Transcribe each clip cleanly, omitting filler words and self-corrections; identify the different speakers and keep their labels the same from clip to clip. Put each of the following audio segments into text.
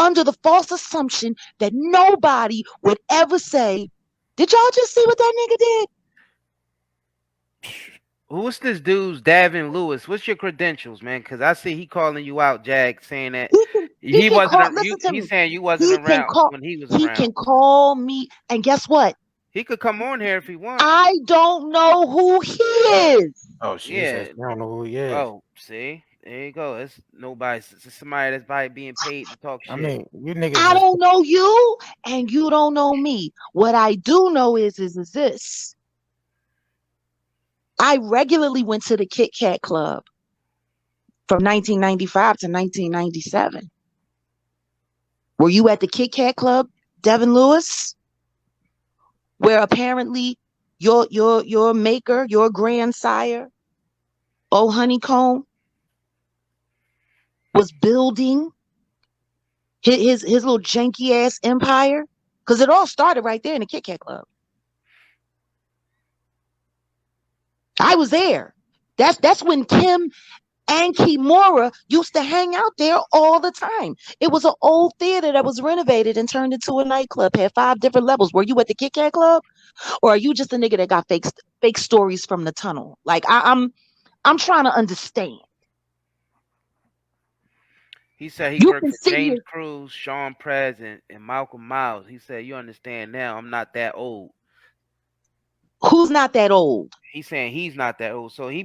Speaker 1: under the false assumption that nobody would ever say, did y'all just see what that nigga did?
Speaker 2: Who's this dude's Davin Lewis? What's your credentials, man? Because I see he calling you out, Jag, saying that
Speaker 1: He
Speaker 2: he
Speaker 1: can
Speaker 2: wasn't.
Speaker 1: call, listen to
Speaker 2: He's
Speaker 1: me.
Speaker 2: saying you wasn't
Speaker 1: He can
Speaker 2: around
Speaker 1: call,
Speaker 2: when he was
Speaker 1: he
Speaker 2: around.
Speaker 1: can call me. And guess what?
Speaker 2: He could come on here if he wants.
Speaker 1: I don't know who he is.
Speaker 3: Oh, she says
Speaker 2: Yeah.
Speaker 3: I don't know who he is.
Speaker 2: Oh, see, there you go. It's nobody. It's somebody that's probably being paid to talk
Speaker 3: I
Speaker 2: shit.
Speaker 3: mean, you niggas
Speaker 1: I
Speaker 3: just
Speaker 1: don't know you, and you don't know me. What I do know is this. I regularly went to the Kit Kat Club from 1995 to 1997. Were you at the Kit Kat Club, Davin Lewis? Where apparently your maker, your grandsire, oh Honeycomb, was building his little janky ass empire? Because it all started right there in the Kit Kat Club. I was there. That's when Kim and Kimura used to hang out there all the time. It was an old theater that was renovated and turned into a nightclub. Had 5 different levels. Were you at the Kit Kat Club, or are you just a nigga that got fake stories from the tunnel? Like I'm trying to understand.
Speaker 2: He said he
Speaker 1: You
Speaker 2: worked
Speaker 1: can
Speaker 2: for
Speaker 1: sit
Speaker 2: James
Speaker 1: here.
Speaker 2: Cruz, Sean Prez, and Malcolm Miles. He said, "You understand now? I'm not that old."
Speaker 1: Who's not that old?
Speaker 2: He's saying he's not that old. So he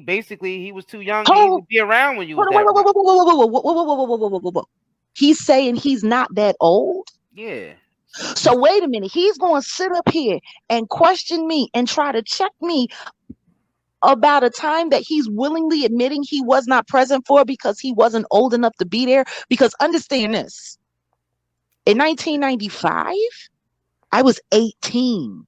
Speaker 2: was too young to
Speaker 1: Oh,
Speaker 2: even be around when you was
Speaker 1: hold on, wait,
Speaker 2: that
Speaker 1: wait,
Speaker 2: around.
Speaker 1: wait, wait, wait, wait, wait, wait, wait, wait, wait, wait, wait, wait, wait. He's saying he's not that old.
Speaker 2: Yeah.
Speaker 1: So wait a minute. He's going to sit up here and question me and try to check me about a time that he's willingly admitting he was not present for because he wasn't old enough to be there. Because understand this, in 1995, I was 18.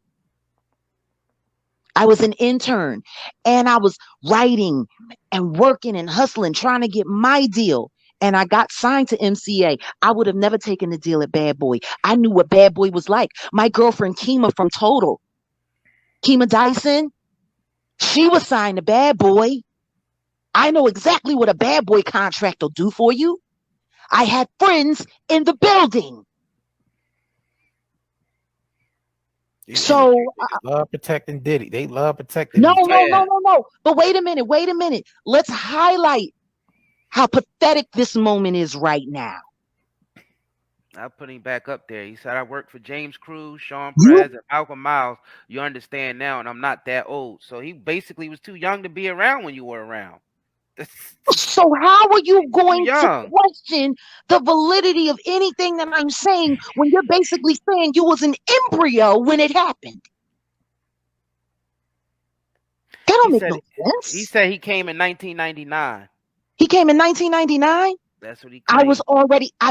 Speaker 1: I was an intern and I was writing and working and hustling, trying to get my deal. And I got signed to MCA. I would have never taken the deal at Bad Boy. I knew what Bad Boy was like. My girlfriend Kima from Total, Kima Dyson, she was signed to Bad Boy. I know exactly what a Bad Boy contract will do for you. I had friends in the building. So
Speaker 3: love protecting Diddy. They love protecting
Speaker 1: no,
Speaker 3: each other.
Speaker 1: no. But wait a minute. Let's highlight how pathetic this moment is right now.
Speaker 2: I put him back up there. He said, I worked for James Cruz, Sean
Speaker 1: You,
Speaker 2: Prez, and Malcolm Miles. You understand now, and I'm not that old. So he basically was too young to be around when you were around.
Speaker 1: so how are you going to
Speaker 2: young.
Speaker 1: question the validity of anything that I'm saying when you're basically saying you was an embryo when it happened? That don't make no sense.
Speaker 2: He said he came in 1999.
Speaker 1: He came in 1999?
Speaker 2: That's what he claimed.
Speaker 1: I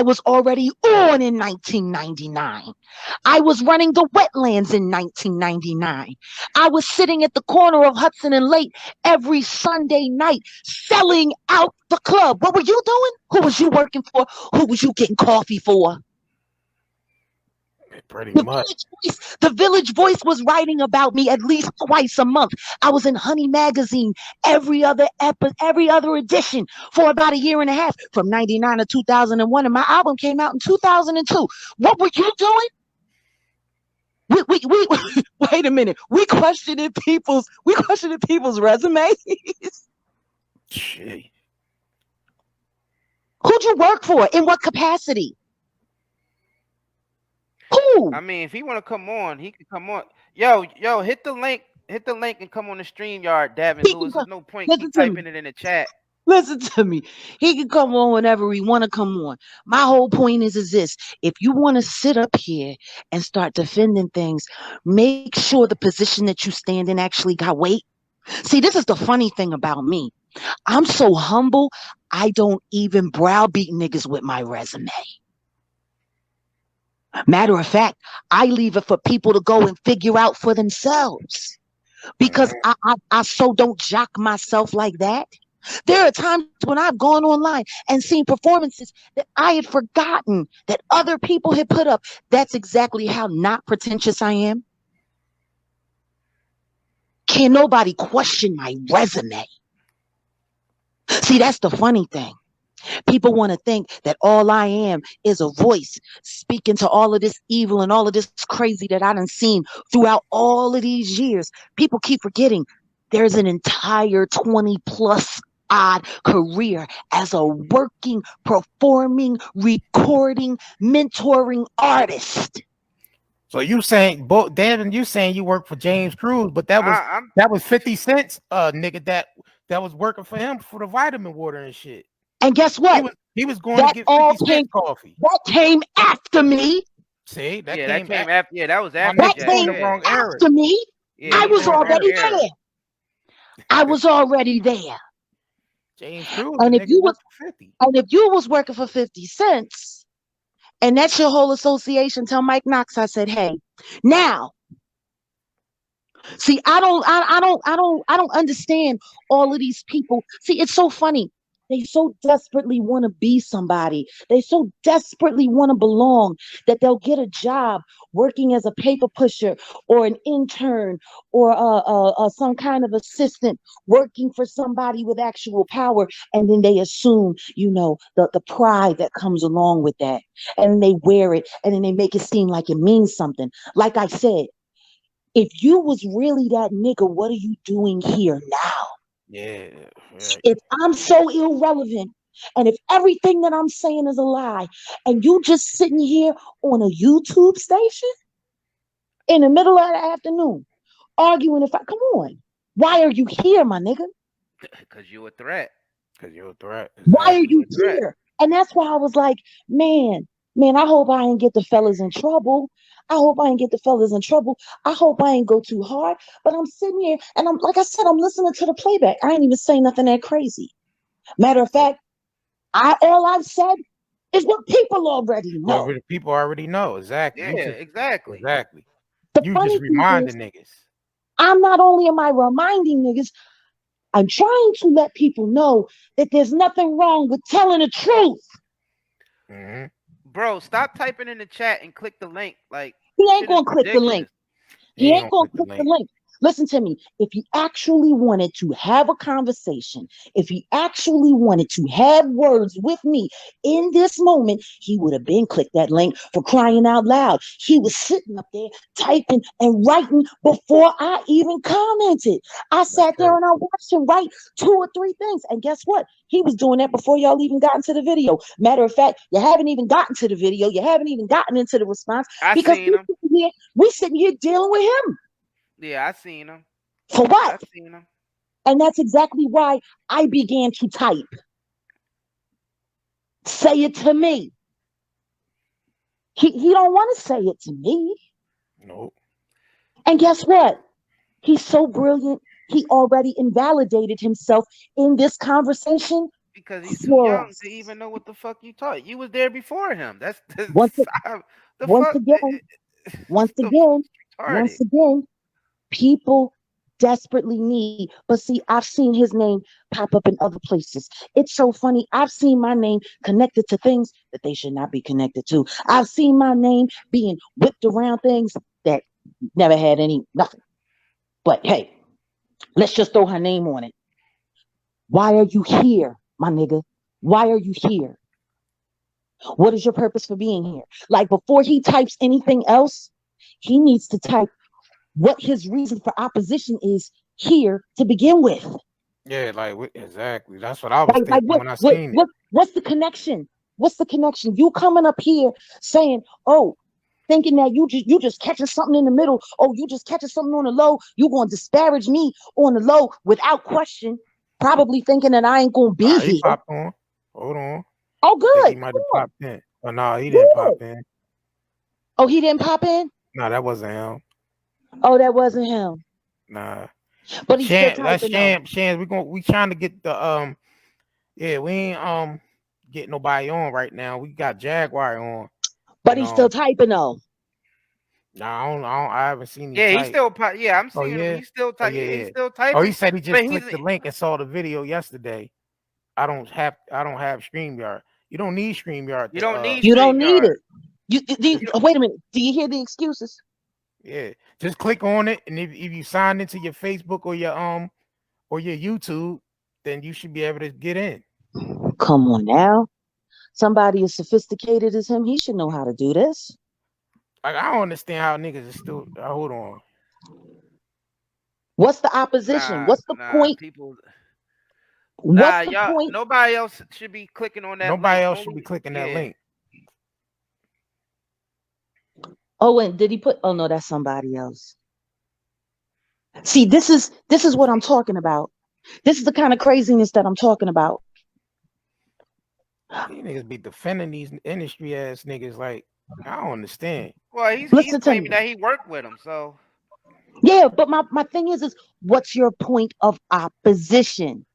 Speaker 1: was already on in 1999. I was running the wetlands in 1999. I was sitting at the corner of Hudson and Lake every Sunday night selling out the club. What were you doing? Who was you working for? Who was you getting coffee for?
Speaker 3: Pretty much.
Speaker 1: The Village Voice was writing about me at least twice a month. I was in Honey Magazine every other edition for about a year and a half, from 99 to 2001, and my album came out in 2002. What were you doing? We wait a minute. We questioning people's resumes.
Speaker 3: Gee.
Speaker 1: Who'd you work for? In what capacity? Who?
Speaker 2: I mean, if he want to come on, he can come on. Yo, hit the link and come on the StreamYard, Davin Lewis. There's no point keep typing it in the chat.
Speaker 1: Listen to me. He can come on whenever he want to come on. My whole point is this. If you want to sit up here and start defending things, make sure the position that you stand in actually got weight. See, this is the funny thing about me. I'm so humble, I don't even browbeat niggas with my resume. Matter of fact, I leave it for people to go and figure out for themselves. Because I so don't jock myself like that. There are times when I've gone online and seen performances that I had forgotten that other people had put up. That's exactly how not pretentious I am. Can't nobody question my resume. See, that's the funny thing. People want to think that all I am is a voice speaking to all of this evil and all of this crazy that I done seen throughout all of these years. People keep forgetting there's an entire 20 plus odd career as a working, performing, recording, mentoring artist.
Speaker 3: So you saying, Davin, you saying you work for James Cruz, but that was 50 cents, nigga, that was working for him for the vitamin water and shit.
Speaker 1: And guess what?
Speaker 3: He was going to get 50 cent coffee.
Speaker 1: That came after me.
Speaker 3: See, that
Speaker 2: came after. Yeah, that was after.
Speaker 1: That came after me.
Speaker 2: Yeah,
Speaker 1: I was already there. I was already there.
Speaker 3: James Cruz,
Speaker 1: and if you was
Speaker 3: for 50.
Speaker 1: And if you was working for 50 cents, and that's your whole association, tell Mike Knox I said, hey, now. See, I don't understand all of these people. See, it's so funny. They so desperately want to be somebody. They so desperately want to belong that they'll get a job working as a paper pusher or an intern or some kind of assistant working for somebody with actual power. And then they assume, the pride that comes along with that. And they wear it and then they make it seem like it means something. Like I said, if you was really that nigga, what are you doing here now?
Speaker 3: Yeah.
Speaker 1: Right. If I'm so irrelevant and if everything that I'm saying is a lie and you just sitting here on a YouTube station in the middle of the afternoon arguing come on, why are you here, my nigga?
Speaker 2: Because you're a threat.
Speaker 3: Exactly.
Speaker 1: Why are you here? And that's why I was like, man, I hope I ain't get the fellas in trouble. I hope I ain't get the fellas in trouble. I hope I ain't go too hard. But I'm sitting here and I'm, like I said, I'm listening to the playback. I ain't even saying nothing that crazy. Matter of fact, all I've said is what people already know.
Speaker 3: Well, people already know. Exactly.
Speaker 2: Yeah, exactly.
Speaker 3: You just reminding niggas.
Speaker 1: I'm not only am I reminding niggas, I'm trying to let people know that there's nothing wrong with telling the truth.
Speaker 3: Mm-hmm.
Speaker 2: Bro, stop typing in the chat and click the link. Like,
Speaker 1: he ain't gonna click the link. He ain't gonna click the link. Listen to me. If he actually wanted to have a conversation, if he actually wanted to have words with me in this moment, he would have been clicked that link. For crying out loud. He was sitting up there typing and writing before I even commented. I sat there and I watched him write 2 or 3 things. And guess what? He was doing that before y'all even got into the video. Matter of fact, you haven't even gotten to the video. You haven't even gotten into the response. Because we sitting here dealing with him.
Speaker 2: Yeah, I seen him.
Speaker 1: For what?
Speaker 2: I seen him.
Speaker 1: And that's exactly why I began to type. Say it to me. He don't want to say it to me.
Speaker 3: Nope.
Speaker 1: And guess what? He's so brilliant. He already invalidated himself in this conversation.
Speaker 2: Because he's too young to even know what the fuck you taught. You was there before him. That's
Speaker 1: once again, people desperately need, but see, I've seen his name pop up in other places. It's so funny. I've seen my name connected to things that they should not be connected to. I've seen my name being whipped around things that never had nothing. But hey, let's just throw her name on it. Why are you here, my nigga? Why are you here? What is your purpose for being here? Like, before he types anything else, he needs to type what his reason for opposition is here to begin with.
Speaker 3: Yeah, exactly. That's what I was thinking when I seen it.
Speaker 1: What's the connection? What's the connection? You coming up here saying, thinking that you just catching something in the middle. Oh, you just catching something on the low. You gonna disparage me on the low without question. Probably thinking that I ain't gonna be here.
Speaker 3: He popped on. Hold on.
Speaker 1: Oh, good.
Speaker 3: He might have popped in. Oh, no, he didn't pop in.
Speaker 1: Oh, he didn't pop in?
Speaker 3: No, that wasn't him.
Speaker 1: Oh, that wasn't him.
Speaker 3: Nah.
Speaker 1: But he's still typing.
Speaker 3: Shans, we trying to get the we ain't getting nobody on right now. We got Jaguar on.
Speaker 1: But he's still typing though.
Speaker 3: No, I haven't seen him.
Speaker 2: Yeah, he's still I'm seeing him. He's still typing.
Speaker 3: Yeah.
Speaker 2: He's still typing.
Speaker 3: Oh, he said he just clicked the link and saw the video yesterday. I don't have StreamYard. You don't need StreamYard.
Speaker 2: You don't need
Speaker 1: it. Wait a minute. Do you hear the excuses?
Speaker 3: Yeah. Just click on it, and if you sign into your Facebook or your YouTube, then you should be able to get in.
Speaker 1: Come on now. somebody as sophisticated as him, he should know how to do this.
Speaker 3: Like, I don't understand how niggas is still. Hold on.
Speaker 1: What's the opposition? What's the point?
Speaker 2: People.
Speaker 1: What's the point?
Speaker 2: Nobody else should be clicking on that.
Speaker 3: Nobody else should be clicking that link.
Speaker 1: Oh, and did he put? Oh no, that's somebody else. See, this is what I'm talking about. This is the kind of craziness that I'm talking about.
Speaker 3: These niggas be defending these industry ass niggas. Like, I don't understand.
Speaker 2: Well, he's claiming that he worked with him, so.
Speaker 1: Yeah, but my thing is what's your point of opposition?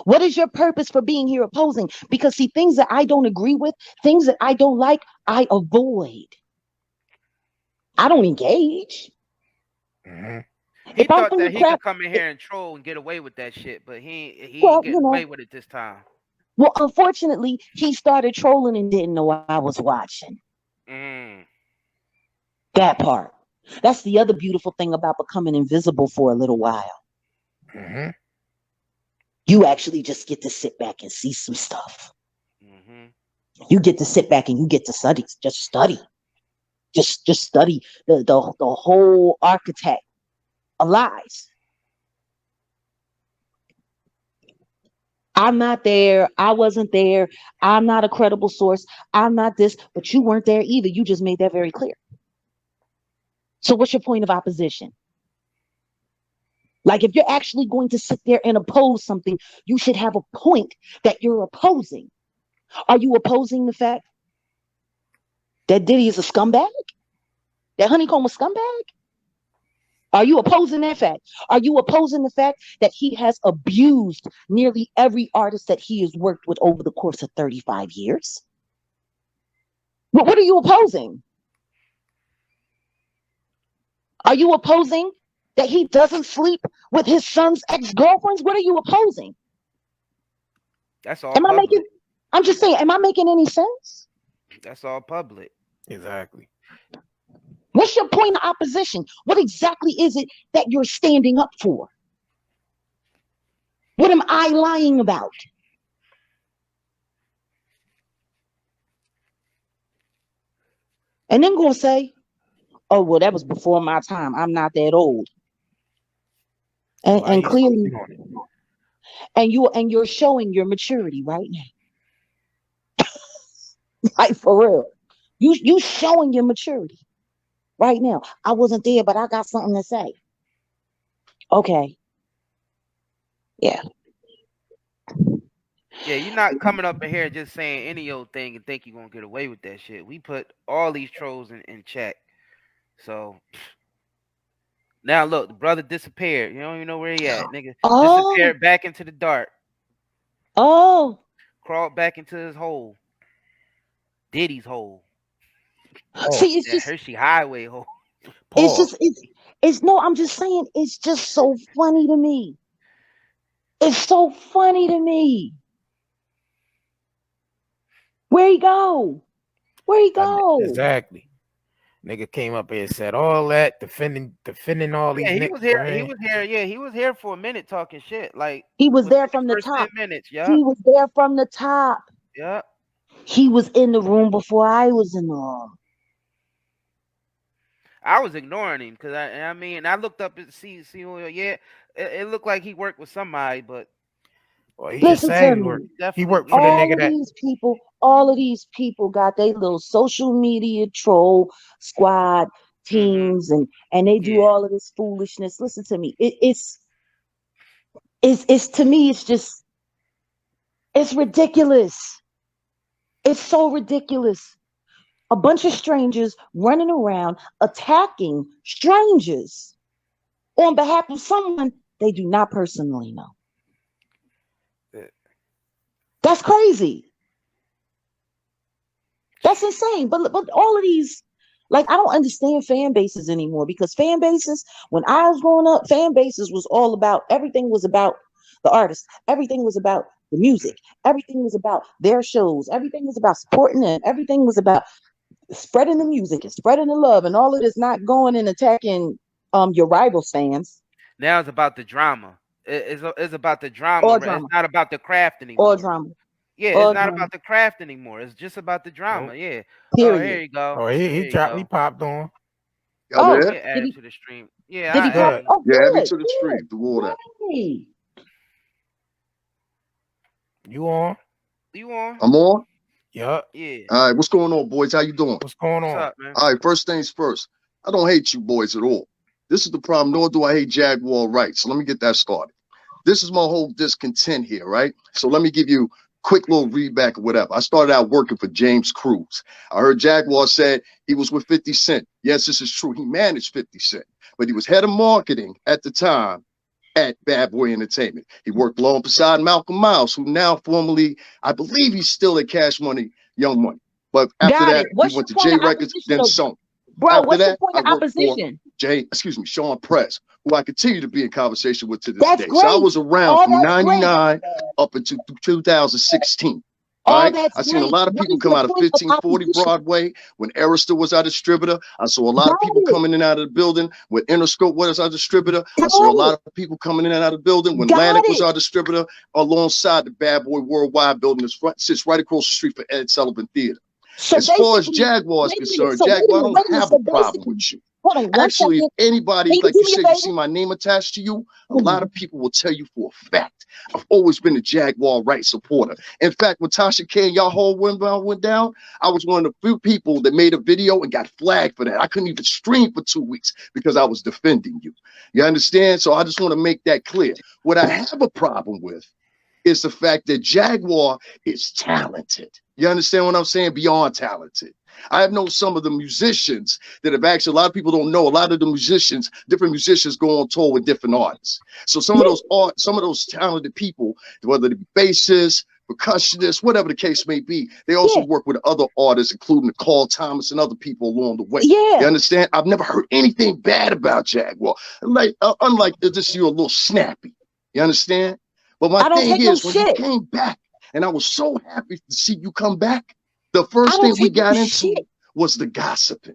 Speaker 1: What is your purpose for being here opposing? Because see, things that I don't agree with, things that I don't like, I avoid. I don't engage.
Speaker 2: Mm-hmm. He thought that he could come in here and troll and get away with that shit, but he ain't getting away with it this time.
Speaker 1: Well, unfortunately, he started trolling and didn't know I was watching. That part. That's the other beautiful thing about becoming invisible for a little while.
Speaker 3: Mm-hmm.
Speaker 1: You actually just get to sit back and see some stuff.
Speaker 2: Mm-hmm.
Speaker 1: You get to sit back and you get to study. Just study. Just study the whole architect of lies. I'm not there. I wasn't there. I'm not a credible source. I'm not this, but you weren't there either. You just made that very clear. So what's your point of opposition? Like, if you're actually going to sit there and oppose something, you should have a point that you're opposing. Are you opposing the fact that Diddy is a scumbag? That Honeycomb was scumbag? Are you opposing that fact? Are you opposing the fact that he has abused nearly every artist that he has worked with over the course of 35 years? What are you opposing? Are you opposing that he doesn't sleep with his son's ex-girlfriends? What are you opposing?
Speaker 2: That's all public.
Speaker 1: I'm just saying, am I making any sense?
Speaker 2: That's all public.
Speaker 3: Exactly.
Speaker 1: What's your point of opposition? What exactly is it that you're standing up for? What am I lying about? And then gonna say, oh, well, that was before my time. I'm not that old. And clearly, and you're showing your maturity right now. Like, for real. You showing your maturity right now. I wasn't there, but I got something to say. Okay. Yeah.
Speaker 2: Yeah, you're not coming up in here just saying any old thing and think you're gonna get away with that shit. We put all these trolls in check. So now look, the brother disappeared. You don't even know where he at, nigga. Disappeared back into the dark. Crawled back into his hole. Diddy's hole.
Speaker 1: See, it's just
Speaker 2: Hershey Highway hole.
Speaker 1: It's no, I'm just saying, it's just so funny to me. It's so funny to me. Where he go?
Speaker 3: Exactly. Nigga came up here and said all that, defending all these.
Speaker 2: He was here. He was here. Yeah, he was here for a minute talking shit. Like,
Speaker 1: he was there from the top.
Speaker 2: 10 minutes. Yeah.
Speaker 1: He was there from the top.
Speaker 2: Yeah.
Speaker 1: He was in the room before I was in the room.
Speaker 2: I was ignoring him because I looked up and see it looked like he worked with somebody, but
Speaker 3: he just said he worked for the nigga that
Speaker 1: all of these people got their little social media troll squad teams, and they do all of this foolishness. Listen to me. It's to me, it's ridiculous. It's so ridiculous. A bunch of strangers running around attacking strangers on behalf of someone they do not personally know. That's crazy. That's insane. But all of these, like, I don't understand fan bases anymore, because fan bases, when I was growing up, fan bases was all about, everything was about the artist. Everything was about the music. Everything was about their shows. Everything was about supporting them. Everything was about spreading the music and spreading the love, and all of this, not going and attacking your rivals' fans.
Speaker 2: Now it's about the drama. It's about the drama. It's not about the craft anymore.
Speaker 1: Or drama.
Speaker 2: Yeah, it's not about the craft anymore. It's just about the drama. Yeah.
Speaker 1: Period.
Speaker 2: Oh, here you go.
Speaker 3: Oh, he popped on.
Speaker 1: Oh,
Speaker 2: yeah, add it to the stream. Yeah,
Speaker 1: did he pop? Oh,
Speaker 4: yeah,
Speaker 1: good,
Speaker 4: add me to the stream. Do all that.
Speaker 1: Hey.
Speaker 3: You on?
Speaker 2: You on?
Speaker 4: I'm on.
Speaker 3: Yup.
Speaker 2: Yeah.
Speaker 4: All right, what's going on, boys? How you doing?
Speaker 3: What's going on?
Speaker 2: What's up, man?
Speaker 4: All right, first things first. I don't hate you boys at all. This is the problem, nor do I hate Jaguar Wright. So let me get that started. This is my whole discontent here, right? So let me give you a quick little readback or whatever. I started out working for James Cruz. I heard Jaguar said he was with 50 Cent. Yes, this is true. He managed 50 Cent, but he was head of marketing at the time at Bad Boy Entertainment. He worked alongside Malcolm Miles, who now formerly, I believe he's still at Cash Money, Young Money. But after that, he went to J Records, then Sony.
Speaker 1: Bro,
Speaker 4: after
Speaker 1: what's
Speaker 4: that,
Speaker 1: the point of opposition?
Speaker 4: Sean Press, who I continue to be in conversation with to this day.
Speaker 1: Great.
Speaker 4: So I was around from 99 up into 2016. All right. I seen a lot of people come out of 1540 Broadway when Arista was our distributor. I saw a lot of people coming in and out of the building when Interscope was our distributor. I saw a lot of people coming in and out of the building when Atlantic was our distributor, alongside the Bad Boy Worldwide building that sits right across the street from Ed Sullivan Theater. So as far as Jaguar is concerned, Jaguar, I don't have a problem with you. Actually, if anybody, like you said, you see my name attached to you, a lot of people will tell you for a fact, I've always been a Jaguar Wright supporter. In fact, when Tasha K and y'all whole went down, I was one of the few people that made a video and got flagged for that. I couldn't even stream for 2 weeks because I was defending you. You understand? So I just want to make that clear. What I have a problem with is the fact that Jaguar is talented. You understand what I'm saying? Beyond talented. I have known some of the musicians that have actually, a lot of people don't know, a lot of the musicians, different musicians go on tour with different artists. So some of those talented people, whether they be bassists, percussionists, whatever the case may be, they also work with other artists, including Carl Thomas and other people along the way. You understand? I've never heard anything bad about Jaguar. Like, unlike this, you're a little snappy. You understand? But my thing is, when you came back, and I was so happy to see you come back, the first thing we got into was the gossiping.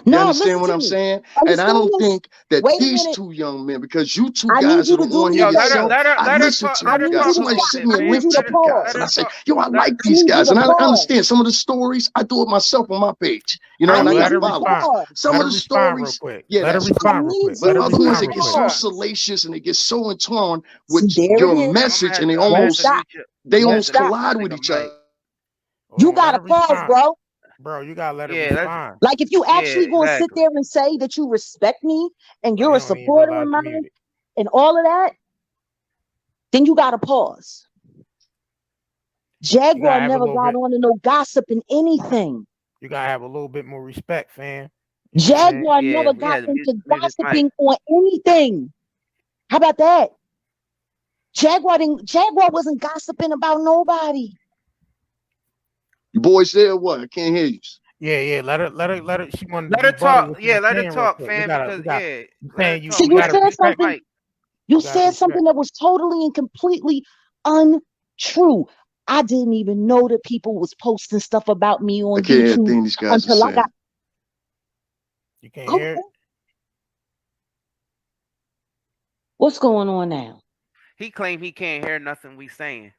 Speaker 4: You understand what I'm saying? And I don't think that these two young men, because you two guys are the one here yourself, I listen to you guys. Somebody sent me a link to you guys, and I say, yo, I like these guys. And I understand some of the stories. I do it myself on my page. You know, and I got followers. Some of the stories, that's cool. But other ones, they get so salacious and they get so entwined with your message, and they almost collide with each other.
Speaker 1: You gotta pause, bro.
Speaker 3: Bro, you gotta let it respond.
Speaker 1: Like, if you actually gonna sit there and say that you respect me and you're a supporter of mine and all of that, then you gotta pause. Jaguar never got on to no gossip in anything.
Speaker 3: You gotta have a little bit more respect, fam.
Speaker 1: Jaguar never got into gossiping on anything. How about that? Jaguar wasn't gossiping about nobody.
Speaker 4: You boys there or what? I can't hear you.
Speaker 3: Yeah. Let her. She wanted
Speaker 2: let her talk. Yeah, let her talk, fam.
Speaker 1: You said something that was totally and completely untrue. I didn't even know that people was posting stuff about me on YouTube
Speaker 4: these guys
Speaker 1: until I got.
Speaker 3: You can't hear it?
Speaker 1: What's going on now?
Speaker 2: He claimed he can't hear nothing we saying.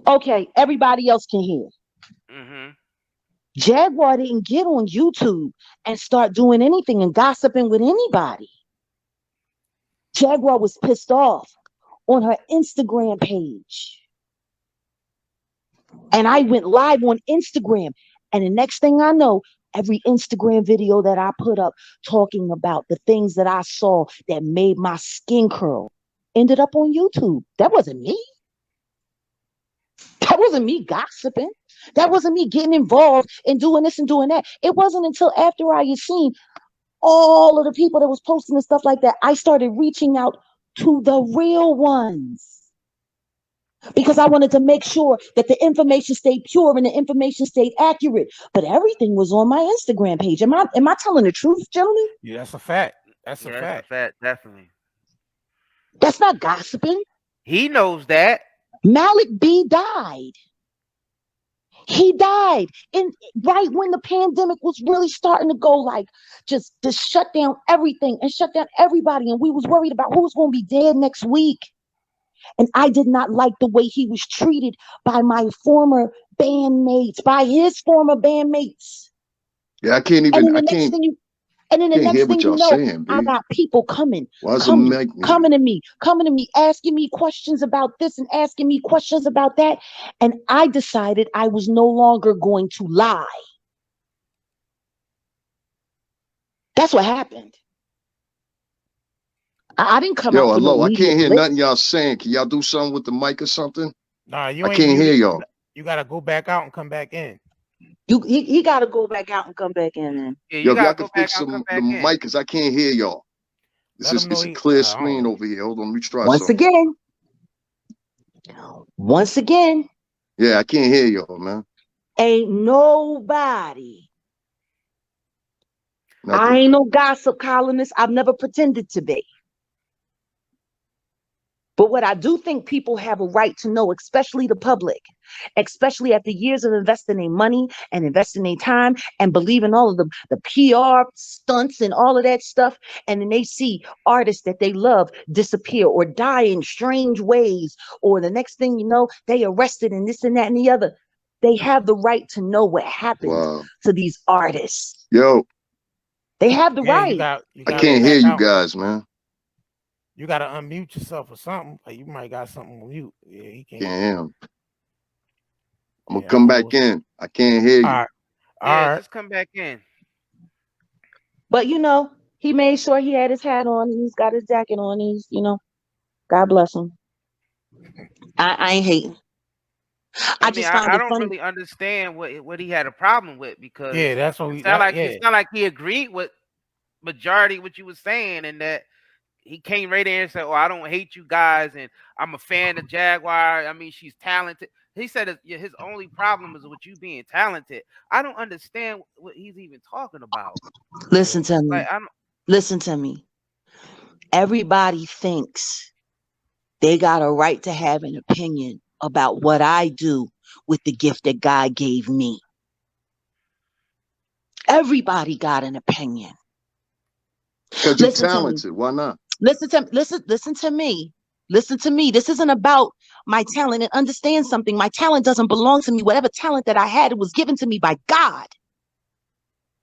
Speaker 1: Okay, everybody else can hear. Jaguar didn't get on YouTube and start doing anything and gossiping with anybody. Jaguar was pissed off on her Instagram page. And I went live on Instagram. And the next thing I know, every Instagram video that I put up talking about the things that I saw that made my skin curl ended up on YouTube. That wasn't me. That wasn't me gossiping. That wasn't me getting involved in doing this and doing that. It wasn't until after I had seen all of the people that was posting and stuff like that, I started reaching out to the real ones. Because I wanted to make sure that the information stayed pure and the information stayed accurate. But everything was on my Instagram page. Am I telling the truth, gentlemen?
Speaker 3: Yeah, that's a fact. That's a fact.
Speaker 2: Definitely.
Speaker 1: That's not gossiping.
Speaker 2: He knows that.
Speaker 1: Malik B died. He died right when the pandemic was really starting to go, like, just shut down everything and shut down everybody. And we was worried about who was going to be dead next week. And I did not like the way he was treated by my former bandmates, by his former bandmates.
Speaker 4: Yeah, I can't even. I can't.
Speaker 1: And then the next thing you know,
Speaker 4: saying,
Speaker 1: I got people coming to me, asking me questions about this and asking me questions about that. And I decided I was no longer going to lie. That's what happened. I didn't come out with
Speaker 4: hello. I can't hear nothing y'all saying. Can y'all do something with the mic or something?
Speaker 3: Nah, I
Speaker 4: can't hear y'all.
Speaker 3: You gotta go back out and come back in.
Speaker 1: He gotta go back out and come back in. Then.
Speaker 2: Yeah, you
Speaker 4: y'all can fix the mic because I can't hear y'all. It's a clear screen over here. Hold on, let me try something.
Speaker 1: Once again.
Speaker 4: Yeah, I can't hear y'all, man.
Speaker 1: Ain't nobody.
Speaker 4: Nothing.
Speaker 1: I ain't no gossip columnist. I've never pretended to be. But what I do think people have a right to know, especially the public, especially after years of investing their money and investing their time and believing all of the PR stunts and all of that stuff, and then they see artists that they love disappear or die in strange ways, or the next thing you know, they arrested and this and that and the other. They have the right to know what happened to these artists.
Speaker 4: Yo.
Speaker 1: They have the right.
Speaker 4: I can't hear you guys, man.
Speaker 3: You gotta unmute yourself or something. Like you might got something on mute. Yeah, he can't
Speaker 4: hear him. I'm gonna come back in. I can't hear you.
Speaker 2: All right. Just come back in.
Speaker 1: But you know, he made sure he had his hat on and he's got his jacket on. He's, God bless him. I ain't hating.
Speaker 2: I don't really understand what he had a problem with, because
Speaker 3: that's what
Speaker 2: it's not like he agreed with majority what you was saying, and that he came right in and said, "Oh, I don't hate you guys, and I'm a fan of Jaguar. I mean, she's talented." He said his only problem is with you being talented. I don't understand what he's even talking about.
Speaker 1: Listen to me. Listen to me. Everybody thinks they got a right to have an opinion about what I do with the gift that God gave me. Everybody got an opinion.
Speaker 4: Because you're talented. Why not?
Speaker 1: Listen to me. Listen to me. This isn't about my talent, and understand something. My talent doesn't belong to me. Whatever talent that I had, it was given to me by God.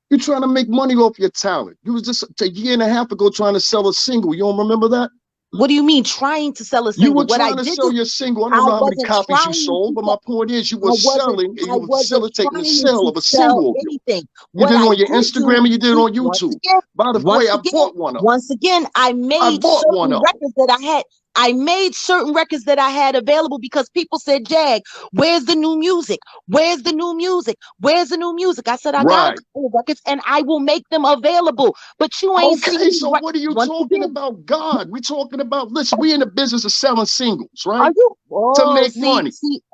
Speaker 4: You're trying to make money off your talent. You was just a year and a half ago trying to sell a single. You don't remember that?
Speaker 1: What do you mean trying to sell a single?
Speaker 4: You were trying to sell your single. I don't know how many copies you sold, but my point is you were selling and you were facilitating the sale of a single. You did it on your Instagram and you did it on YouTube. By the way, I bought one of them.
Speaker 1: Once again, I made certain records that I had. I made certain records that I had available because people said, Jag, where's the new music? Where's the new music? Where's the new music? I said, I got a couple of records and I will make them available. But you ain't
Speaker 4: seen so what are you talking about, God? We're talking about, listen, we in the business of selling singles, right?
Speaker 1: Are you?
Speaker 4: To make money.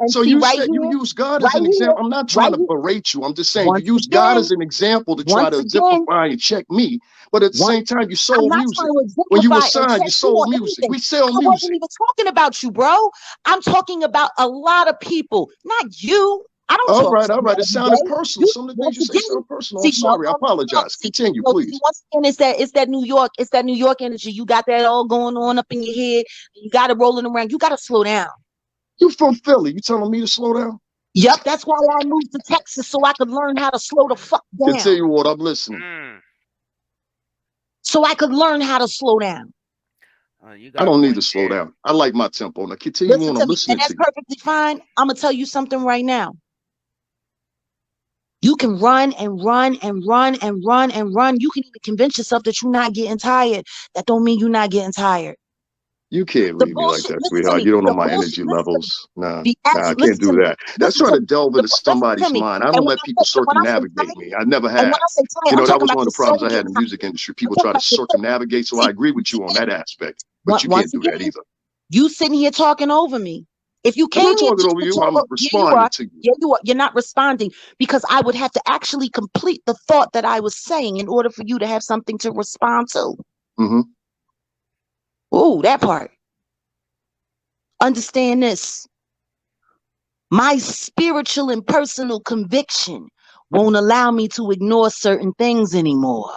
Speaker 4: So you said you use God as an example. I'm not trying to berate you. I'm just saying you use God as an example to try to exemplify and check me. But at the same time, you sold music. When you were signed, you sold music. We sell music.
Speaker 1: I wasn't even talking about you, bro. I'm talking about a lot of people, not you. I don't
Speaker 4: all right. It sounded personal. Some of the things you say sound personal. I'm sorry. I apologize. Continue, please.
Speaker 1: Once again, it's that New York energy. You got that all going on up in your head. You got it rolling around. You got to slow down.
Speaker 4: You from Philly. You telling me to slow down?
Speaker 1: Yep. That's why I moved to Texas, so I could learn how to slow the fuck down.
Speaker 4: Can tell you what, I'm listening.
Speaker 1: So I could learn how to slow down.
Speaker 4: I don't need to slow down. I like my tempo. Now continue on. I'm listening to you.
Speaker 1: And that's perfectly fine. I'm gonna tell you something right now. You can run and run and run and run and run. You can even convince yourself that you're not getting tired. That don't mean you're not getting tired.
Speaker 4: You can't read me like that, sweetheart. You don't know my energy levels. Nah, I can't do that. That's trying to delve into somebody's mind. I don't let people circumnavigate me. I never have. You know, that was one of the problems I had in the music industry. People try to circumnavigate, so I agree with you on that aspect. But you can't do that either.
Speaker 1: You sitting here talking over me. If you can't
Speaker 4: talking over you, I'm responding to you.
Speaker 1: Yeah, you are. You're not responding because I would have to actually complete the thought that I was saying in order for you to have something to respond to.
Speaker 4: Mm-hmm.
Speaker 1: Oh, that part. Understand this. My spiritual and personal conviction won't allow me to ignore certain things anymore.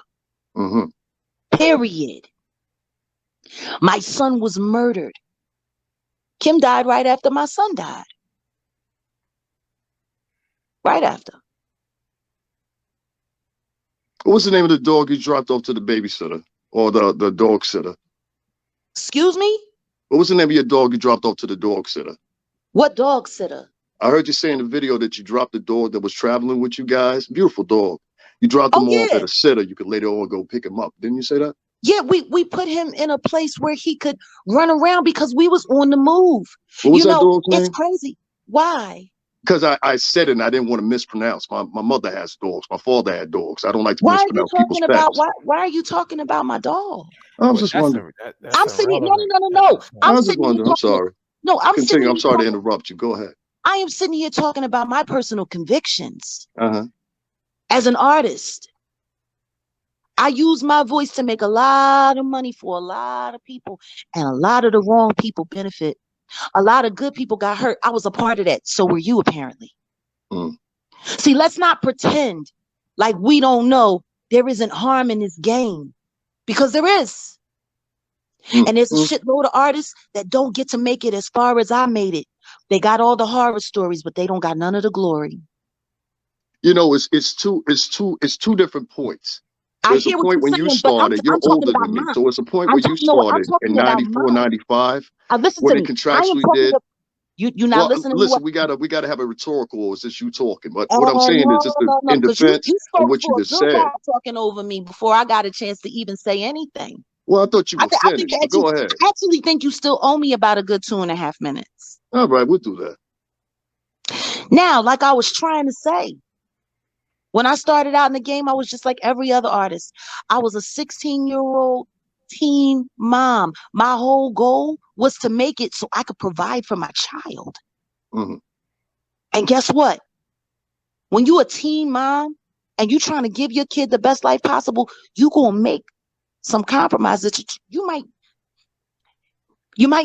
Speaker 4: Mm-hmm.
Speaker 1: Period. My son was murdered. Kim died right after my son died. Right after.
Speaker 4: What was the name of the dog you dropped off to the babysitter or the dog sitter?
Speaker 1: Excuse me?
Speaker 4: What was the name of your dog you dropped off to the dog sitter?
Speaker 1: What dog sitter?
Speaker 4: I heard you say in the video that you dropped the dog that was traveling with you guys. Beautiful dog. You dropped him off at a sitter. You could later on go pick him up. Didn't you say that?
Speaker 1: Yeah, we put him in a place where he could run around because we was on the move.
Speaker 4: What was that dog's name?
Speaker 1: It's crazy. Why?
Speaker 4: Because I said it and I didn't want to mispronounce. My mother has dogs. My father had dogs. I don't like to mispronounce people's pets.
Speaker 1: Why are you talking about my dog?
Speaker 4: I was just wondering.
Speaker 1: I'm sitting. No.
Speaker 4: I was just wondering. I'm sorry.
Speaker 1: No, I'm
Speaker 4: continue. I'm sorry to interrupt you. Go ahead.
Speaker 1: I am sitting here talking about my personal convictions. As an artist, I use my voice to make a lot of money for a lot of people, and a lot of the wrong people benefit. A lot of good people got hurt. I was a part of that. So were you, apparently. See, let's not pretend like we don't know there isn't harm in this game, because there is. And there's a shitload of artists that don't get to make it as far as I made it. They got all the horror stories, but they don't got none of the glory.
Speaker 4: You know, it's two different points. There's a point when you started, you're older than me. So it's a point where you started in 94, 95. When they contractually did.
Speaker 1: You're not listening.
Speaker 4: Listen, we gotta have a rhetorical, or is this you talking? But what I'm saying is just in defense of what you just said.
Speaker 1: Talking over me before I got a chance to even say anything.
Speaker 4: Well, I thought you were finished. Go ahead.
Speaker 1: I actually think you still owe me about a good 2.5 minutes.
Speaker 4: All right, we'll do that.
Speaker 1: Now, like I was trying to say, when I started out in the game, I was just like every other artist. I was a 16-year-old teen mom. My whole goal was to make it so I could provide for my child. And guess what? When you're a teen mom and you're trying to give your kid the best life possible, you're going to make some compromises. You might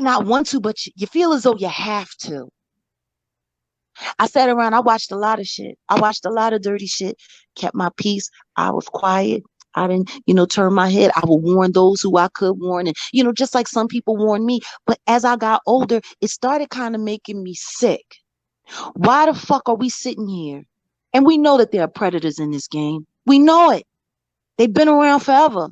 Speaker 1: not want to, but you feel as though you have to. I sat around, I watched a lot of shit. I watched a lot of dirty shit, kept my peace. I was quiet. I didn't, turn my head. I would warn those who I could warn. And, just like some people warned me. But as I got older, it started kind of making me sick. Why the fuck are we sitting here? And we know that there are predators in this game. We know it. They've been around forever.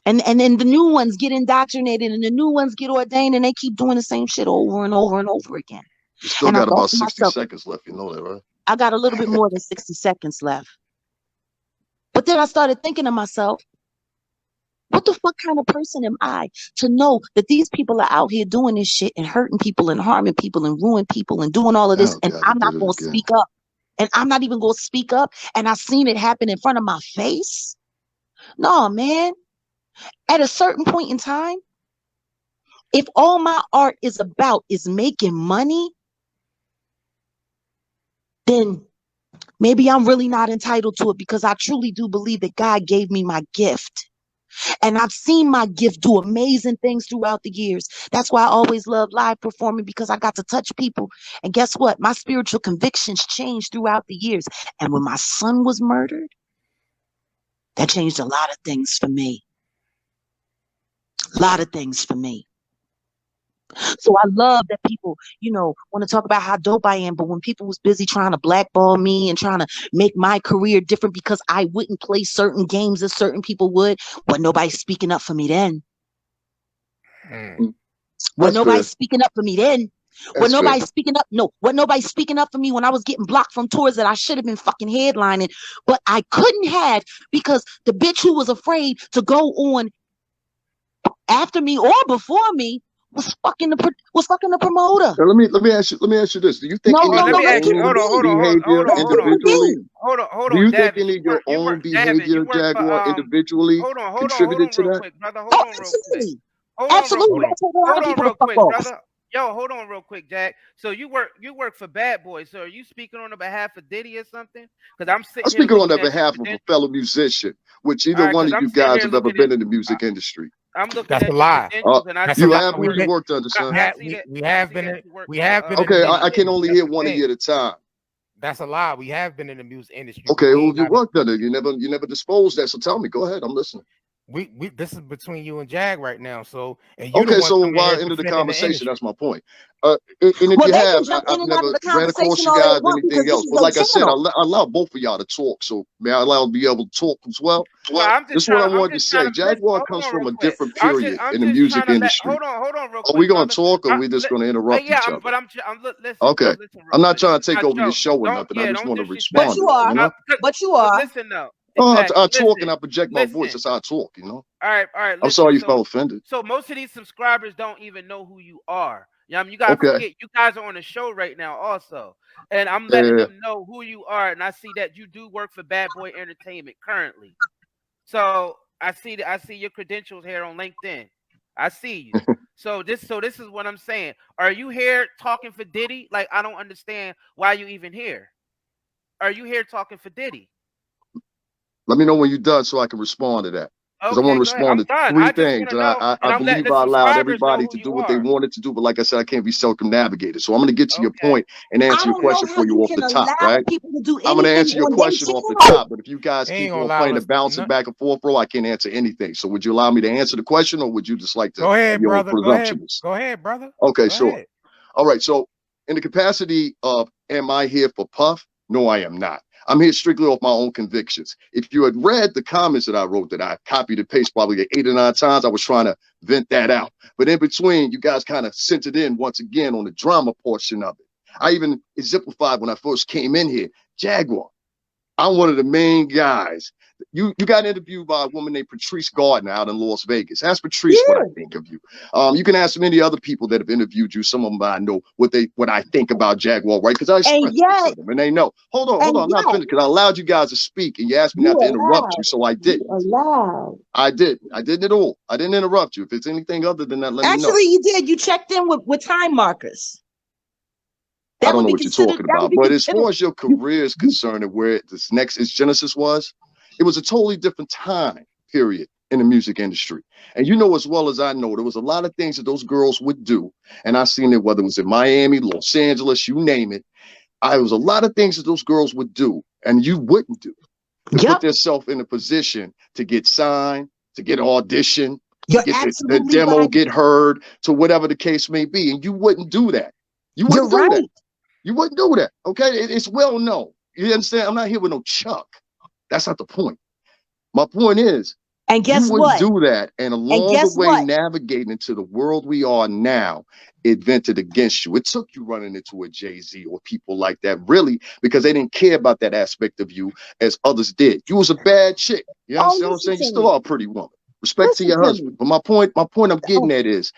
Speaker 1: And then the new ones get indoctrinated and the new ones get ordained and they keep doing the same shit over and over and over again.
Speaker 4: You still got about 60 seconds left. You know that, right?
Speaker 1: I got a little bit more than 60 seconds left. But then I started thinking to myself, what the fuck kind of person am I to know that these people are out here doing this shit and hurting people and harming people and ruining people and doing all of this, and I'm not going to speak up. And I'm not even going to speak up. And I seen it happen in front of my face. No, man. At a certain point in time, if all my art is about is making money, then maybe I'm really not entitled to it, because I truly do believe that God gave me my gift. And I've seen my gift do amazing things throughout the years. That's why I always love live performing, because I got to touch people. And guess what? My spiritual convictions changed throughout the years. And when my son was murdered, that changed a lot of things for me. A lot of things for me. So I love that people, want to talk about how dope I am. But when people was busy trying to blackball me and trying to make my career different because I wouldn't play certain games as certain people would, wasn't nobody speaking up for me then. Wasn't nobody speaking up for me then. Wasn't nobody speaking up. No, wasn't nobody speaking up for me when I was getting blocked from tours that I should have been fucking headlining, but I couldn't have, because the bitch who was afraid to go on after me or before me was fucking the promoter.
Speaker 4: Now, let me ask you this. Do you think any of your own behavior individually?
Speaker 2: Hold on.
Speaker 4: Do you think any of your own behavior, Jaguar, individually contributed to that?
Speaker 1: Absolutely. Absolutely.
Speaker 2: Hold on real quick, brother. Yo, hold on real quick, Jack. So you work for Bad Boy. So are you speaking on the behalf of Diddy or something? Because I'm
Speaker 4: speaking on the behalf of a fellow musician, which either one of you guys have ever been in the music industry.
Speaker 2: I'm looking.
Speaker 3: That's a lie.
Speaker 4: You have worked under, son.
Speaker 3: We have been.
Speaker 4: Okay, I can only hear one of you at a time.
Speaker 3: That's a lie. We have been in the music industry.
Speaker 4: Okay, who have you worked under? You never disposed that. So tell me. Go ahead. I'm listening.
Speaker 3: this is between you and Jag right now. So, and you
Speaker 4: okay, so why end of the conversation? That's my point. And if you have, I've never ran across you guys anything else. But like I said, I allow both of y'all to talk. So may I allow to be able to talk as well? This is what I wanted to say. Jaguar comes from a different period in the music industry.
Speaker 2: Hold on, real quick.
Speaker 4: Are we going to talk, or are we just going to interrupt each other?
Speaker 2: But listen.
Speaker 4: Okay, I'm not trying to take over your show or nothing. I just want to respond.
Speaker 1: But you are. But you are.
Speaker 2: Listen though.
Speaker 4: Exactly. I talk and I project my voice. That's how I talk, you know.
Speaker 2: All right.
Speaker 4: I'm sorry you felt offended.
Speaker 2: So most of these subscribers don't even know who you are. Yeah, I mean, you gotta forget you guys are on a show right now, also, and I'm letting them know who you are. And I see that you do work for Bad Boy Entertainment currently. So I see your credentials here on LinkedIn. I see you. So this is what I'm saying. Are you here talking for Diddy? Like, I don't understand why you even here. Are you here talking for Diddy?
Speaker 4: Let me know when you're done so I can respond to that. Because I want to respond to three things. And I believe I allowed everybody to do what they wanted to do. But like I said, I can't be circumnavigated. So I'm going to get to your point and answer your question for you off the top, right? I'm going to answer your question off the top. But if you guys keep on playing and bouncing back and forth, bro, I can't answer anything. So would you allow me to answer the question, or would you just like to?
Speaker 3: Go ahead, brother. Go ahead, brother.
Speaker 4: Okay, sure. All right. So in the capacity of, am I here for Puff? No, I am not. I'm here strictly off my own convictions. If you had read the comments that I wrote, that I copied and pasted probably 8 or 9 times, I was trying to vent that out. But in between, you guys kind of sent it in once again on the drama portion of it. I even exemplified when I first came in here. Jaguar, I'm one of the main guys. You got interviewed by a woman named Patrice Gardner out in Las Vegas. Ask Patrice what I think of you. You can ask many other people that have interviewed you. Some of them I know what I think about Jaguar, right? Because I expressed it to them, and they know. Hold on. I'm not finished, because I allowed you guys to speak, and you asked me not to interrupt you, so I did. I didn't at all. I didn't interrupt you. If it's anything other than that, let me know.
Speaker 1: Actually, you did. You checked in with time markers.
Speaker 4: I don't know what you're talking about, but as far as your career is concerned and where this next Genesis was, it was a totally different time period in the music industry. And you know as well as I know, there was a lot of things that those girls would do. And I seen it, whether it was in Miami, Los Angeles, you name it. It was a lot of things that those girls would do and you wouldn't do to put themselves in a position to get signed, to get audition, get the demo, get heard, to whatever the case may be. And you wouldn't do that. You wouldn't do that. You wouldn't do that. Okay. It's well known. You understand? I'm not here with no Chuck. That's not the point. My point is,
Speaker 1: and guess
Speaker 4: you wouldn't do that. And along the way, navigating into the world we are now, it vented against you. It took you running into a Jay-Z or people like that, really, because they didn't care about that aspect of you as others did. You was a bad chick. You understand what I'm saying? You still are a pretty woman. Respect to your husband. But my point I'm getting at is,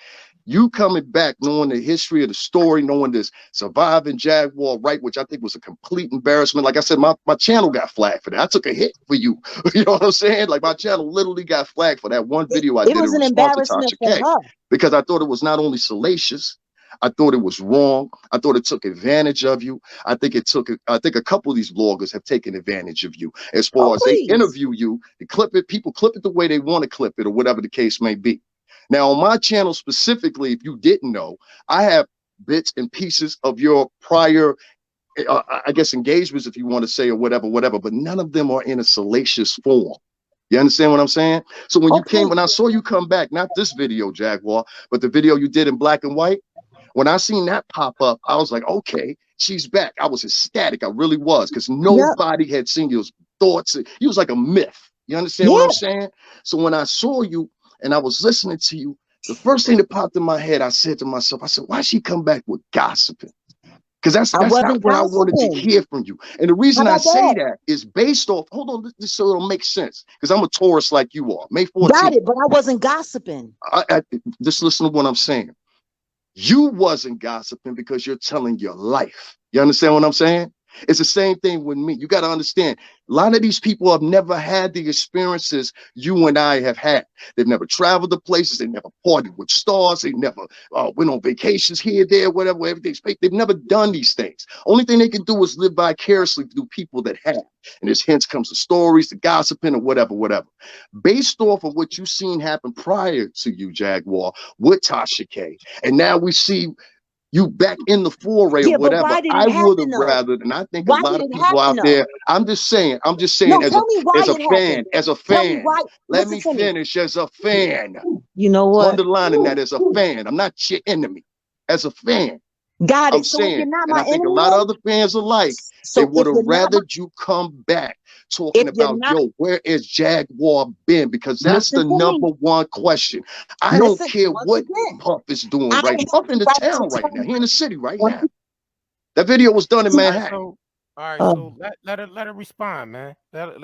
Speaker 4: you coming back, knowing the history of the story, knowing this surviving Jaguar Wright, which I think was a complete embarrassment. Like I said, my channel got flagged for that. I took a hit for you. You know what I'm saying? Like, my channel literally got flagged for that one video I did in response to Tasha K, because I thought it was not only salacious, I thought it was wrong. I thought it took advantage of you. I think a couple of these bloggers have taken advantage of you as far as they interview you, they clip it, people clip it the way they want to clip it, or whatever the case may be. Now, on my channel specifically, if you didn't know, I have bits and pieces of your prior, I guess, engagements, if you want to say, or whatever, but none of them are in a salacious form. You understand what I'm saying? So when when I saw you come back, not this video, Jaguar, but the video you did in black and white, when I seen that pop up, I was like, okay, she's back. I was ecstatic. I really was, because nobody had seen your thoughts. You was like a myth. You understand what I'm saying? So when I saw you, and I was listening to you, the first thing that popped in my head, I said to myself, I said, why she come back with gossiping? Because that's not what I wanted to hear from you. And the reason I say that is based off, hold on, so it'll make sense. Because I'm a Taurus like you are. May 14th.
Speaker 1: Got it, but I wasn't gossiping.
Speaker 4: Just listen to what I'm saying. You wasn't gossiping because you're telling your life. You understand what I'm saying? It's the same thing with me. You got to understand, a lot of these people have never had the experiences you and I have had. They've never traveled to places. They never partied with stars. They never went on vacations here, there, whatever, everything's fake. They've never done these things. Only thing they can do is live vicariously through people that have. And this hence comes the stories, the gossiping, or whatever. Based off of what you've seen happen prior to you, Jaguar, with Tasha K. And now we see You back in the foray or whatever. I would have rather, and I think a lot of people out there. I'm just saying
Speaker 1: no,
Speaker 4: as a fan, let me finish as a fan.
Speaker 1: You know what?
Speaker 4: Underlining that as a fan. I'm not your enemy. As a fan.
Speaker 1: Got it.
Speaker 4: I'm saying, and I think a lot of other fans alike, they would have rather you come back talking about, yo, where is Jaguar been? Because that's the number one question. I don't care what Puff is doing right now. Puff in the town right now. He in the city right now. That video was done in Manhattan.
Speaker 3: All right, so let her respond, man.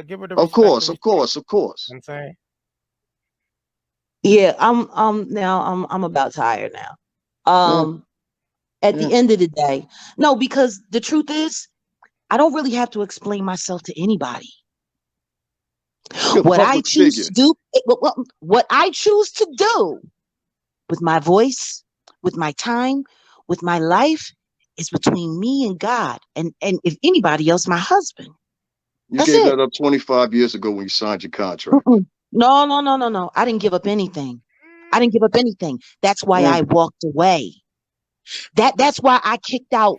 Speaker 3: Give her the
Speaker 4: Of course. You know
Speaker 3: what I'm saying.
Speaker 1: Yeah, I'm about tired now. At the end of the day, no, because the truth is, I don't really have to explain myself to anybody. What I choose to do with my voice, with my time, with my life is between me and God. And if anybody else, my husband.
Speaker 4: You gave that up 25 years ago when you signed your contract.
Speaker 1: No. I didn't give up anything. That's why I walked away. That's why I kicked out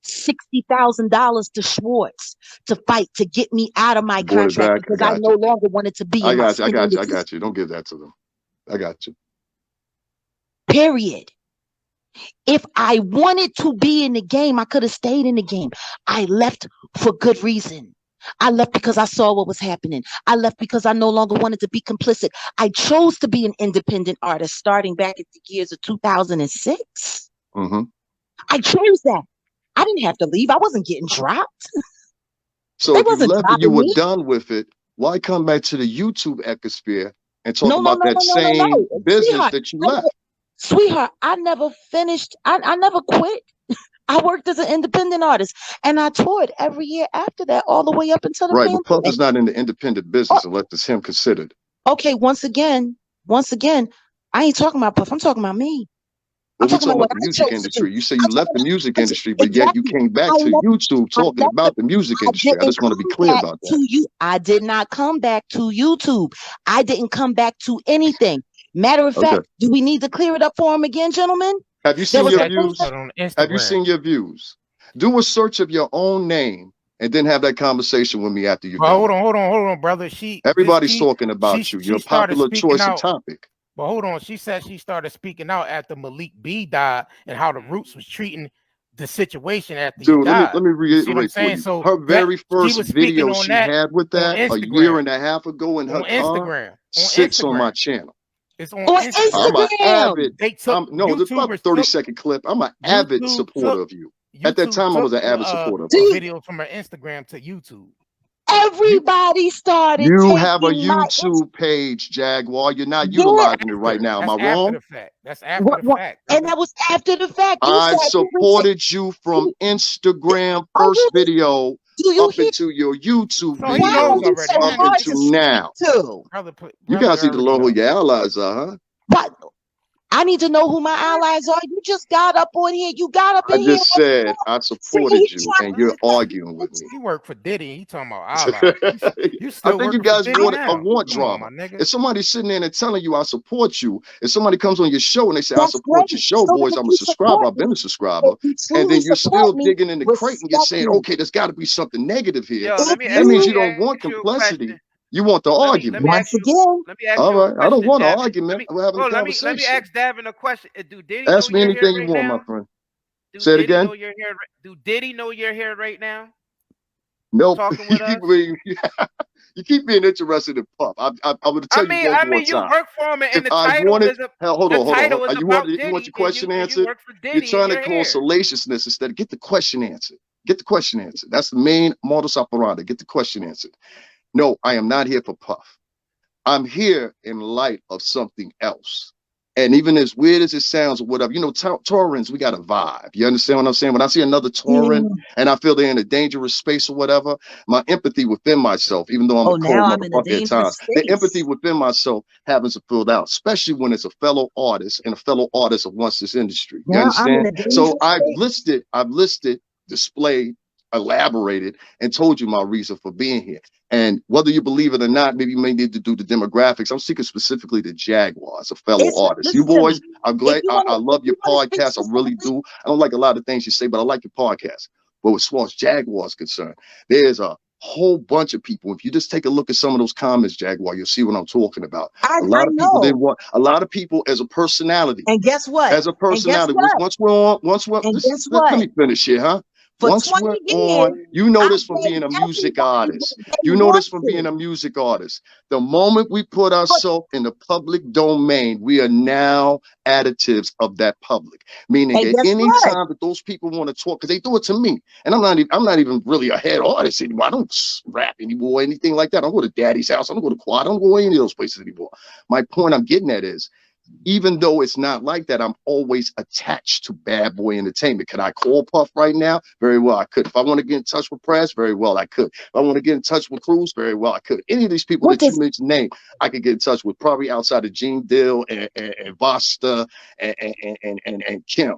Speaker 1: $60,000 to Schwartz to fight to get me out of my contract because I no longer wanted to be.
Speaker 4: I got you. Don't give that to them. I got you.
Speaker 1: Period. If I wanted to be in the game, I could have stayed in the game. I left for good reason. I left because I saw what was happening. I left because I no longer wanted to be complicit. I chose to be an independent artist starting back at the years of 2006. I chose that. I didn't have to leave. I wasn't getting dropped.
Speaker 4: So if you left and you were done with it, why come back to the YouTube ecosphere and talk about that same business that you left?
Speaker 1: Sweetheart, I never finished. I never quit. I worked as an independent artist and I toured every year after that, all the way up until the
Speaker 4: pandemic. But Puff is not in the independent business unless it's him considered.
Speaker 1: Okay, once again, I ain't talking about Puff. I'm talking about me.
Speaker 4: We're talking about the music industry. You say you left the music industry, but yet you came back to YouTube talking about the music industry. I just want to be clear about that.
Speaker 1: I did not come back to YouTube. I didn't come back to anything. Matter of fact, do we need to clear it up for him again, gentlemen?
Speaker 4: Have you seen your views? Have you seen your views? Do a search of your own name and then have that conversation with me after you.
Speaker 3: Hold on, brother.
Speaker 4: Everybody's talking about you. You're a popular choice of topic.
Speaker 3: But hold on, she said she started speaking out after Malik B died and how the Roots was treating the situation after he died.
Speaker 4: Let me reiterate for you. So her very first video she had with that a year and a half ago in her car sits on my channel.
Speaker 3: It's on Instagram.
Speaker 4: I'm an avid. It's about a 30-second clip. I'm an avid supporter of you. At that time, I was an avid supporter of you.
Speaker 3: Videos from her Instagram to YouTube.
Speaker 1: Everybody started.
Speaker 4: You have a YouTube page, Jaguar. You're not utilizing it right now. Am I wrong?
Speaker 3: That's after the fact.
Speaker 1: And that was after the fact.
Speaker 4: I supported you from Instagram first video up into your YouTube video up into now. You guys need to learn who your allies are, huh?
Speaker 1: But I need to know who my allies are. You just got up on here. You got up in here.
Speaker 4: I just said I supported you, and you're arguing with me.
Speaker 3: You work for Diddy. You talking about allies?
Speaker 4: I think you guys want drama. If somebody's sitting there and telling you I support you, if somebody comes on your show and they say I support your show, boys, I'm a subscriber. I've been a subscriber, and then you're still digging in the crate and you're saying, okay, there's got to be something negative here. That means you don't want complicity. You want the argument.
Speaker 1: Once again.
Speaker 4: All right. I don't want an argument. We're having a conversation.
Speaker 2: Let me ask Davin a question. Do Diddy
Speaker 4: ask me anything you want, my friend. Say it again.
Speaker 2: Do Diddy know you're here right now?
Speaker 4: Nope. You keep being interested in Puff. I'm going to tell you one more time.
Speaker 2: You work for him, and the title is
Speaker 4: hold on. You want your question answered? You're trying to call salaciousness instead of get the question answered. Get the question answered. That's the main modus operandi. Get the question answered. No, I am not here for Puff. I'm here in light of something else. And even as weird as it sounds or whatever, Taurans, we got a vibe. You understand what I'm saying? When I see another Tauran and I feel they're in a dangerous space or whatever, my empathy within myself, even though I'm a cold motherfucker at times, the empathy within myself happens to fill out, especially when it's a fellow artist and a fellow artist of once this industry. You understand? So I've listed, displayed, elaborated, and told you my reason for being here. And whether you believe it or not, maybe you may need to do the demographics. I'm speaking specifically to Jaguar as a fellow artist. You boys, I'm glad. I love your podcast. I really do. I don't like a lot of things you say, but I like your podcast. But as far as Jaguar is concerned, there's a whole bunch of people. If you just take a look at some of those comments, Jaguar, you'll see what I'm talking about. A lot of people didn't want. A lot of people as a personality.
Speaker 1: And guess what?
Speaker 4: As a personality, once we're on, let me finish here, huh? Once we're on, you know this from being a music artist. You know this from being a music artist. The moment we put ourselves in the public domain, we are now additives of that public. Meaning at any time that those people want to talk, because they do it to me, and I'm not even really a head artist anymore. I don't rap anymore or anything like that. I don't go to Daddy's house. I don't go to Quad. I don't go to any of those places anymore. My point I'm getting at is, even though it's not like that, I'm always attached to Bad Boy Entertainment. Can I call Puff right now? Very well, I could. If I want to get in touch with Press, very well, I could. If I want to get in touch with Cruz, very well, I could. Any of these people that you mentioned name, I could get in touch with, probably outside of Gene Dill and Vasta and Kim,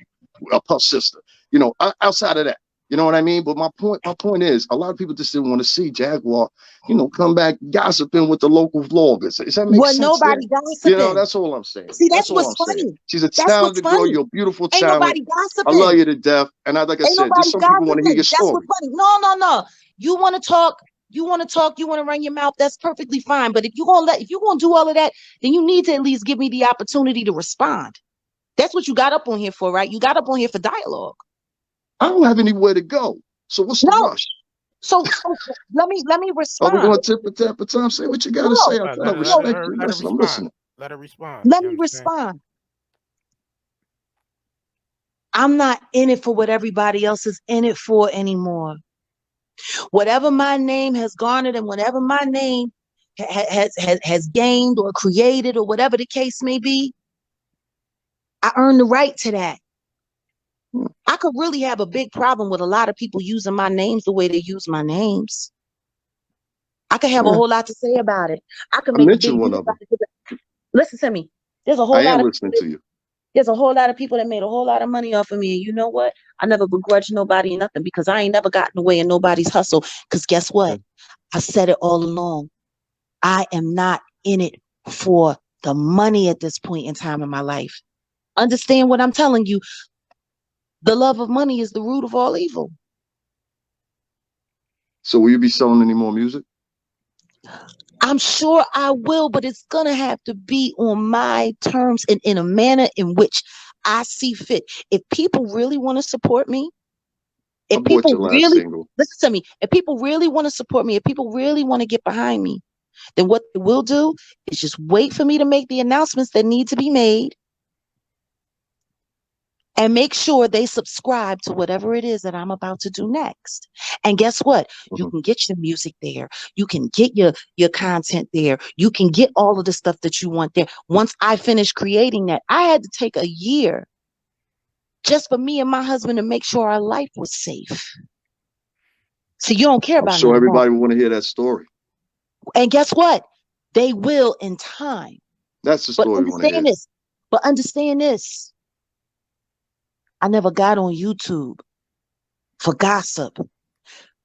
Speaker 4: Puff's sister. You know, outside of that. You know what I mean? But my point is, a lot of people just didn't want to see Jaguar, you know, come back gossiping with the local vloggers. Does that make sense?
Speaker 1: Nobody gossiping.
Speaker 4: You know, that's all I'm saying.
Speaker 1: See, that's what's funny.
Speaker 4: She's a talented girl. You're a beautiful talent.
Speaker 1: Ain't nobody gossiping.
Speaker 4: I love you to death. And like I said, just some people want to hear your story.
Speaker 1: That's what's funny. No. You want to talk. You want to run your mouth. That's perfectly fine. But if you're gonna do all of that, then you need to at least give me the opportunity to respond. That's what you got up on here for, right? You got up on here for dialogue.
Speaker 4: I don't have anywhere to go. So what's the rush?
Speaker 1: So let me respond.
Speaker 4: Are we going tip for tap for time? Say what you got to say. I respect you. I'm listening.
Speaker 3: Let her respond.
Speaker 1: Let me respond. I'm not in it for what everybody else is in it for anymore. Whatever my name has garnered and whatever my name has gained or created or whatever the case may be, I earned the right to that. I could really have a big problem with a lot of people using my names the way they use my names. I could have a whole lot to say about it. I could make a big
Speaker 4: one of them.
Speaker 1: Listen to me. There's a whole lot of
Speaker 4: listening to you.
Speaker 1: There's a whole lot of people that made a whole lot of money off of me. And you know what? I never begrudge nobody nothing because I ain't never gotten away in nobody's hustle. Because guess what? I said it all along. I am not in it for the money at this point in time in my life. Understand what I'm telling you. The love of money is the root of all evil.
Speaker 4: So will you be selling any more music?
Speaker 1: I'm sure I will, but it's going to have to be on my terms and in a manner in which I see fit. If people really want to support me, if people really, listen to me, if people really want to support me, if people really want to get behind me, then what they will do is just wait for me to make the announcements that need to be made. And make sure they subscribe to whatever it is that I'm about to do next. And guess what? You can get your music there. You can get your content there. You can get all of the stuff that you want there. Once I finish creating that, I had to take a year just for me and my husband to make sure our life was safe. So you don't care about it.
Speaker 4: So everybody will want to hear that story.
Speaker 1: And guess what? They will in time.
Speaker 4: That's the story we want to hear.
Speaker 1: But understand this. I never got on YouTube for gossip.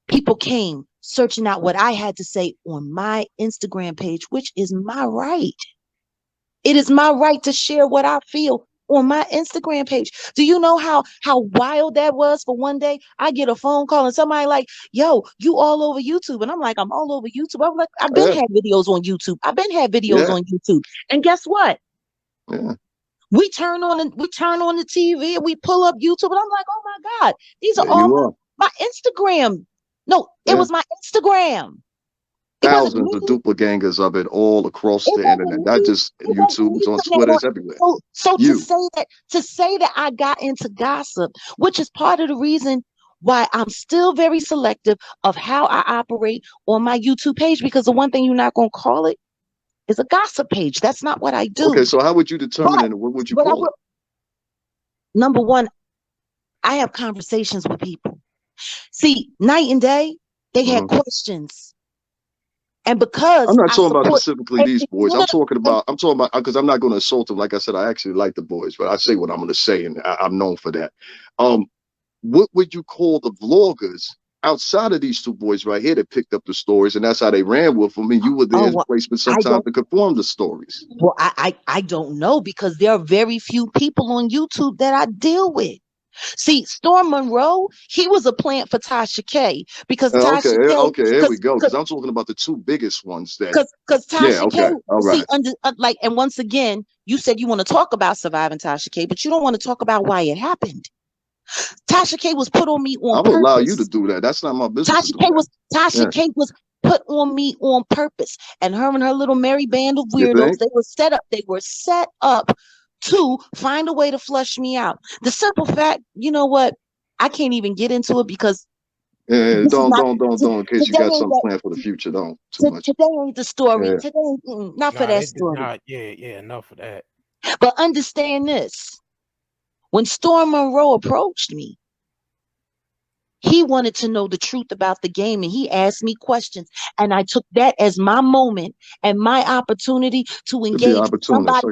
Speaker 1: People came searching out what I had to say on my Instagram page, which is my right. It is my right to share what I feel on my Instagram page. Do you know how wild that was? For one day, I get a phone call and somebody like, yo, you all over YouTube. And I'm like, I'm all over YouTube. I'm like, I've been had videos on YouTube. I've been had videos on YouTube. And guess what?
Speaker 4: Yeah.
Speaker 1: We turn on the TV and we pull up YouTube and I'm like, oh my God, these are all my Instagram. No, it was my Instagram.
Speaker 4: Thousands of duplicators of it all across the internet, not just YouTube, it's on Twitter, it's everywhere.
Speaker 1: So to say that I got into gossip, which is part of the reason why I'm still very selective of how I operate on my YouTube page, because the one thing you're not going to call it is a gossip page. That's not what I do.
Speaker 4: Okay, so how would you determine it? What would you call it?
Speaker 1: Number one, I have conversations with people. See, night and day, they had questions. And because
Speaker 4: I'm not talking about specifically these boys, I'm talking about because I'm not going to assault them. Like I said, I actually like the boys, but I say what I'm going to say, and I'm known for that. What would you call the vloggers outside of these two boys right here that picked up the stories, and that's how they ran with them. And you were there as a placement sometimes to confirm the stories.
Speaker 1: Well, I don't know, because there are very few people on YouTube that I deal with. See, Storm Monroe, he was a plant for Tasha K, because Tasha K.
Speaker 4: Okay, here we go. Because I'm talking about the two biggest ones.
Speaker 1: Because Tasha K. See, and once again, you said you want to talk about surviving Tasha K, but you don't want to talk about why it happened. Tasha K was put on me on purpose.
Speaker 4: I will allow you to do that. That's not my business.
Speaker 1: Tasha K was put on me on purpose, and her little merry band of weirdos, they were set up to find a way to flush me out. The simple fact, you know what? I can't even get into it because
Speaker 4: don't, in case you got something planned for the future. Don't too much.
Speaker 1: Today ain't the story. Today ain't not for that story.
Speaker 3: Enough of that.
Speaker 1: But understand this: when Storm Monroe approached me, he wanted to know the truth about the game, and he asked me questions, and I took that as my moment and my opportunity to engage with somebody.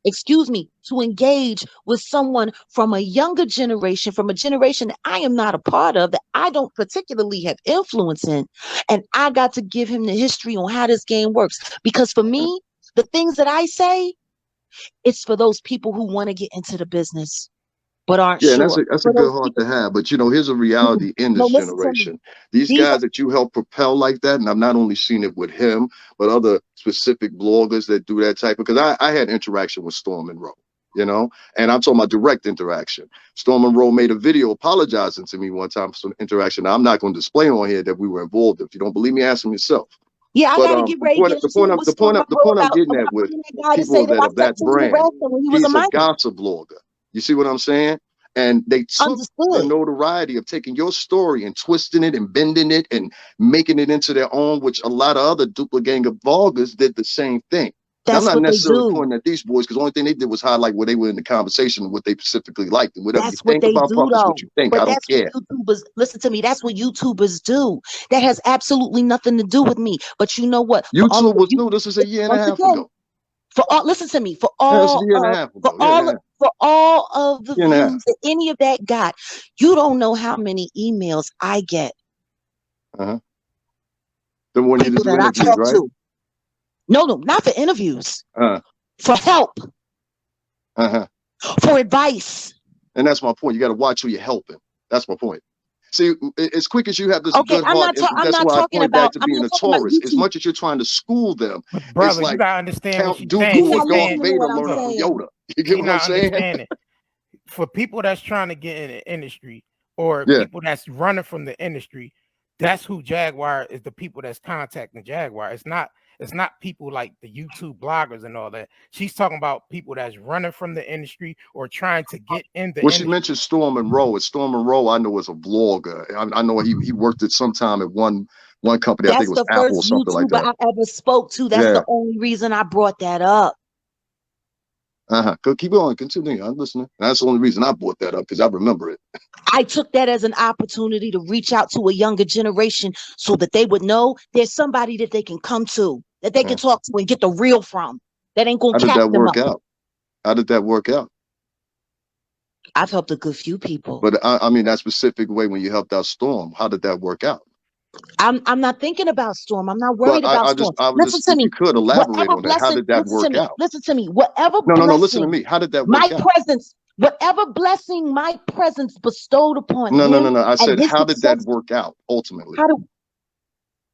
Speaker 1: Excuse me, to engage with someone from a younger generation, from a generation that I am not a part of, that I don't particularly have influence in. And I got to give him the history on how this game works. Because for me, the things that I say, it's for those people who want to get into the business, but aren't sure.
Speaker 4: Yeah, that's a good heart to have. But, here's a reality in this generation. These guys that you help propel like that, and I've not only seen it with him, but other specific bloggers that do that type, because I had interaction with Storm Monroe, and I'm talking about direct interaction. Storm Monroe made a video apologizing to me one time for some interaction. Now, I'm not going to display on here that we were involved. If you don't believe me, ask him yourself.
Speaker 1: Yeah, I gotta get ready.
Speaker 4: The point I'm getting at with people that of that brand, he's a gossip blogger. You see what I'm saying? And they took the notoriety of taking your story and twisting it and bending it and making it into their own, which a lot of other duplicate bloggers did the same thing. I'm not necessarily pointing at these boys, because the only thing they did was highlight where they were in the conversation and what they specifically liked. And whatever you think about Puff is what you think. I don't care.
Speaker 1: Listen to me. That's what YouTubers do. That has absolutely nothing to do with me. But you know what?
Speaker 4: YouTube was new. This was a year and a half ago.
Speaker 1: Listen to me. For all of the views that any of that got, you don't know how many emails I get.
Speaker 4: The one
Speaker 1: people that I talk to. No, not for interviews. For help. For advice.
Speaker 4: And that's my point. You got to watch who you're helping. That's my point. See, as quick as you have this good heart, that's why I point back to being a Taurus. As much as you're trying to school them,
Speaker 3: brother,
Speaker 4: it's like
Speaker 3: you gotta understand
Speaker 4: Count Dooku or Darth Vader learning from Yoda. You get what I'm saying?
Speaker 3: For people that's trying to get in the industry, or people that's running from the industry, that's who Jaguar is. The people that's contacting Jaguar. It's not people like the YouTube bloggers and all that. She's talking about people that's running from the industry or trying to get in the industry.
Speaker 4: She mentioned Storm Monroe. And Storm Monroe, I know, is a vlogger. I know he worked at some time at one company. I think it was Apple or something like that.
Speaker 1: I ever spoke to. That's the only reason I brought that up.
Speaker 4: Keep going. Continue. I'm listening. That's the only reason I brought that up, because I remember it.
Speaker 1: I took that as an opportunity to reach out to a younger generation so that they would know there's somebody that they can come to, that they can talk to and get the real from. That ain't gonna cap them up.
Speaker 4: How did that work out?
Speaker 1: I've helped a good few people.
Speaker 4: But I mean, that specific way when you helped out Storm, how did that work out?
Speaker 1: I'm not thinking about Storm. I'm not worried about Storm.
Speaker 4: Listen to me. You could elaborate on that. How did that work out?
Speaker 1: Listen to me. Whatever.
Speaker 4: No. Listen to me. How did that work out?
Speaker 1: My presence. Whatever blessing my presence bestowed upon him.
Speaker 4: No. I said, how did that work out ultimately?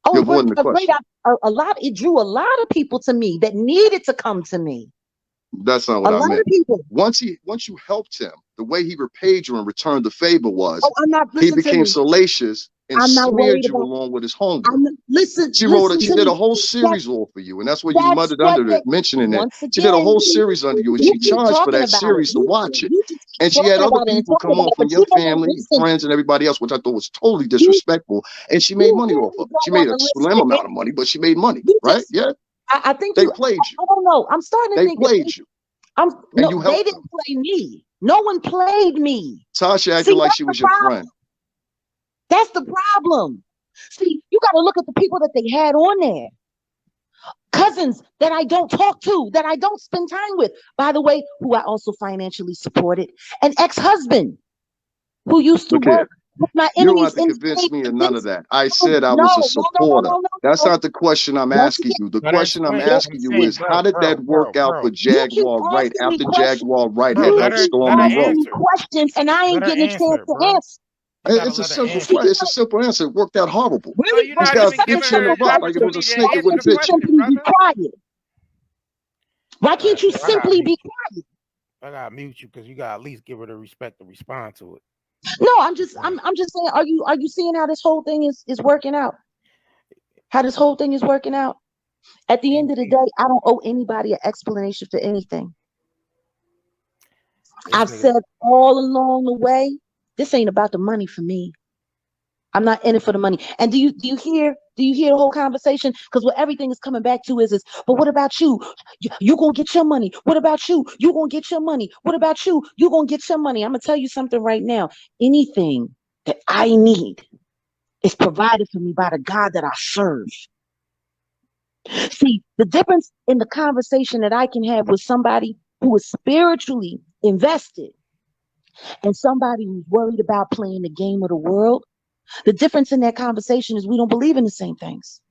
Speaker 1: It drew a lot of people to me that needed to come to me.
Speaker 4: That's not what I meant. A lot of people. Once you helped him, the way he repaid you and returned the favor was he became salacious and smeared you along with his homegirl. She did a whole series off for you, and that's what you muttered under it, mentioning it. She did a whole series under you, and she charged for that series to watch it. And she had other people come on from your family, friends, and everybody else, which I thought was totally disrespectful. And she made money off of it. She made a slim amount of money, but she made money, right? Yeah.
Speaker 1: I think
Speaker 4: they played you.
Speaker 1: I don't know. I'm starting to think
Speaker 4: they played you.
Speaker 1: They didn't play me. No one played me.
Speaker 4: Tasha acted like she was your friend.
Speaker 1: That's the problem. See, you got to look at the people that they had on there. Cousins that I don't talk to, that I don't spend time with. By the way, who I also financially supported. An ex-husband who used to work My
Speaker 4: You don't have
Speaker 1: enemies
Speaker 4: to convince me of none of
Speaker 1: against
Speaker 4: that. I said I was a supporter. That's not the question I'm asking you. The question I'm asking you is, how did that work out for Jaguar Wright after Jaguar Wright had helped storm the road?
Speaker 1: Questions, and I ain't getting a chance to answer.
Speaker 4: It's a simple question. It's a simple answer. It worked out horrible.
Speaker 1: Really?
Speaker 2: you're
Speaker 4: This
Speaker 2: not
Speaker 4: guy
Speaker 2: even
Speaker 4: beat
Speaker 2: giving
Speaker 4: you in
Speaker 2: her
Speaker 4: the
Speaker 2: an
Speaker 4: rock like it was a
Speaker 2: opportunity to
Speaker 4: snake
Speaker 1: Why
Speaker 4: it
Speaker 2: answer
Speaker 4: wouldn't
Speaker 2: the
Speaker 1: can't
Speaker 4: bit
Speaker 1: you
Speaker 4: you.
Speaker 2: question,
Speaker 1: simply be
Speaker 2: brother.
Speaker 1: quiet? Why can't you simply be quiet?
Speaker 3: I gotta mute you because you gotta at least give her the respect to respond to it.
Speaker 1: No, I'm just saying, are you seeing how this whole thing is working out? How this whole thing is working out? At the end of the day, I don't owe anybody an explanation for anything. I've said all along the way, this ain't about the money for me. I'm not in it for the money. And do you hear the whole conversation? Because what everything is coming back to is, but what about you? You gonna get your money. What about you? You gonna get your money. What about you? You gonna get your money. I'm gonna tell you something right now. Anything that I need is provided for me by the God that I serve. See, the difference in the conversation that I can have with somebody who is spiritually invested and somebody who's worried about playing the game of the world, the difference in that conversation is we don't believe in the same things.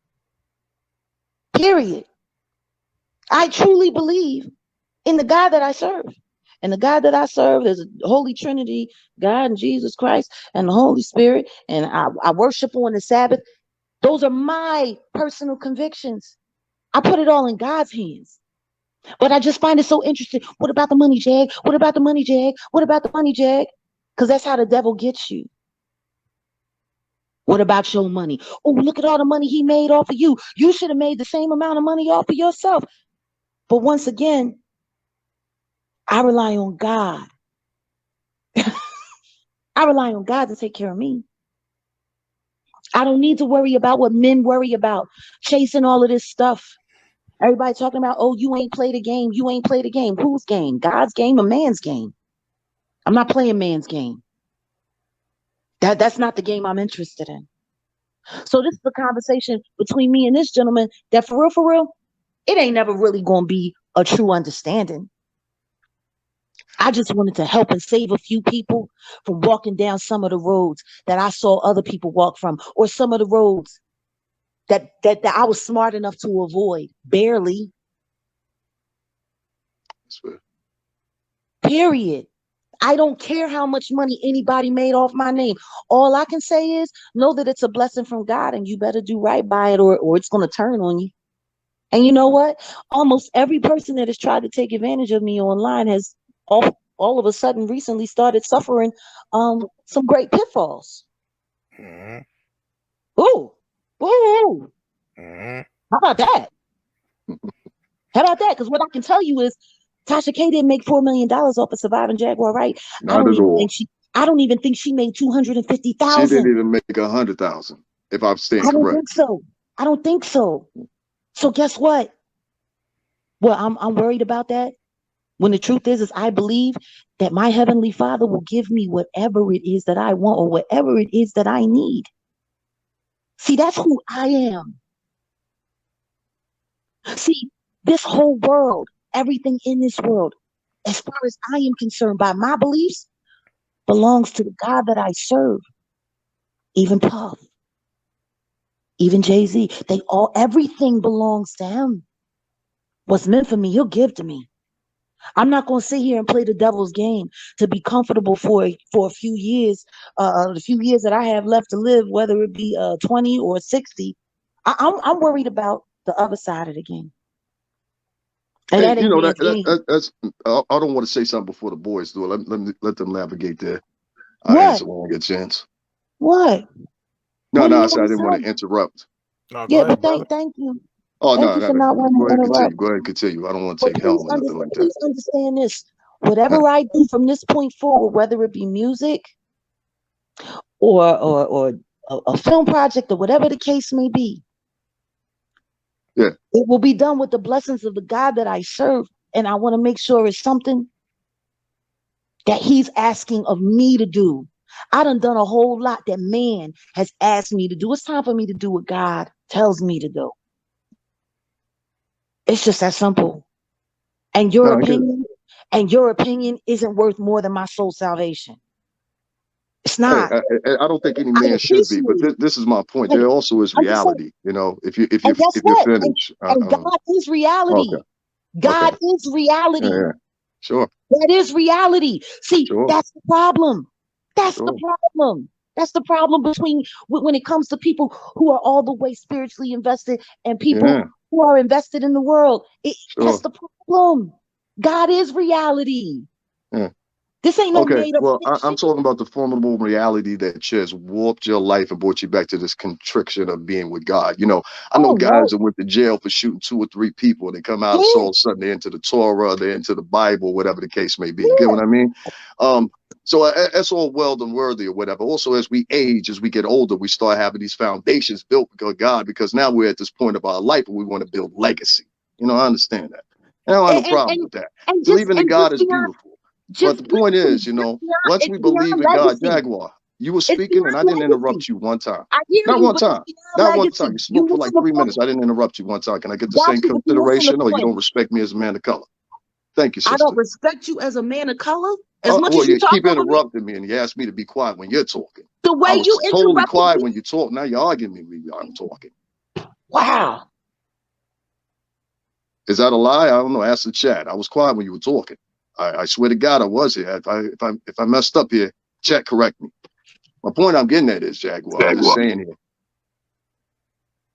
Speaker 1: Period. I truly believe in the God that I serve. And the God that I serve, there's a Holy Trinity, God and Jesus Christ and the Holy Spirit. And I worship on the Sabbath. Those are my personal convictions. I put it all in God's hands. But I just find it so interesting. What about the money, Jag? What about the money, Jag? What about the money, Jag? Because that's how the devil gets you. What about your money? Oh, look at all the money he made off of you. You should have made the same amount of money off of yourself. But once again, I rely on God. I rely on God to take care of me. I don't need to worry about what men worry about, chasing all of this stuff. Everybody talking about, oh, you ain't played a game. You ain't played a game. Whose game? God's game or man's game? I'm not playing man's game. That's not the game I'm interested in. So this is a conversation between me and this gentleman that for real, it ain't never really going to be a true understanding. I just wanted to help and save a few people from walking down some of the roads that I saw other people walk from, or some of the roads that I was smart enough to avoid, barely. Period. I don't care how much money anybody made off my name. All I can say is know that it's a blessing from God and you better do right by it or it's going to turn on you. And you know what? Almost every person that has tried to take advantage of me online has all of a sudden recently started suffering some great pitfalls. Mm-hmm. Ooh. Mm-hmm. How about that? How about that? Because what I can tell you is Tasha K didn't make $4 million off of surviving Jaguar Wright. I don't even think she made 250,000.
Speaker 4: She didn't even make 100,000. If I'm staying correct.
Speaker 1: I don't think so. So guess what? Well, I'm worried about that. When the truth is I believe that my Heavenly Father will give me whatever it is that I want or whatever it is that I need. See, that's who I am. See, this whole world, everything in this world, as far as I am concerned by my beliefs, belongs to the God that I serve. Even Puff, even Jay-Z, everything belongs to him. What's meant for me, he'll give to me. I'm not going to sit here and play the devil's game to be comfortable for a few years, the few years that I have left to live, whether it be 20 or 60. I'm worried about the other side of the game. And
Speaker 4: hey, you know that's. I don't want to say something before the boys do it. Let them navigate their answer when I get a chance.
Speaker 1: What?
Speaker 4: No, I said I didn't want to interrupt.
Speaker 1: No, yeah, ahead, but thank you.
Speaker 4: Oh, no. Go ahead and continue. I don't want to take helm or nothing like that.
Speaker 1: Please understand this. Whatever I do from this point forward, whether it be music or a film project or whatever the case may be,
Speaker 4: it
Speaker 1: will be done with the blessings of the God that I serve. And I want to make sure it's something that he's asking of me to do. I done a whole lot that man has asked me to do. It's time for me to do what God tells me to do. It's just that simple. And your opinion isn't worth more than my soul salvation. It's not.
Speaker 4: I don't think any man should be, but this is my point. There also is reality, you know. If you're finished,
Speaker 1: and God is reality.
Speaker 4: Okay.
Speaker 1: God is reality.
Speaker 4: Yeah. Sure.
Speaker 1: That is reality. See, that's the problem. That's the problem. That's the problem when it comes to people who are all the way spiritually invested and people who are invested in the world. That's the problem. God is reality.
Speaker 4: Yeah.
Speaker 1: This ain't no made up.
Speaker 4: Well, I'm talking about the formidable reality that just warped your life and brought you back to this contrition of being with God. You know, I know guys that went to jail for shooting 2 or 3 people, and they come out, so all of a sudden they're into the Torah, they're into the Bible, whatever the case may be. You get what I mean? So that's all well and worthy or whatever. Also, as we age, as we get older, we start having these foundations built with God, because now we're at this point of our life and we want to build legacy. You know, I understand that. I don't have no problem with that. Believing in God is beautiful. But the point is, you know, once we believe in God, Jaguar, you were speaking and I didn't interrupt you one time. Not one time. Not one time. You spoke for like 3 minutes. I didn't interrupt you one time. Can I get the same consideration, or you don't respect me as a man of color? Thank you, sister.
Speaker 1: I don't respect you as a man of color. As much
Speaker 4: well,
Speaker 1: as you
Speaker 4: keep interrupting me, and you ask me to be quiet when you're talking.
Speaker 1: The way you
Speaker 4: totally quiet when you talk. Now you're arguing me when I'm talking.
Speaker 1: Wow.
Speaker 4: Is that a lie? I don't know. Ask the chat. I was quiet when you were talking. I swear to God, I was here. If I messed up here, chat, correct me. My point I'm getting at is, Jaguar, I'm just saying here.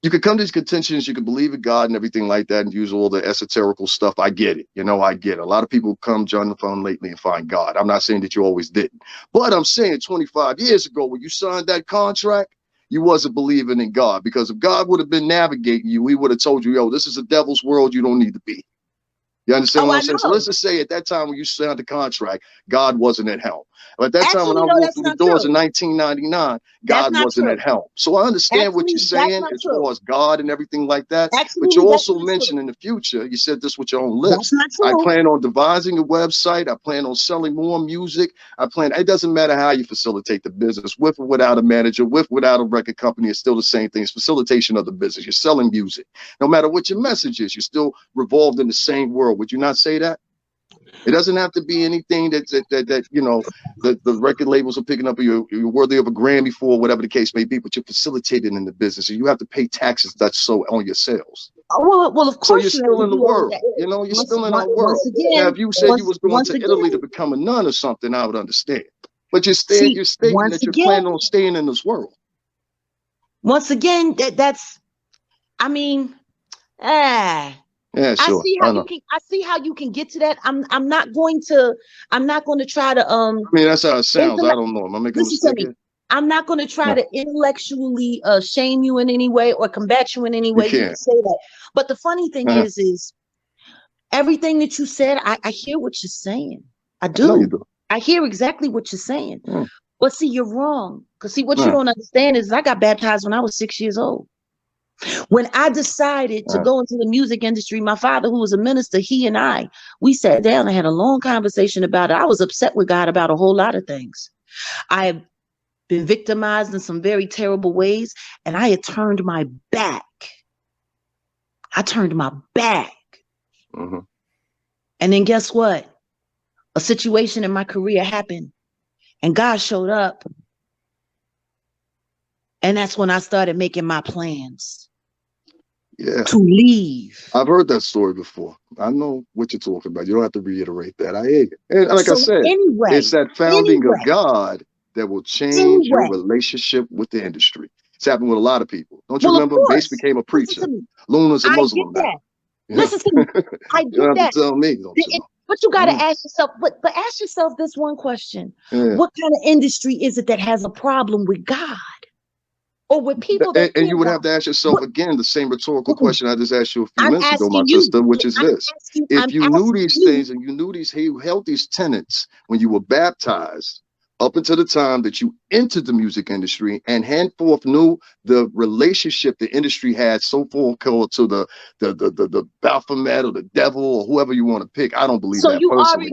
Speaker 4: You could come to these contentions, you could believe in God and everything like that and use all the esoterical stuff. I get it. You know, I get it. A lot of people come join the phone lately and find God. I'm not saying that you always didn't. But I'm saying 25 years ago when you signed that contract, you wasn't believing in God. Because if God would have been navigating you, he would have told you, yo, this is a devil's world you don't need to be. You understand what I'm saying? So let's just say at that time when you signed the contract, God wasn't at helm. But at that time when I walked through the doors in 1999, God wasn't at helm. So I understand what you're saying as far as God and everything like that. But you also mentioned in the future, you said this with your own lips. I plan on devising a website. I plan on selling more music. It doesn't matter how you facilitate the business, with or without a manager, with or without a record company, it's still the same thing. It's facilitation of the business. You're selling music. No matter what your message is, you're still revolved in the same world. Would you not say that? It doesn't have to be anything that you know, the record labels are picking up, you're worthy of a Grammy for, whatever the case may be, but you're facilitating in the business and you have to pay taxes that's so on your sales.
Speaker 1: Well, of course.
Speaker 4: So you're still in the world. You know, you're still in our world. Now, if you said you was going to Italy to become a nun or something, I would understand. But you're stating that you're planning on staying in this world.
Speaker 1: Once again, that's, I mean,
Speaker 4: yeah, sure.
Speaker 1: I see how you can get to that. I'm not going to try to
Speaker 4: I mean, that's how it sounds. I don't know. Am I making a mistake?
Speaker 1: I'm not going to try to intellectually shame you in any way or combat you in any way. You can say that. But the funny thing is everything that you said, I hear what you're saying. I do.
Speaker 4: No, you do.
Speaker 1: I hear exactly what you're saying. But see, you're wrong. Because see, what you don't understand is I got baptized when I was 6 years old. When I decided to go into the music industry, my father, who was a minister, he and I, we sat down and had a long conversation about it. I was upset with God about a whole lot of things. I have been victimized in some very terrible ways, and I had turned my back. I turned my back. And then guess what? A situation in my career happened, and God showed up. And that's when I started making my plans. To leave.
Speaker 4: I've heard that story before. I know what you're talking about. You don't have to reiterate that. I hear it. And like I said, it's that founding of God that will change your relationship with the industry. It's happened with a lot of people. Don't you remember? Bass became a preacher. Luna's a Muslim now.
Speaker 1: Listen to me. I get
Speaker 4: you don't
Speaker 1: that.
Speaker 4: have to tell me. Don't you know?
Speaker 1: But you got to ask yourself, but ask yourself this one question. What kind of industry is it that has a problem with God? Or with people that
Speaker 4: and you would have to ask yourself again the same rhetorical question I just asked you a few minutes ago, my sister, which is this. If you knew these things and you knew you held these tenets when you were baptized, up until the time that you entered the music industry, and henceforth knew the relationship the industry had so far called to the Baphomet or the devil or whoever you want to pick. I don't believe that personally.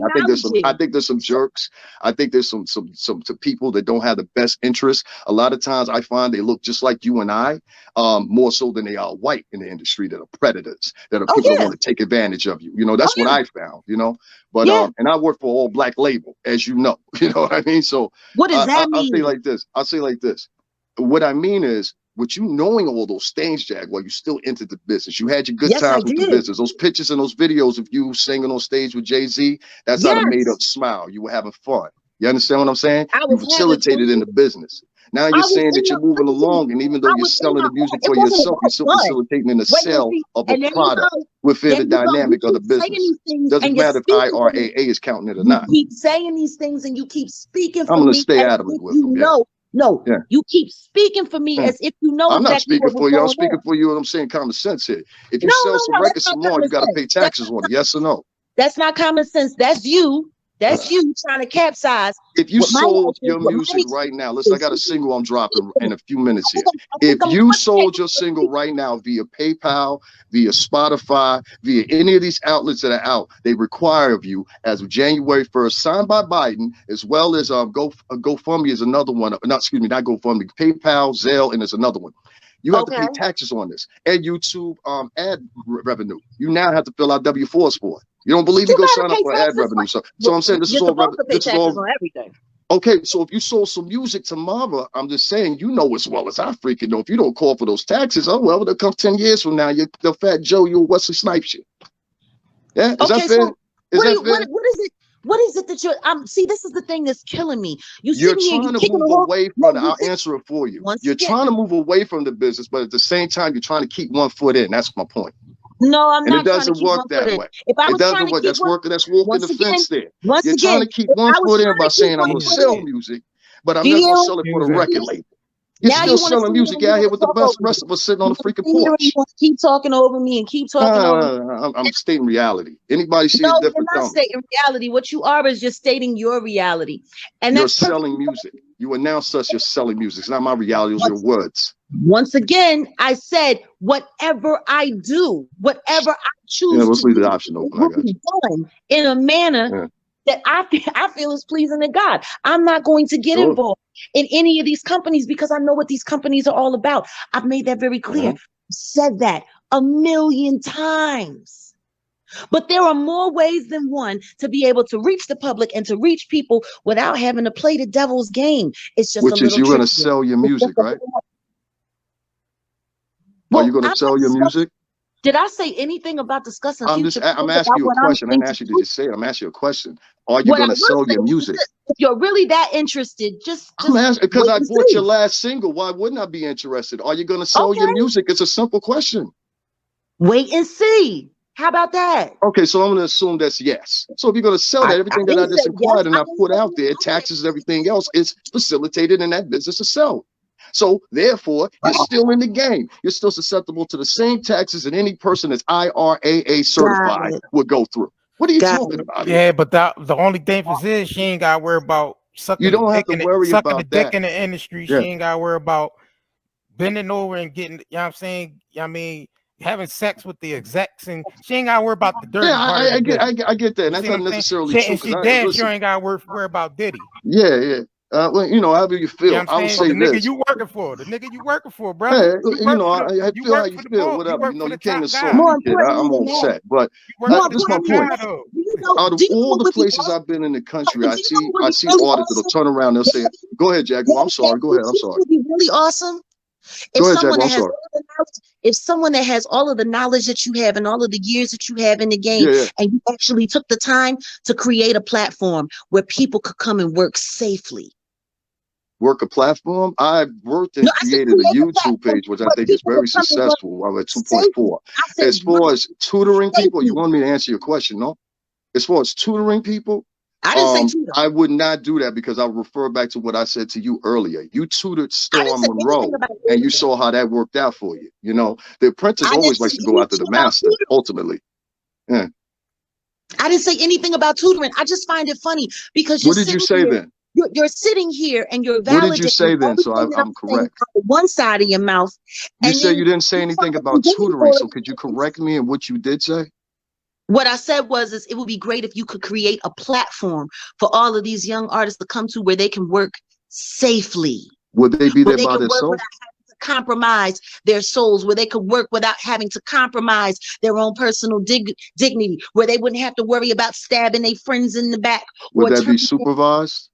Speaker 4: I think there's some jerks. I think there's some people that don't have the best interest. A lot of times I find they look just like you and I, more so than they are white in the industry, that are predators, that are people that want to take advantage of you. You know, that's what I found, you know. But and I work for all black label, as you know. You know what I mean? So So
Speaker 1: what does that
Speaker 4: I'll
Speaker 1: mean?
Speaker 4: I'll say like this. What I mean is, with you knowing all those things, Jaguar, you still entered the business. You had your good times with the business. Those pictures and those videos of you singing on stage with Jay-Z, that's not a made-up smile. You were having fun. You understand what I'm saying? You facilitated in the business. Now you're saying that you're moving along, and even though you're selling the music for yourself, you're still facilitating in the sale of a product within the dynamic of the business. Doesn't matter if IRAA is counting it or not.
Speaker 1: You keep saying these things and you keep speaking for me.
Speaker 4: I'm going to stay adamant with them.
Speaker 1: You keep speaking for me as if you know.
Speaker 4: I'm not speaking for you. I'm speaking for you, and I'm saying common sense here. If you sell some records some more, you got to pay taxes on it. Yes or no?
Speaker 1: That's not common sense. That's you. That's you trying to capsize.
Speaker 4: If you sold your music right now, listen, I got a single I'm dropping in a few minutes here. If you sold your single right now via PayPal, via Spotify, via any of these outlets that are out, they require of you as of January 1st, signed by Biden, as well as GoFundMe is another one. Not GoFundMe, PayPal, Zelle, and there's another one. You have to pay taxes on this and YouTube ad revenue. You now have to fill out W-4s for it. You don't believe me? Go sign up for ad revenue. So I'm saying this is all
Speaker 1: everything.
Speaker 4: Okay, so if you sold some music tomorrow, I'm just saying, you know as well as I freaking know, if you don't call for those taxes, oh well, they'll come 10 years from now. You're the Fat Joe, you Wesley Snipes you. Yeah, is that fair?
Speaker 1: So what is it? What is it that you're? See, this is the thing that's killing me. You're
Speaker 4: trying to move away from it. I'll answer it for you. You're trying to move away from the business, but at the same time, you're trying to keep one foot in. That's my point.
Speaker 1: No, I'm not.
Speaker 4: It doesn't work that way. It doesn't work. That's walking the fence there. You're trying to keep one foot in by saying I'm gonna sell music, but I'm not gonna sell it for the record label. You're still selling music out here with the rest of us sitting on the freaking porch.
Speaker 1: You want to keep talking over me and keep talking over me.
Speaker 4: I'm stating reality. Anybody see a different?
Speaker 1: You're not stating reality. What you are is just stating your reality. And
Speaker 4: you're selling music. You announce us, you're selling music. It's not my reality, those are your words.
Speaker 1: Once again, I said, whatever I do, whatever I choose
Speaker 4: let's leave the option open. I got
Speaker 1: you. In a manner that I feel is pleasing to God. I'm not going to get involved in any of these companies because I know what these companies are all about. I've made that very clear. Said that 1,000,000 times. But there are more ways than one to be able to reach the public and to reach people without having to play the devil's game. It's just
Speaker 4: which is you're going to sell your music, right? Are you going to sell your music?
Speaker 1: Did I say anything about discussing future?
Speaker 4: I'm asking you a question. I didn't ask you to just say it. I'm asking you a question. Are you going to sell your music?
Speaker 1: If you're really that interested,
Speaker 4: I'm asking because I bought your last single. Why wouldn't I be interested? Are you going to sell your music? It's a simple question.
Speaker 1: Wait and see. How about that?
Speaker 4: Okay, so I'm going to assume that's yes. So if you're going to sell that, everything that I just inquired and I put out there, taxes and everything else, is facilitated in that business to sell. So therefore, you're still in the game. You're still susceptible to the same taxes that any person that's IRAA certified would go through. What are you talking about?
Speaker 3: Yeah, but the only thing for Ze is she ain't got to worry about sucking
Speaker 4: you don't have to worry about
Speaker 3: the dick in the industry. She ain't got to worry about bending over and getting, you know what I'm saying? I mean, having sex with the execs, and she ain't got to worry about the dirty part.
Speaker 4: I get that. And that's not necessarily true.
Speaker 3: And she damn sure ain't got to worry about Diddy.
Speaker 4: Yeah. Well, you know, however you feel.
Speaker 3: You know I would say
Speaker 4: the
Speaker 3: nigga you working for, bro.
Speaker 4: Hey, you know, I feel how you feel. Whatever. You know, you can't assault me, kid. I'm all set. But this is my point. Out of all the places I've been in the country, I see artists that'll turn around. They'll say, "Go ahead, Jaguar. I'm sorry. Go ahead. I'm sorry."
Speaker 1: Would be really awesome. If someone that has all of the knowledge that you have and all of the years that you have in the game, and you actually took the time to create a platform where people could come and work safely.
Speaker 4: Work a platform? I've worked and created a YouTube page, which I think is very successful. I'm at 2.4. As far as tutoring people, you want me to answer your question, no? As far as tutoring people,
Speaker 1: I didn't say tutor.
Speaker 4: I would not do that because I refer back to what I said to you earlier. You tutored Storm Monroe, and you saw how that worked out for you. You know, the apprentice always likes to go after the master, ultimately. Yeah.
Speaker 1: I didn't say anything about tutoring. I just find it funny because
Speaker 4: what did you say then?
Speaker 1: You're sitting here and you're validating.
Speaker 4: What did you say then? So I'm correct.
Speaker 1: One side of your mouth.
Speaker 4: You said you didn't say anything about tutoring. So could you correct me in what you did say?
Speaker 1: What I said was, it would be great if you could create a platform for all of these young artists to come to where they can work safely.
Speaker 4: Would they be there by themselves?
Speaker 1: Compromise their souls, where they could work without having to compromise their own personal dignity, where they wouldn't have to worry about stabbing their friends in the back.
Speaker 4: Would that be supervised?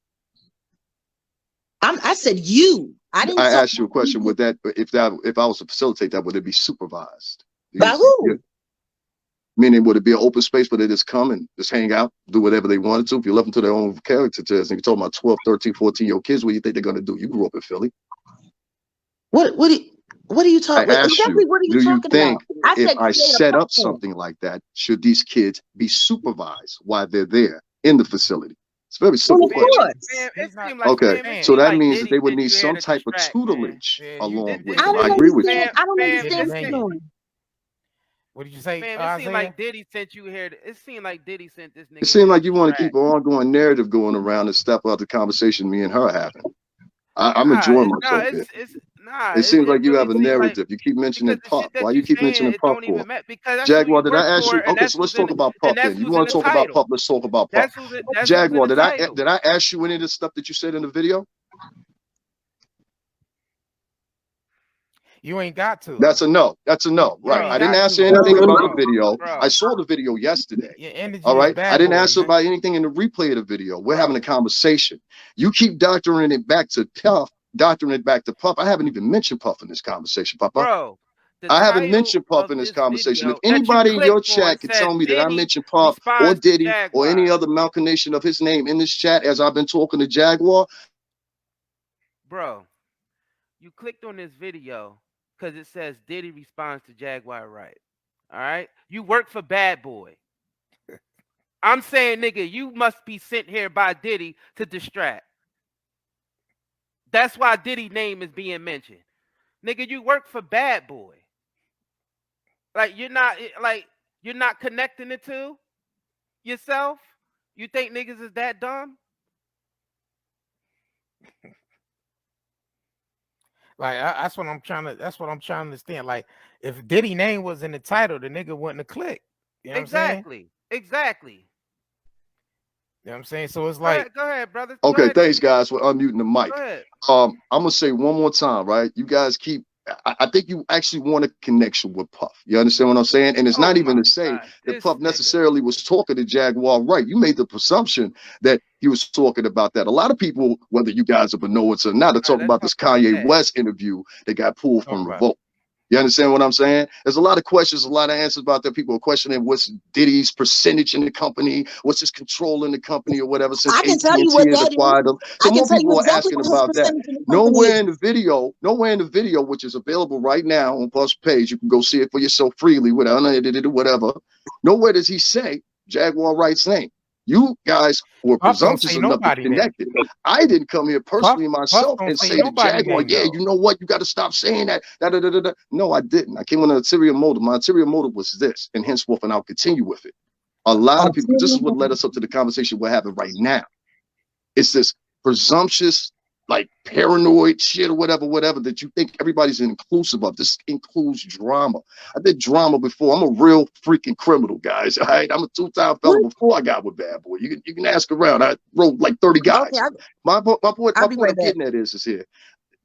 Speaker 1: I said you. I didn't.
Speaker 4: I asked you a question. Would that, if I was to facilitate that, would it be supervised?
Speaker 1: By who?
Speaker 4: Meaning, would it be an open space where they just come and just hang out, do whatever they wanted to? If you left them to their own character test, and you're talking about 12, 13, 14-year-old kids, what do you think they're going to do? You grew up in Philly.
Speaker 1: What are you talking about? Exactly, what are you talking
Speaker 4: about?
Speaker 1: I
Speaker 4: if I set up something like that, should these kids be supervised while they're there in the facility? It's a very simple question. Okay, so that means that they would need some type of tutelage along with them. I agree with you.
Speaker 1: I don't understand what you're doing.
Speaker 3: What did you say?
Speaker 2: Man, it seemed like Diddy sent you here. It seemed like Diddy sent this nigga.
Speaker 4: It seemed like you want to keep an ongoing narrative going around and step out the conversation me and her having. I'm enjoying myself here. It seems like you have a narrative. You keep mentioning Puff. Why you keep mentioning Puff for? Jaguar, did I ask you? Okay, so let's talk about Puff then. You want to talk about Puff? Let's talk about Puff. Jaguar, did I ask you any of the stuff that you said in the video?
Speaker 3: You ain't got to.
Speaker 4: That's a no. That's a no. Right. I didn't answer anything about the video. I saw the video yesterday. All right. I didn't answer about anything in the replay of the video. We're having a conversation. You keep doctoring it back to Puff, doctoring it back to Puff. I haven't even mentioned Puff in this conversation, Papa.
Speaker 2: Bro,
Speaker 4: I haven't mentioned Puff in this conversation. If anybody in your chat could tell me that I mentioned Puff or Diddy or any other malconation of his name in this chat as I've been talking to Jaguar.
Speaker 2: Bro, you clicked on this video because it says Diddy responds to Jaguar Wright. All right? You work for Bad Boy. I'm saying, nigga, you must be sent here by Diddy to distract. That's why Diddy's name is being mentioned. Nigga, you work for Bad Boy. Like, you're not connecting it to yourself? You think niggas is that dumb?
Speaker 3: Like that's what I'm trying to understand. Like, if Diddy name was in the title, the nigga wouldn't have clicked. You know what I'm saying?
Speaker 2: Exactly.
Speaker 3: You know what I'm saying? So it's like,
Speaker 2: go ahead, brother.
Speaker 4: Okay, thanks guys for unmuting the mic. I'm gonna say one more time, right? You guys keep. I think you actually want a connection with Puff. You understand what I'm saying? And it's not even to say that Puff necessarily was talking to Jaguar Wright. You made the presumption that he was talking about that. A lot of people, whether you guys ever know it or not, are talking about this Kanye West interview that got pulled from Revolt. You understand what I'm saying? There's a lot of questions, a lot of answers about that. People are questioning what's Diddy's percentage in the company, what's his control in the company or whatever, since AT&T has acquired them. So more people are asking about that. Nowhere in the video, which is available right now on Puff's page, you can go see it for yourself freely without unedited or whatever. Nowhere does he say Jaguar Wright's name. You guys were presumptuous enough to connect it. I didn't come here personally myself and say to Jaguar, yeah, you know what? You got to stop saying that. No, I didn't. I came with an ulterior motive. My ulterior motive was this, and henceforth, and I'll continue with it. A lot of people, this is what led us up to the conversation we're having right now. It's this presumptuous, like paranoid shit or whatever that you think everybody's inclusive of. This includes drama. I did drama before. I'm a real freaking criminal, guys. All right, I'm a two-time felon before I got with Bad Boy. You can ask around. I wrote like 30 guys. My point I'm getting at is here.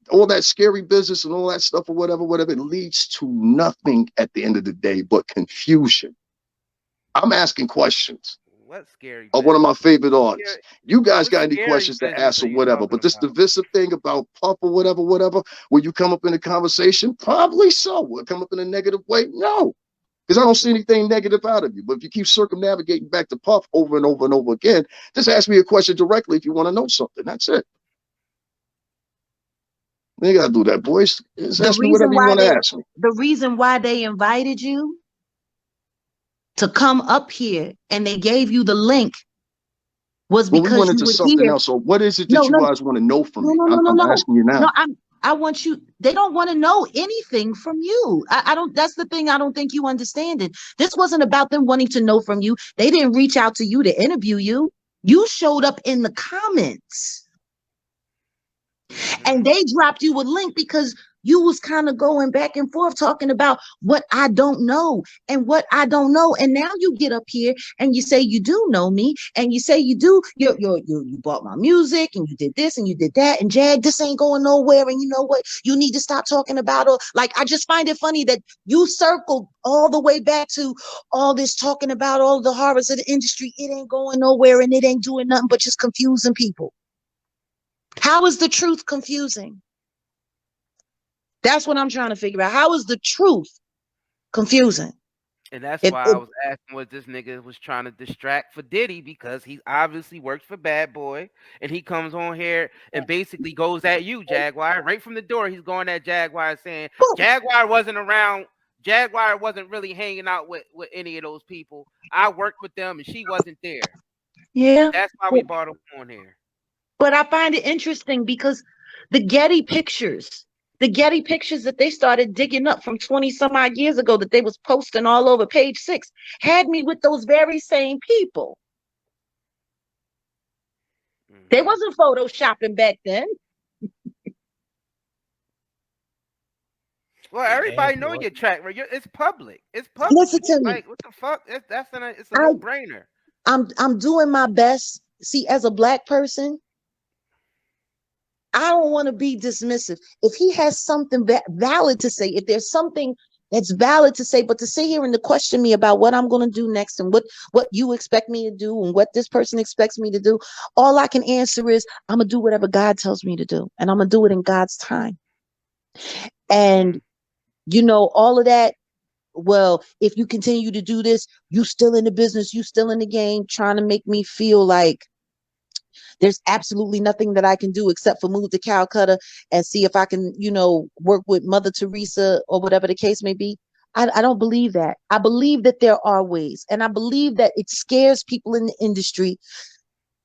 Speaker 4: All that scary business and all that stuff or whatever, it leads to nothing at the end of the day but confusion. I'm asking questions.
Speaker 2: What scary?
Speaker 4: One of my favorite artists. You guys got any questions to ask or whatever? But this divisive thing about Puff or whatever, will you come up in a conversation? Probably so. Will it come up in a negative way? No, because I don't see anything negative out of you. But if you keep circumnavigating back to Puff over and over and over again, just ask me a question directly if you want to know something. That's it. You gotta do that, boys. Just ask me whatever you want to ask me.
Speaker 1: The reason why they invited you to come up here and they gave you the link was because
Speaker 4: we went into something else. So what is it that you guys want to know from me? I'm asking you now.
Speaker 1: No, I want you. They don't want to know anything from you. I don't. That's the thing. I don't think you understand it. This wasn't about them wanting to know from you. They didn't reach out to you to interview you. You showed up in the comments, and they dropped you a link because you was kind of going back and forth talking about what I don't know and what I don't know. And now you get up here and you say you do know me, and you say you do. You bought my music and you did this and you did that. And Jag, this ain't going nowhere. And you know what? You need to stop talking about it. Like, I just find it funny that you circled all the way back to all this talking about all the horrors of the industry. It ain't going nowhere and it ain't doing nothing but just confusing people. How is the truth confusing? That's what I'm trying to figure out. How is the truth confusing?
Speaker 2: And that's why I was asking what this nigga was trying to distract for Diddy, because he obviously works for Bad Boy, and he comes on here and basically goes at you, Jaguar. Right from the door, he's going at Jaguar saying Jaguar wasn't around. Jaguar wasn't really hanging out with any of those people. I worked with them and she wasn't there.
Speaker 1: Yeah.
Speaker 2: That's why we brought him on here.
Speaker 1: But I find it interesting because the Getty pictures that they started digging up from 20 some odd years ago that they was posting all over Page 6 had me with those very same people. They wasn't photoshopping back then.
Speaker 2: Well, everybody know your track, right? It's public. It's public.
Speaker 1: Listen to me.
Speaker 2: Like, what the fuck? It's a no-brainer.
Speaker 1: I'm doing my best. See, as a Black person, I don't want to be dismissive. If he has something valid to say, if there's something that's valid to say, but to sit here and to question me about what I'm going to do next and what you expect me to do and what this person expects me to do, all I can answer is I'm going to do whatever God tells me to do, and I'm going to do it in God's time. And, you know, all of that, well, if you continue to do this, you still in the business, you still in the game, trying to make me feel like there's absolutely nothing that I can do except for move to Calcutta and see if I can, you know, work with Mother Teresa or whatever the case may be. I don't believe that. I believe that there are ways, and I believe that it scares people in the industry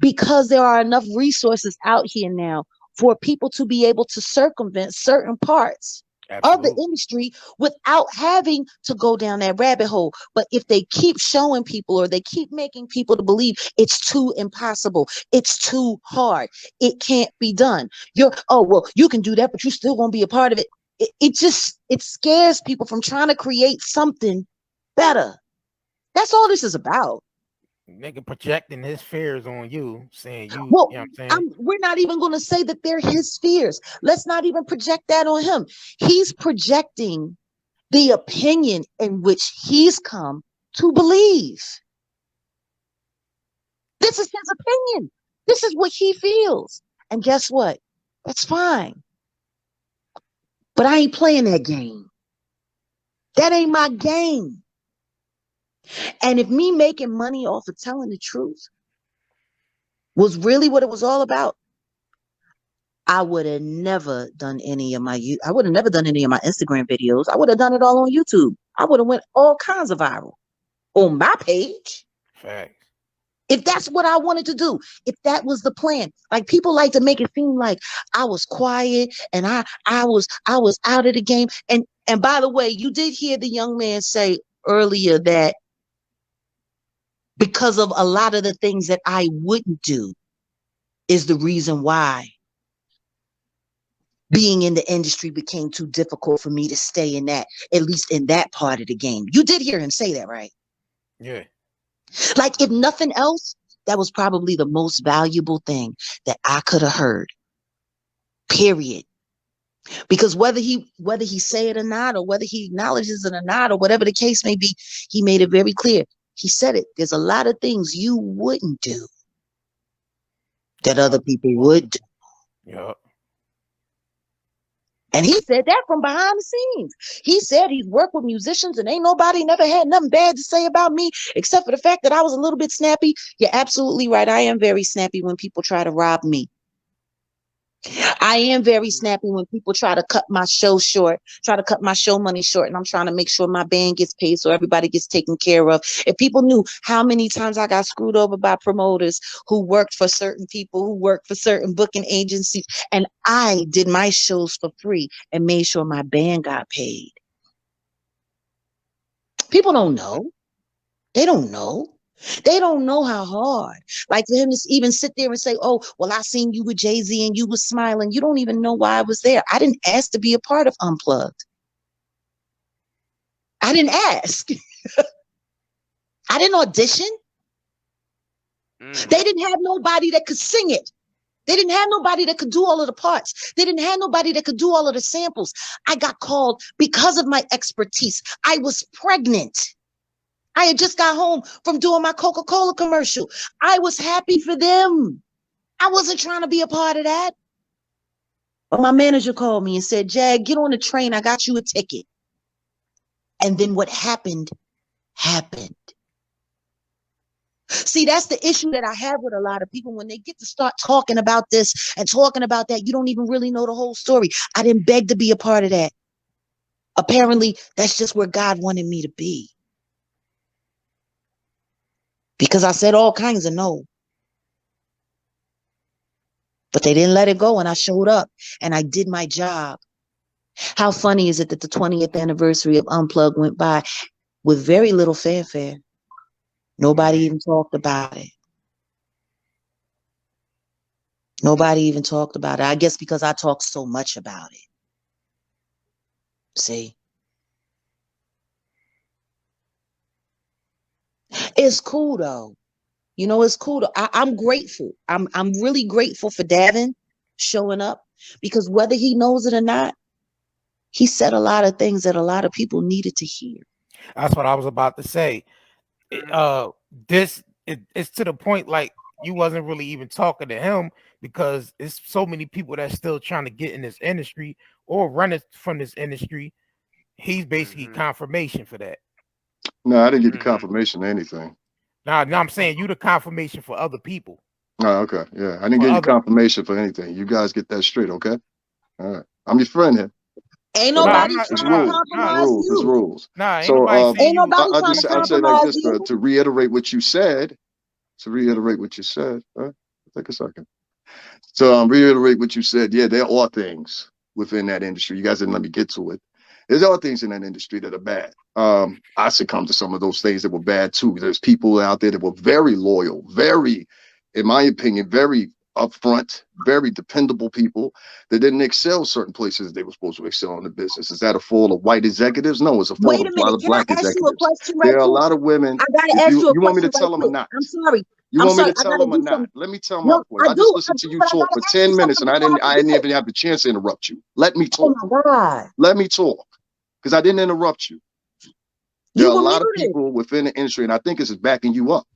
Speaker 1: because there are enough resources out here now for people to be able to circumvent certain parts of the industry without having to go down that rabbit hole. But if they keep showing people, or they keep making people to believe it's too impossible, it's too hard, it can't be done, you can do that, but you still won't be a part of it. It scares people from trying to create something better. That's all this is about.
Speaker 3: Nigga projecting his fears on you, saying you know what I'm saying?
Speaker 1: We're not even going to say that they're his fears. Let's not even project that on him. He's projecting the opinion in which he's come to believe. This is his opinion. This is what he feels. And guess what? That's fine. But I ain't playing that game. That ain't my game. And if me making money off of telling the truth was really what it was all about, I would have never done any of my Instagram videos. I would have done it all on YouTube. I would have went all kinds of viral on my page.
Speaker 3: Facts.
Speaker 1: If that's what I wanted to do, if that was the plan. Like, people like to make it seem like I was quiet and I was out of the game. And by the way, you did hear the young man say earlier that because of a lot of the things that I wouldn't do is the reason why being in the industry became too difficult for me to stay in that, at least in that part of the game. You did hear him say that, right?
Speaker 3: Yeah.
Speaker 1: Like, if nothing else, that was probably the most valuable thing that I could have heard. Period. Because whether he say it or not, or whether he acknowledges it or not, or whatever the case may be, he made it very clear. He said it. There's a lot of things you wouldn't do that other people would do.
Speaker 3: Yep.
Speaker 1: And he said that from behind the scenes. He said he's worked with musicians and ain't nobody never had nothing bad to say about me, except for the fact that I was a little bit snappy. You're absolutely right. I am very snappy when people try to rob me. I am very snappy when people try to cut my show short, try to cut my show money short, and I'm trying to make sure my band gets paid so everybody gets taken care of. If people knew how many times I got screwed over by promoters who worked for certain people, who worked for certain booking agencies, and I did my shows for free and made sure my band got paid. People don't know. They don't know. They don't know how hard. Like, for him to even sit there and say, oh, well, I seen you with Jay-Z and you was smiling. You don't even know why I was there. I didn't ask to be a part of Unplugged. I didn't ask. I didn't audition. They didn't have nobody that could sing it. They didn't have nobody that could do all of the parts. They didn't have nobody that could do all of the samples. I got called because of my expertise. I was pregnant. I had just got home from doing my Coca-Cola commercial. I was happy for them. I wasn't trying to be a part of that. But my manager called me and said, Jag, get on the train. I got you a ticket. And then what happened, happened. See, that's the issue that I have with a lot of people. When they get to start talking about this and talking about that, you don't even really know the whole story. I didn't beg to be a part of that. Apparently, that's just where God wanted me to be. Because I said all kinds of no. But they didn't let it go, and I showed up, and I did my job. How funny is it that the 20th anniversary of Unplugged went by with very little fanfare? Nobody even talked about it. Nobody even talked about it. I guess because I talked so much about it. See? It's cool, though. You know, it's cool. I'm grateful. I'm really grateful for Davin showing up, because whether he knows it or not, he said a lot of things that a lot of people needed to hear.
Speaker 3: That's what I was about to say. It's to the point like you wasn't really even talking to him, because it's so many people that's still trying to get in this industry or run it from this industry. He's basically confirmation for that.
Speaker 4: No, I didn't get the confirmation or anything.
Speaker 3: Now I'm saying you the confirmation for other people.
Speaker 4: Oh, okay. Yeah, I didn't get you confirmation for anything. You guys get that straight, okay? All right. I'm your friend here.
Speaker 1: Ain't nobody trying to compromise you.
Speaker 4: It's rules.
Speaker 3: Nah, ain't
Speaker 4: so
Speaker 3: nobody saying
Speaker 1: ain't nobody
Speaker 4: I'll say like this to reiterate what you said. All right, take a second. So reiterate what you said. Yeah, there are things within that industry. You guys didn't let me get to it. There's all things in that industry that are bad. I succumbed to some of those things that were bad too. There's people out there that were very loyal, very, in my opinion, very upfront, very dependable people that didn't excel certain places they were supposed to excel in the business. Is that a fault of white executives? No, it's a fault of a lot of black executives. There are a lot of women.
Speaker 1: I gotta ask you a question.
Speaker 4: You want me to tell them or not?
Speaker 1: I'm sorry.
Speaker 4: You want me to tell them or not? Let me tell my point. I just listened to you talk for 10 minutes and I didn't even have the chance to interrupt you. Let me talk.
Speaker 1: Oh my God.
Speaker 4: Let me talk. Because I didn't interrupt you. There are a lot of people within the industry, and I think this is backing you up.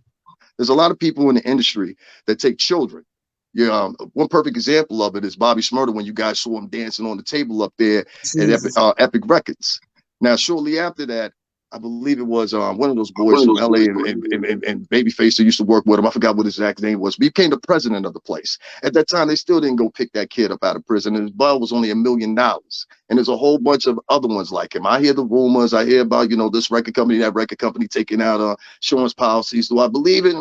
Speaker 4: There's a lot of people in the industry that take children. Yeah, one perfect example of it is Bobby Shmurda when you guys saw him dancing on the table up there at Epic Records. Now, shortly after that, I believe it was one of those boys from LA and Babyface that used to work with him. I forgot what his exact name was. But he became the president of the place. At that time, they still didn't go pick that kid up out of prison. And his bail was only $1 million. And there's a whole bunch of other ones like him. I hear the rumors. I hear about, this record company, that record company taking out insurance policies. Do I believe it?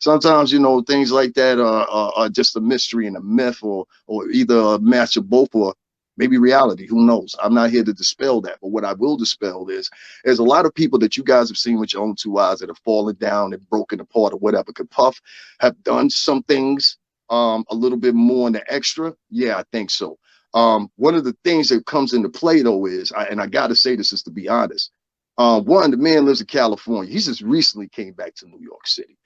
Speaker 4: Sometimes, things like that are just a mystery and a myth or either a match of both or maybe reality. Who knows? I'm not here to dispel that. But what I will dispel is there's a lot of people that you guys have seen with your own two eyes that have fallen down and broken apart or whatever. Could Puff have done some things a little bit more in the extra? Yeah, I think so. One of the things that comes into play, though, is, and I got to say this is to be honest, one, the man lives in California. He just recently came back to New York City.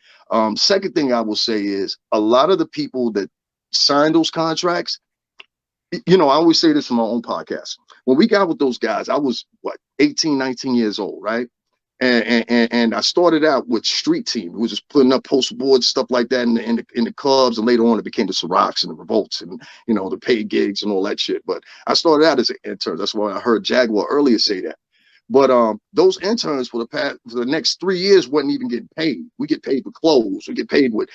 Speaker 4: Second thing I will say is a lot of the people that signed those contracts, I always say this in my own podcast. When we got with those guys, I was 18, 19 years old, right? And I started out with street team. We was just putting up poster boards, stuff like that in the clubs, and later on it became the Cirocs and the Revolts and the paid gigs and all that shit. But I started out as an intern. That's why I heard Jaguar earlier say that. But those interns for the next 3 years wasn't even getting paid. We get paid with clothes. We get paid with,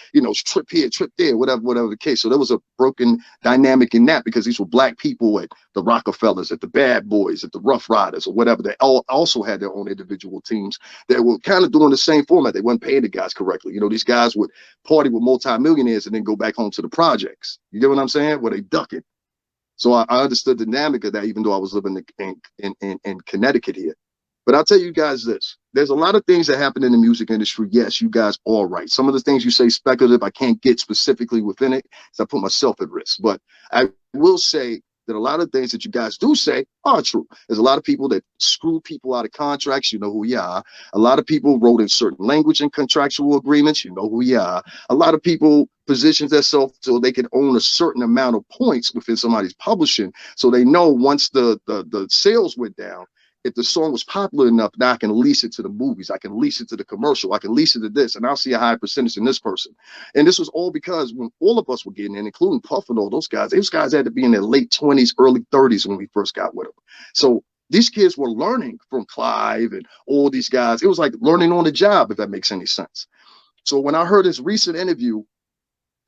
Speaker 4: trip here, trip there, whatever the case. So there was a broken dynamic in that because these were black people at the Rockefellers, at the Bad Boys, at the Rough Riders or whatever. They all also had their own individual teams that were kind of doing the same format. They weren't paying the guys correctly. These guys would party with multimillionaires and then go back home to the projects. You get what I'm saying? Where they duck it. So I understood the dynamic of that, even though I was living in Connecticut here. But I'll tell you guys this. There's a lot of things that happen in the music industry. Yes, you guys are right. Some of the things you say speculative, I can't get specifically within it because I put myself at risk. But I will say that a lot of things that you guys do say are true. There's a lot of people that screw people out of contracts. You know who you are. A lot of people wrote in certain language and contractual agreements. You know who you are. A lot of people positions themselves so they can own a certain amount of points within somebody's publishing. So they know once the sales went down, if the song was popular enough, now I can lease it to the movies, I can lease it to the commercial, I can lease it to this, and I'll see a high percentage in this person. And this was all because when all of us were getting in, including Puff and all those guys had to be in their late 20s, early 30s when we first got with them. So these kids were learning from Clive and all these guys. It was like learning on the job, if that makes any sense. So when I heard his recent interview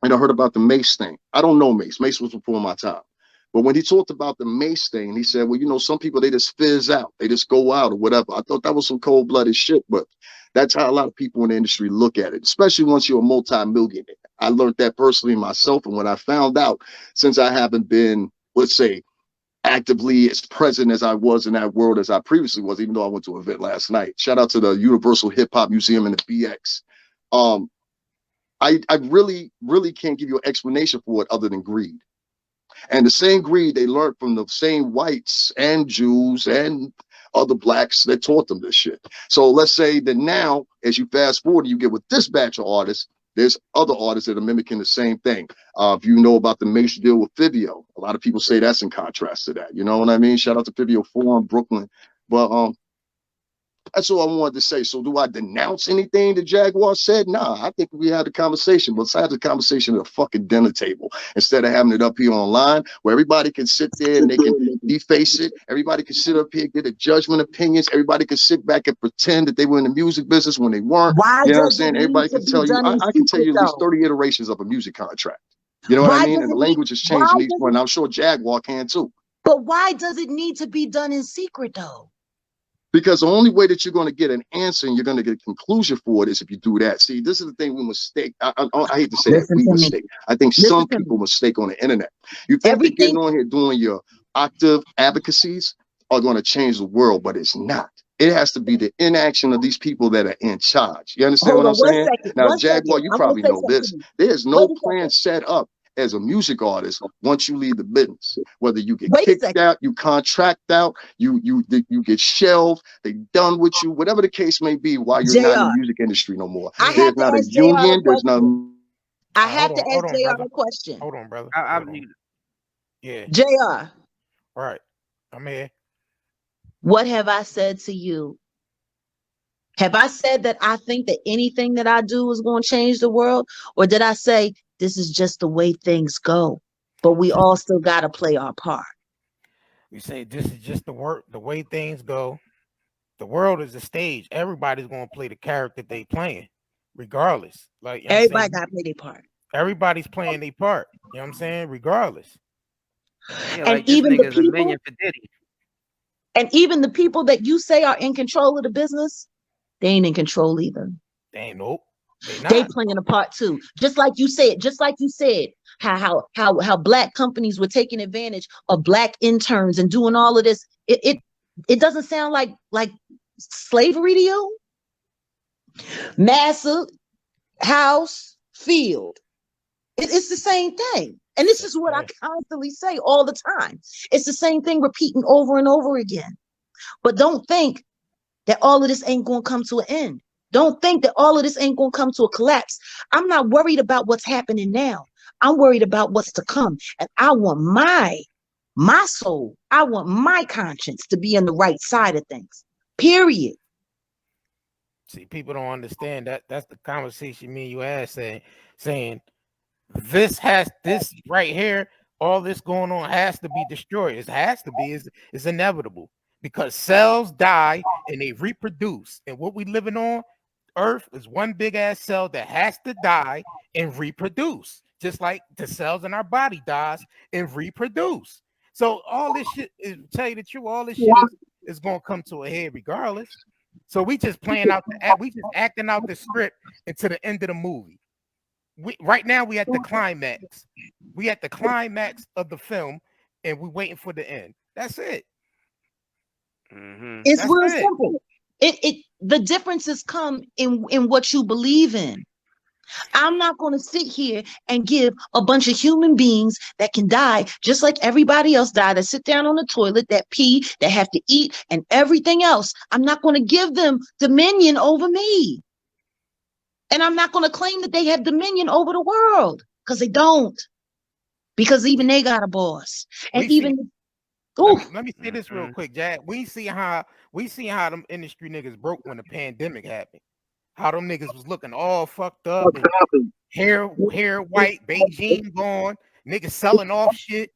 Speaker 4: and I heard about the Mace thing, I don't know Mace. Mace was before my time. But when he talked about the Mace thing, he said, well, you know, some people, they just fizz out. They just go out or whatever. I thought that was some cold-blooded shit, but that's how a lot of people in the industry look at it, especially once you're a multi-millionaire. I learned that personally myself. And when I found out, since I haven't been, let's say, actively as present as I was in that world as I previously was, even though I went to an event last night. Shout out to the Universal Hip Hop Museum and the BX. I really, really can't give you an explanation for it other than greed. And the same greed they learned from the same whites and Jews and other blacks that taught them this shit. So let's say that now, as you fast forward, you get with this batch of artists, there's other artists that are mimicking the same thing. If you know about the Mace deal with Fivio, a lot of people say that's in contrast to that. You know what I mean? Shout out to Fivio Forum, Brooklyn. But that's all I wanted to say. So do I denounce anything that Jaguar said? Nah, I think we had a conversation. Let's have the conversation at a fucking dinner table instead of having it up here online where everybody can sit there and they can deface it. Everybody can sit up here, get a judgment opinions. Everybody can sit back and pretend that they were in the music business when they weren't.
Speaker 1: Why
Speaker 4: you know what I'm saying? Everybody can tell you, I can tell you at least 30 iterations of a music contract. You know what I mean? And the language has changed in each one. And I'm sure Jaguar can too.
Speaker 1: But why does it need to be done in secret though?
Speaker 4: Because the only way that you're going to get an answer and you're going to get a conclusion for it is if you do that. See, this is the thing we mistake. I hate to say that we mistake. I think some people mistake on the internet. You think that getting on here doing your octave advocacies are going to change the world, but it's not. It has to be the inaction of these people that are in charge. You understand what I'm saying? Now, Jaguar, you probably know this. There's no plan set up as a music artist once you leave the business. Whether you get kicked out, you contract out, you get shelved, they done with you, whatever the case may be, while you're not in the music industry no more. There's not a union, there's no.
Speaker 1: I have to ask JR a question.
Speaker 3: Hold on, brother. Yeah.
Speaker 1: JR.
Speaker 3: Right. I'm here.
Speaker 1: What have I said to you? Have I said that I think that anything that I do is going to change the world? Or did I say this is just the way things go, but we all still got to play our part?
Speaker 3: We say this is just the way things go. The world is a stage. Everybody's going to play the character they playing, regardless. Like
Speaker 1: everybody got to play their part.
Speaker 3: Everybody's playing their part. You know what I'm saying? Regardless.
Speaker 2: Yeah,
Speaker 1: and
Speaker 2: like
Speaker 1: even the people,
Speaker 2: for Diddy.
Speaker 1: And even the people that you say are in control of the business, they ain't in control either.
Speaker 3: They ain't, nope.
Speaker 1: They playing a part too. Just like you said, how black companies were taking advantage of black interns and doing all of this. It doesn't sound like slavery to you. Massa, House, Field. It's the same thing. And this is what I constantly say all the time. It's the same thing repeating over and over again. But don't think that all of this ain't going to come to an end. Don't think that all of this ain't going to come to a collapse. I'm not worried about what's happening now. I'm worried about what's to come. And I want my soul, I want my conscience to be on the right side of things. Period.
Speaker 3: See, people don't understand that. That's the conversation me and you had saying this right here, all this going on has to be destroyed. It has to be. It's inevitable because cells die and they reproduce. And what we living on Earth is one big ass cell that has to die and reproduce, just like the cells in our body dies and reproduce. So all this shit is, tell you the truth, all this shit is gonna come to a head regardless. So we just playing out we just acting out the script until the end of the movie. Right now we at the climax. We at the climax of the film, and we waiting for the end. That's it.
Speaker 2: Mm-hmm.
Speaker 1: It's real simple. The differences come in what you believe in. I'm not going to sit here and give a bunch of human beings that can die just like everybody else died, that sit down on the toilet, that pee, that have to eat, and everything else. I'm not going to give them dominion over me. And I'm not going to claim that they have dominion over the world, because they don't. Because even they got a boss. And
Speaker 3: Let me say this real quick, Jack. We see how them industry niggas broke when the pandemic happened. How them niggas was looking all fucked up and hair white, Beijing gone, niggas selling off shit.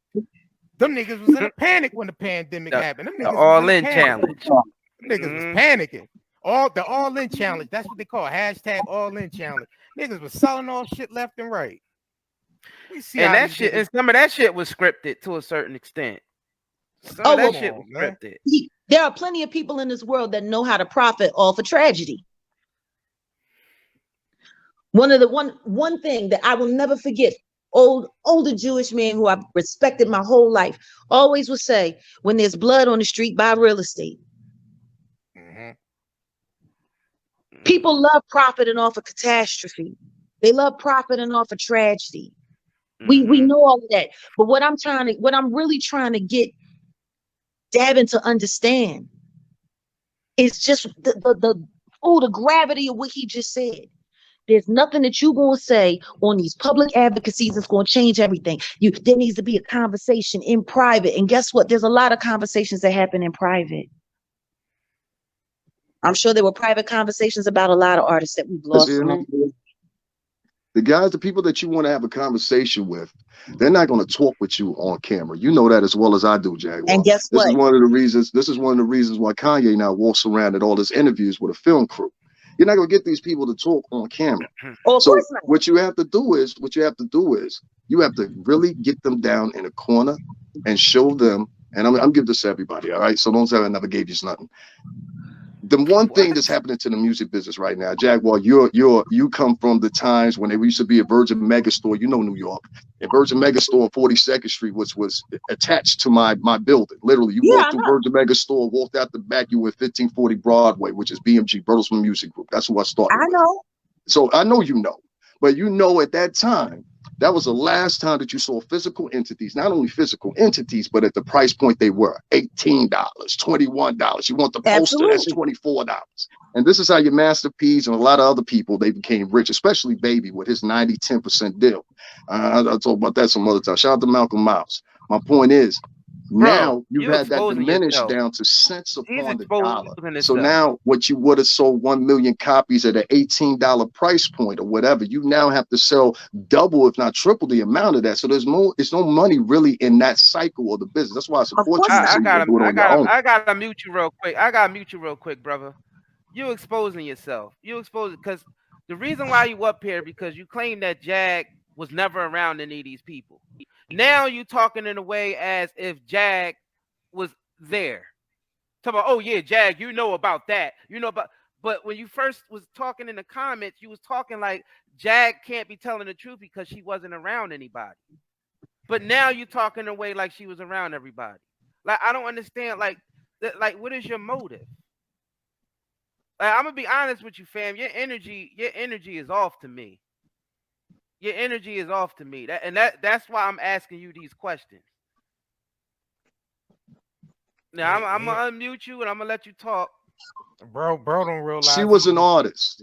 Speaker 3: Them niggas was in a panic when the pandemic happened. Them niggas
Speaker 2: all-in challenge.
Speaker 3: Them niggas was panicking. The all-in challenge. That's what they call hashtag all-in challenge. Niggas was selling off shit left and right. We see
Speaker 2: and that shit, and some of that shit was scripted to a certain extent. Some of that shit was scripted.
Speaker 1: There are plenty of people in this world that know how to profit off of tragedy. One thing that I will never forget, older Jewish man who I've respected my whole life, always would say, when there's blood on the street, buy real estate. People love profiting off of catastrophe. They love profiting off of tragedy. We know all of that. But what I'm really trying to get Davin to understand is just the gravity of what he just said. There's nothing that you're going to say on these public advocacies that's going to change everything. There needs to be a conversation in private. And guess what? There's a lot of conversations that happen in private. I'm sure there were private conversations about a lot of artists that we've lost.
Speaker 4: The guys, the people that you want to have a conversation with, they're not going to talk with you on camera. You know that as well as I do, Jaguar.
Speaker 1: And guess what?
Speaker 4: This is one of the reasons why Kanye now walks around at all his interviews with a film crew. You're not going to get these people to talk on camera. So what you have to do is you have to really get them down in a corner and show them. And I'm giving this to everybody. All right. So don't say I never gave you nothing. The one thing that's happening to the music business right now, Jaguar, you come from the times when there used to be a Virgin Megastore, New York, a Virgin Megastore on 42nd Street, which was attached to my building. Literally, you walked through Virgin Megastore, walked out the back, you were at 1540 Broadway, which is BMG, Bertelsmann Music Group. That's who I started with.
Speaker 1: Know.
Speaker 4: So I know but at that time, that was the last time that you saw physical entities, not only physical entities, but at the price point they were, $18, $21. You want the poster, that's $24. And this is how your Master P's and a lot of other people, they became rich, especially Baby with his 90-10% deal. I'll talk about that some other time. Shout out to Malcolm Miles. My point is, now you've had that diminished down to cents upon the dollar. So now what you would have sold 1 million copies at an $18 price point or whatever, you now have to sell double, if not triple the amount of that. So there's no money really in that cycle of the business. That's why I support you.
Speaker 2: I gotta mute you real quick. Brother. You exposing yourself. Because the reason why you up here, because you claim that Jag was never around any of these people. Now you talking in a way as if Jag was there. Talk about, oh yeah, Jag, you know about that. But when you first was talking in the comments, you was talking like Jag can't be telling the truth because she wasn't around anybody. But now you talking in a way like she was around everybody. Like, I don't understand, like what is your motive? Like, I'm gonna be honest with you, fam. Your energy is off to me. Your energy is off to me. That's why I'm asking you these questions. Now I'm gonna unmute you and I'm gonna let you talk.
Speaker 3: Bro don't realize
Speaker 4: she was an artist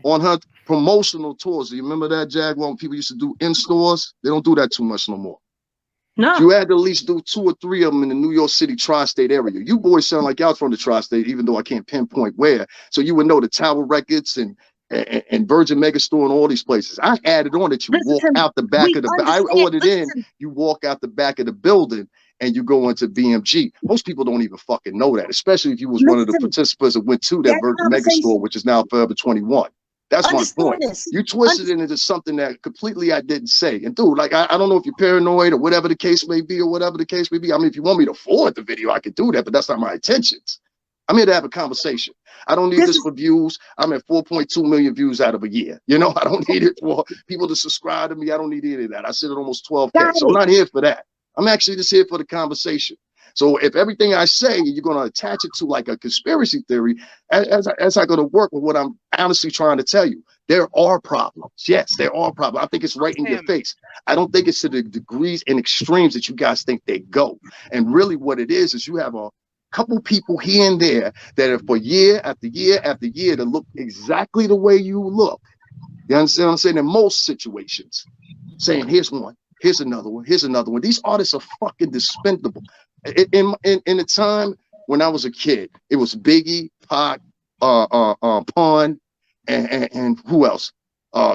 Speaker 3: on
Speaker 4: her promotional tours. Do you remember that, Jaguar? When people used to do in stores, they don't do that too much no more.
Speaker 1: No.
Speaker 4: You had to at least do 2 or 3 of them in the New York City tri-state area. You boys sound like y'all from the tri-state, even though I can't pinpoint where. So you would know the Tower Records and Virgin Megastore and all these places. I added on that you walk out the back of the. I ordered in. You walk out the back of the building and you go into BMG. Most people don't even fucking know that, especially if you was one of the participants that went to that Virgin Megastore, which is now Forever 21. That's my point. You twisted it into something that completely I didn't say. And dude, like I don't know if you're paranoid or whatever the case may be, I mean, if you want me to forward the video, I could do that, but that's not my intentions. I'm here to have a conversation. I don't need this for views. I'm at 4.2 million views out of a year. I don't need it for people to subscribe to me. I don't need any of that. I sit at almost 12K. So I'm not here for that. I'm actually just here for the conversation. So if everything I say, you're going to attach it to like a conspiracy theory, as I go to work with what I'm honestly trying to tell you, there are problems. Yes, there are problems. I think it's right in your face. I don't think it's to the degrees and extremes that you guys think they go. And really what it is you have a couple people here and there that are for year after year after year to look exactly the way you look. You understand what I'm saying? In most situations, saying here's one, here's another one, here's another one. These artists are fucking dispensable. In the time when I was a kid, it was Biggie, Pac, Pun, and who else?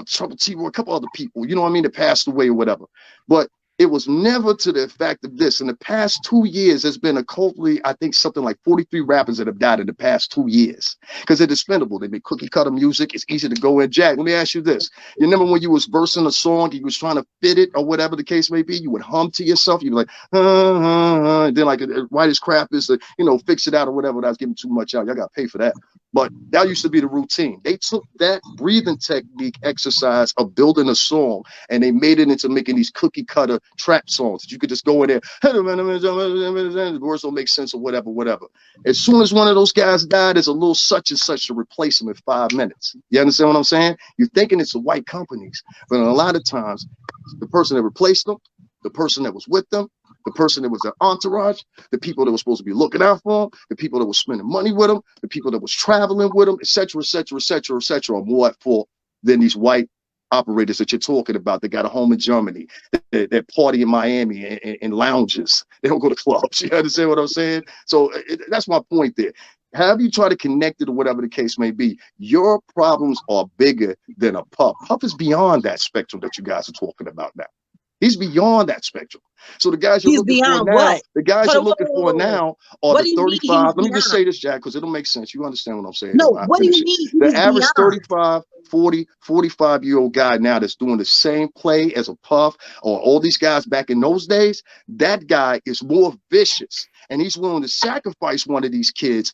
Speaker 4: Trouble T, a couple other people, you know what I mean, that passed away or whatever. But it was never to the effect of this. In the past 2 years, there's been a culturally, I think something like 43 rappers that have died in the past 2 years because they're expendable. They make cookie cutter music. It's easy to go in. Jack, let me ask you this. You remember when you was versing a song, you was trying to fit it or whatever the case may be, you would hum to yourself. You'd be like, and then like right as crap is to, you know, fix it out or whatever. That's giving too much out. Y'all got to pay for that. But that used to be the routine. They took that breathing technique exercise of building a song and they made it into making these cookie cutter trap songs that you could just go in there, the words don't make sense or whatever. As soon as one of those guys died, there's a little such and such to replace them in 5 minutes. You understand what I'm saying? You're thinking it's the white companies, but a lot of times, the person that replaced them, the person that was with them, the person that was their entourage, the people that were supposed to be looking out for them, the people that were spending money with them, the people that was traveling with them, etc., are more at fault than these white operators that you're talking about. They got a home in Germany, that party in Miami in lounges. They don't go to clubs. You understand what I'm saying? So that's my point there. Have you try to connect it or whatever the case may be? Your problems are bigger than a Puff. Puff is beyond that spectrum that you guys are talking about now. He's beyond that spectrum. So the guys you're looking for now, the guys you're looking for now are the 35. Let me just say this, Jack, because it'll make sense. You understand what I'm saying?
Speaker 1: No, what do you mean?
Speaker 4: The average 35, 40, 45-year-old guy now that's doing the same play as a Puff or all these guys back in those days, that guy is more vicious. And he's willing to sacrifice one of these kids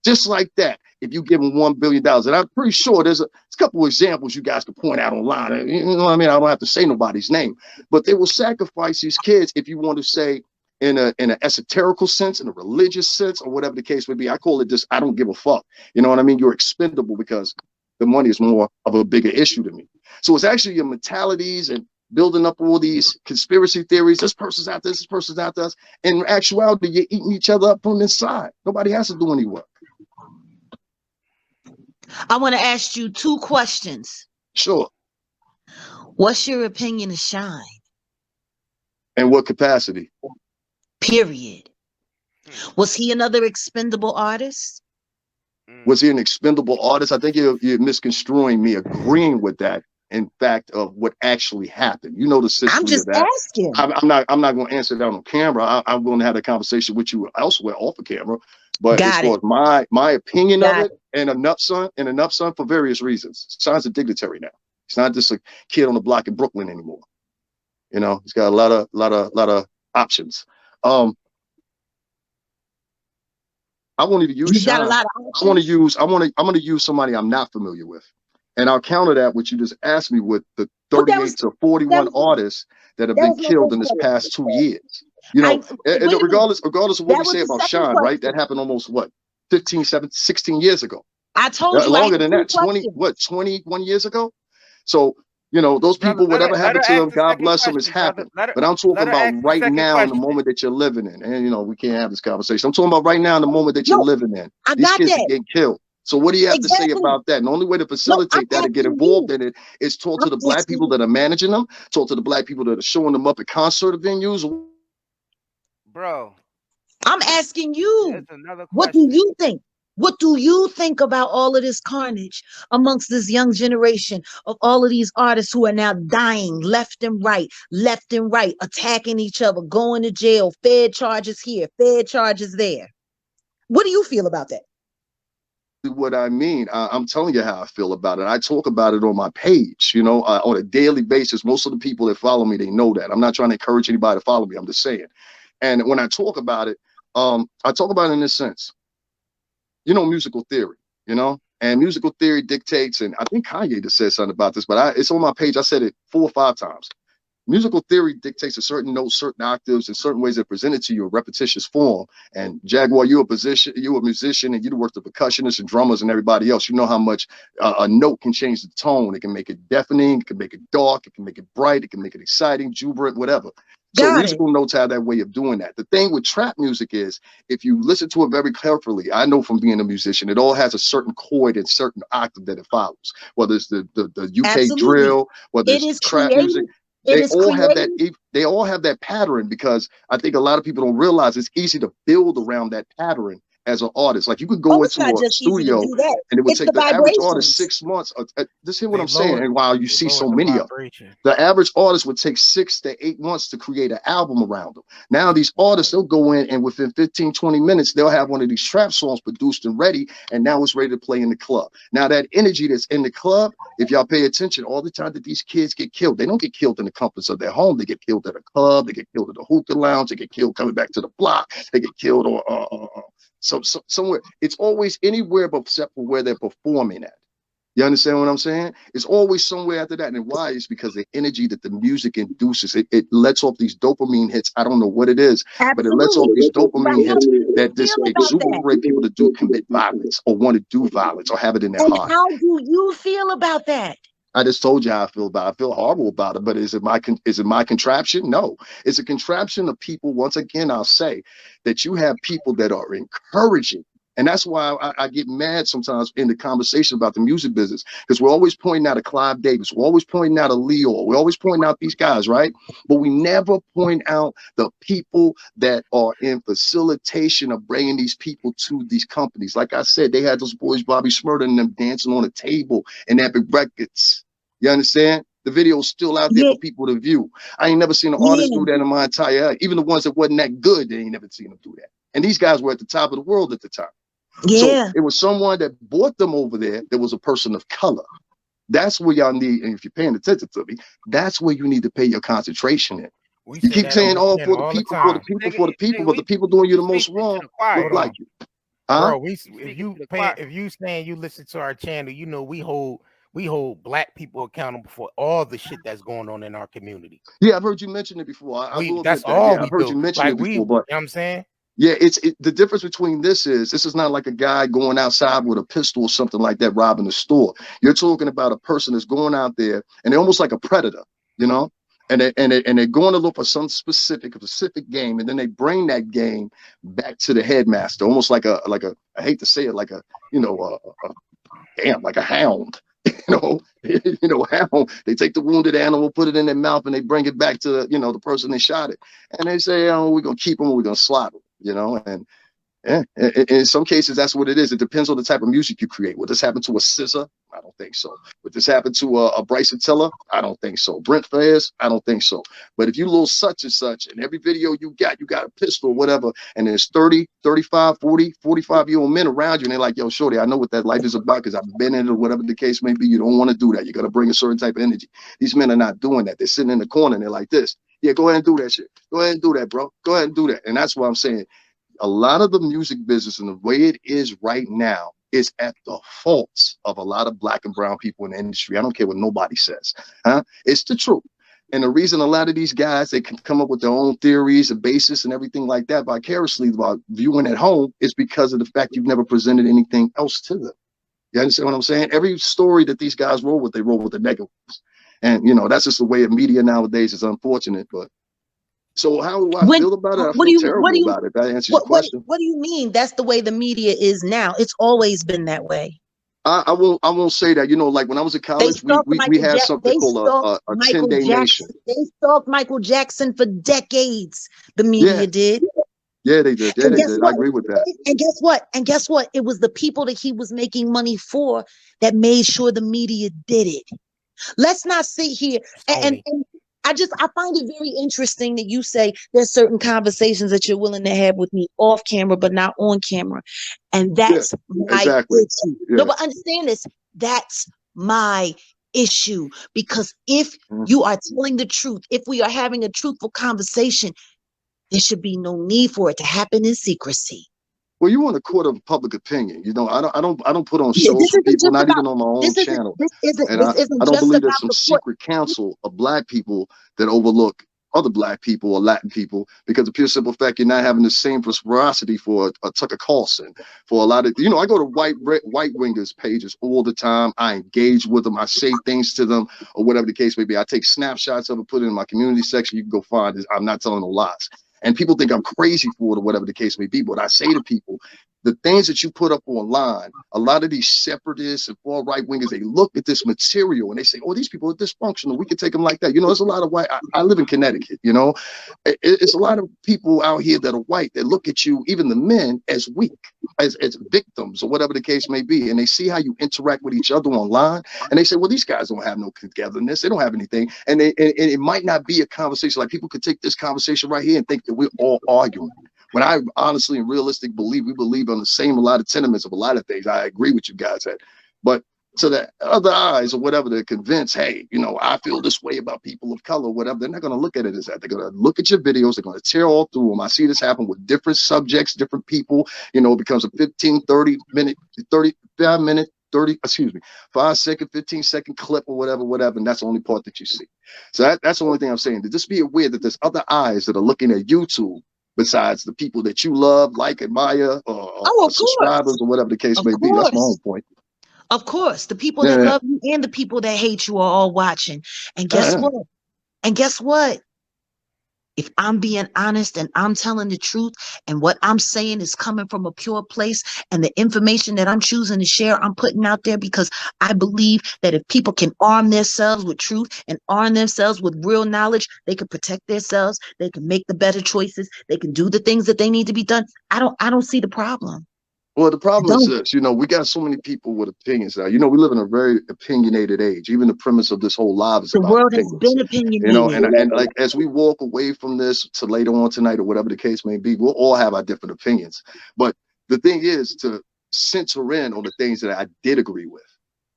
Speaker 4: just like that, if you give them $1 billion. And I'm pretty sure there's a couple of examples you guys can point out online. You know what I mean? I don't have to say nobody's name, but they will sacrifice these kids, if you want to say in an esoterical sense, in a religious sense, or whatever the case may be. I call it just, I don't give a fuck. You know what I mean? You're expendable because the money is more of a bigger issue to me. So it's actually your mentalities and building up all these conspiracy theories. This person's out there, this person's out there. In actuality, you're eating each other up from inside. Nobody has to do any work.
Speaker 1: I want to ask you 2 questions.
Speaker 4: Sure.
Speaker 1: What's your opinion of Shine?
Speaker 4: In what capacity?
Speaker 1: Period. Was he another expendable artist?
Speaker 4: Was he an expendable artist? I think you're misconstruing me agreeing with that. In fact, of what actually happened. You know the system.
Speaker 1: I'm just asking.
Speaker 4: I'm not going to answer that on camera. I'm going to have a conversation with you elsewhere off the camera. But as far as my opinion of it, and enough son for various reasons. Shine's a dignitary now. He's not just a kid on the block in Brooklyn anymore. You know, he's got a lot of options. I won't even use Shine. I'm going to use somebody I'm not familiar with. And I'll counter that what you just asked me with the 38 to 41 artists that have been killed in this past 2 years. You know, regardless of what we say about Shine, right? That happened almost 16 years ago.
Speaker 1: I told you
Speaker 4: longer than that. 21 years ago. So, you know, those people, whatever happened to them, God bless them, it's happened. But I'm talking about right now in the moment that you're living in. And, you know, we can't have this conversation. I'm talking about right now in the moment that you're living in. These kids are getting killed. So what do you have to say about that? And the only way to facilitate that and get involved in it is talk to the black people that are managing them, talk to the black people that are showing them up at concert venues.
Speaker 2: Bro,
Speaker 1: I'm asking you, what do you think? What do you think about all of this carnage amongst this young generation of all of these artists who are now dying left and right, attacking each other, going to jail, fed charges here, fed charges there? What do you feel about that?
Speaker 4: What I mean, I'm telling you how I feel about it. I talk about it on my page, you know, on a daily basis. Most of the people that follow me, they know that. I'm not trying to encourage anybody to follow me. I'm just saying. And when I talk about it, I talk about it in this sense. You know, musical theory, you know, and musical theory dictates, and I think Kanye just said something about this, but it's on my page. I said it 4 or 5 times. Musical theory dictates a certain note, certain octaves, and certain ways that presented to you in repetitious form. And Jaguar, you're a musician, and you work the percussionists and drummers and everybody else. You know how much a note can change the tone. It can make it deafening, it can make it dark, it can make it bright, it can make it exciting, jubilant, whatever. So musical notes have that way of doing that. The thing with trap music is, if you listen to it very carefully, I know from being a musician, it all has a certain chord and certain octave that it follows. Whether it's the UK drill, whether it's trap music. they all have that pattern, because I think a lot of people don't realize it's easy to build around that pattern as an artist. Like you could go into a studio and it would take the average artist 6 months. Just hear what I'm saying. And while you see so many of them, the average artist would take 6 to 8 months to create an album around them. Now these artists, they'll go in and within 15, 20 minutes, they'll have one of these trap songs produced and ready, and now it's ready to play in the club. Now that energy that's in the club, if y'all pay attention, all the time that these kids get killed, they don't get killed in the comforts of their home. They get killed at a club, they get killed at a hookah lounge, they get killed coming back to the block, they get killed somewhere. It's always anywhere but except for where they're performing at. You understand what I'm saying? It's always somewhere after that. And why? Is because the energy that the music induces, it lets off these dopamine hits. I don't know what it is, but it lets off these dopamine hits that just exuberate people to commit violence or want to do violence or have it in their heart.
Speaker 1: How do you feel about that?
Speaker 4: I just told you how I feel about it. I feel horrible about it, but is it my contraption? No, it's a contraption of people. Once again, I'll say that you have people that are encouraging. And that's why I get mad sometimes in the conversation about the music business, because we're always pointing out a Clive Davis. We're always pointing out a Leo. We're always pointing out these guys, right? But we never point out the people that are in facilitation of bringing these people to these companies. Like I said, they had those boys, Bobby Shmurda and them dancing on a table in Epic Records. You understand? The video is still out there for people to view. I ain't never seen an artist do that in my entire life. Even the ones that wasn't that good, they ain't never seen them do that. And these guys were at the top of the world at the time. So it was someone that brought them over there that was a person of color. That's where y'all need, and if you're paying attention to me, that's where you need to pay your concentration in. You keep saying, "Oh, for the people, for the people, for the people," but the people doing you the most wrong look like you.
Speaker 3: Bro, if you saying you listen to our channel, you know we hold black people accountable for all the shit that's going on in our community.
Speaker 4: Yeah, I've heard you mention it before.
Speaker 3: That's all I've
Speaker 4: heard you mention it before, but
Speaker 3: you know what I'm saying?
Speaker 4: Yeah, the difference between this is not like a guy going outside with a pistol or something like that robbing the store. You're talking about a person that's going out there and they're almost like a predator, you know, and they're going to look for some specific game, and then they bring that game back to the headmaster, almost like a I hate to say it, like a like a hound. Hound. They take the wounded animal, put it in their mouth, and they bring it back to the person they shot it, and they say, "Oh, we're gonna keep him, or we're gonna slaughter him." And in some cases, that's what it is. It depends on the type of music you create. Would this happen to a SZA? I don't think so. Would this happen to a Bryson Tiller? I don't think so. Brent Fayez? I don't think so. But if you little such and such, and every video you got a pistol or whatever, and there's 30, 35, 40, 45-year-old men around you, and they're like, "Yo, shorty, I know what that life is about because I've been in it," or whatever the case may be. You don't want to do that. You got to bring a certain type of energy. These men are not doing that. They're sitting in the corner and they're like this. Yeah, go ahead and do that shit. Go ahead and do that, bro. Go ahead and do that. And that's why I'm saying a lot of the music business and the way it is right now is at the faults of a lot of black and brown people in the industry. I don't care what nobody says. It's the truth. And the reason a lot of these guys, they can come up with their own theories and basis and everything like that vicariously about viewing at home is because of the fact you've never presented anything else to them. You understand what I'm saying? Every story that these guys roll with, they roll with the negatives. And, that's just the way of media nowadays. Is unfortunate, but so how do I feel about it? I feel terrible about it. That answers your question.
Speaker 1: What do you mean? That's the way the media is now. It's always been that way.
Speaker 4: I won't say that. Like when I was in college, we had something called a 10-day nation.
Speaker 1: They stalked Michael Jackson for decades. The media did.
Speaker 4: Yeah, they did. Yeah, they did. I agree with that.
Speaker 1: And guess what? It was the people that he was making money for that made sure the media did it. Let's not sit here and I find it very interesting that you say there's certain conversations that you're willing to have with me off camera, but not on camera. And that's my issue. Yeah. No, but understand this. That's my issue. Because if you are telling the truth, if we are having a truthful conversation, there should be no need for it to happen in secrecy.
Speaker 4: Well, you want a court of public opinion. I don't put on shows for people, not even on my own channel. I don't believe there's some secret council of black people that overlook other black people or Latin people because of pure simple fact you're not having the same reciprocity for a Tucker Carlson, for a lot of, I go to white wingers pages all the time. I engage with them. I say things to them or whatever the case may be. I take snapshots of it, put it in my community section. You can go find it. I'm not telling no lies. And people think I'm crazy for it or whatever the case may be. But I say to people, the things that you put up online, a lot of these separatists and far right wingers, they look at this material and they say, oh, these people are dysfunctional. We can take them like that. You know, there's a lot of white. I live in Connecticut, you know, it's a lot of people out here that are white that look at you, even the men, as weak, as victims or whatever the case may be. And they see how you interact with each other online. And they say, well, these guys don't have no togetherness. They don't have anything. And it might not be a conversation. Like people could take this conversation right here and think that we're all arguing. When I honestly and realistic believe, we believe on the same, a lot of sentiments of a lot of things. I agree with you guys at, but to the other eyes or whatever, they're convinced, hey, you know, I feel this way about people of color, whatever. They're not going to look at it as that. They're going to look at your videos. They're going to tear all through them. I see this happen with different subjects, different people. You know, it becomes a 15, 30 minute, 35 minute, 5-second, 15-second clip or whatever. And that's the only part that you see. So that's the only thing I'm saying. To just be aware that there's other eyes that are looking at YouTube besides the people that you love, like, admire, or subscribers or whatever the case may be. That's my own point.
Speaker 1: Of course, the people that love you and the people that hate you are all watching. And guess what? And guess what? If I'm being honest and I'm telling the truth and what I'm saying is coming from a pure place and the information that I'm choosing to share, I'm putting out there because I believe that if people can arm themselves with truth and arm themselves with real knowledge, they can protect themselves. They can make the better choices. They can do the things that they need to be done. I don't see the problem.
Speaker 4: Well, the problem is this, you know, we got so many people with opinions now. You know, we live in a very opinionated age. Even the premise of this whole live is
Speaker 1: the
Speaker 4: about
Speaker 1: world
Speaker 4: opinions.
Speaker 1: has been opinionated.
Speaker 4: You know, and like as we walk away from this to later on tonight or whatever the case may be, we'll all have our different opinions. But the thing is to censor in on the things that I did agree with.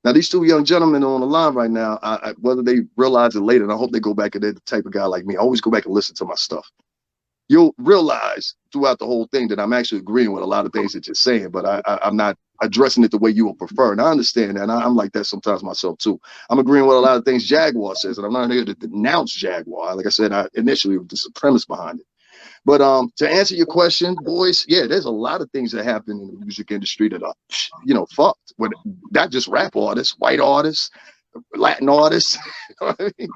Speaker 4: Now, these two young gentlemen on the line right now, whether they realize it later, and I hope they go back and they're the type of guy like me. I always go back and listen to my stuff. You'll realize throughout the whole thing that I'm actually agreeing with a lot of things that you're saying, but I'm not addressing it the way you would prefer. And I understand that. And I'm like that sometimes myself too. I'm agreeing with a lot of things Jaguar says, and I'm not here to denounce Jaguar. Like I said, initially was the premise behind it. But to answer your question, boys, yeah, there's a lot of things that happen in the music industry that are, you know, fucked. But not just rap artists, white artists, Latin artists. You know what I mean?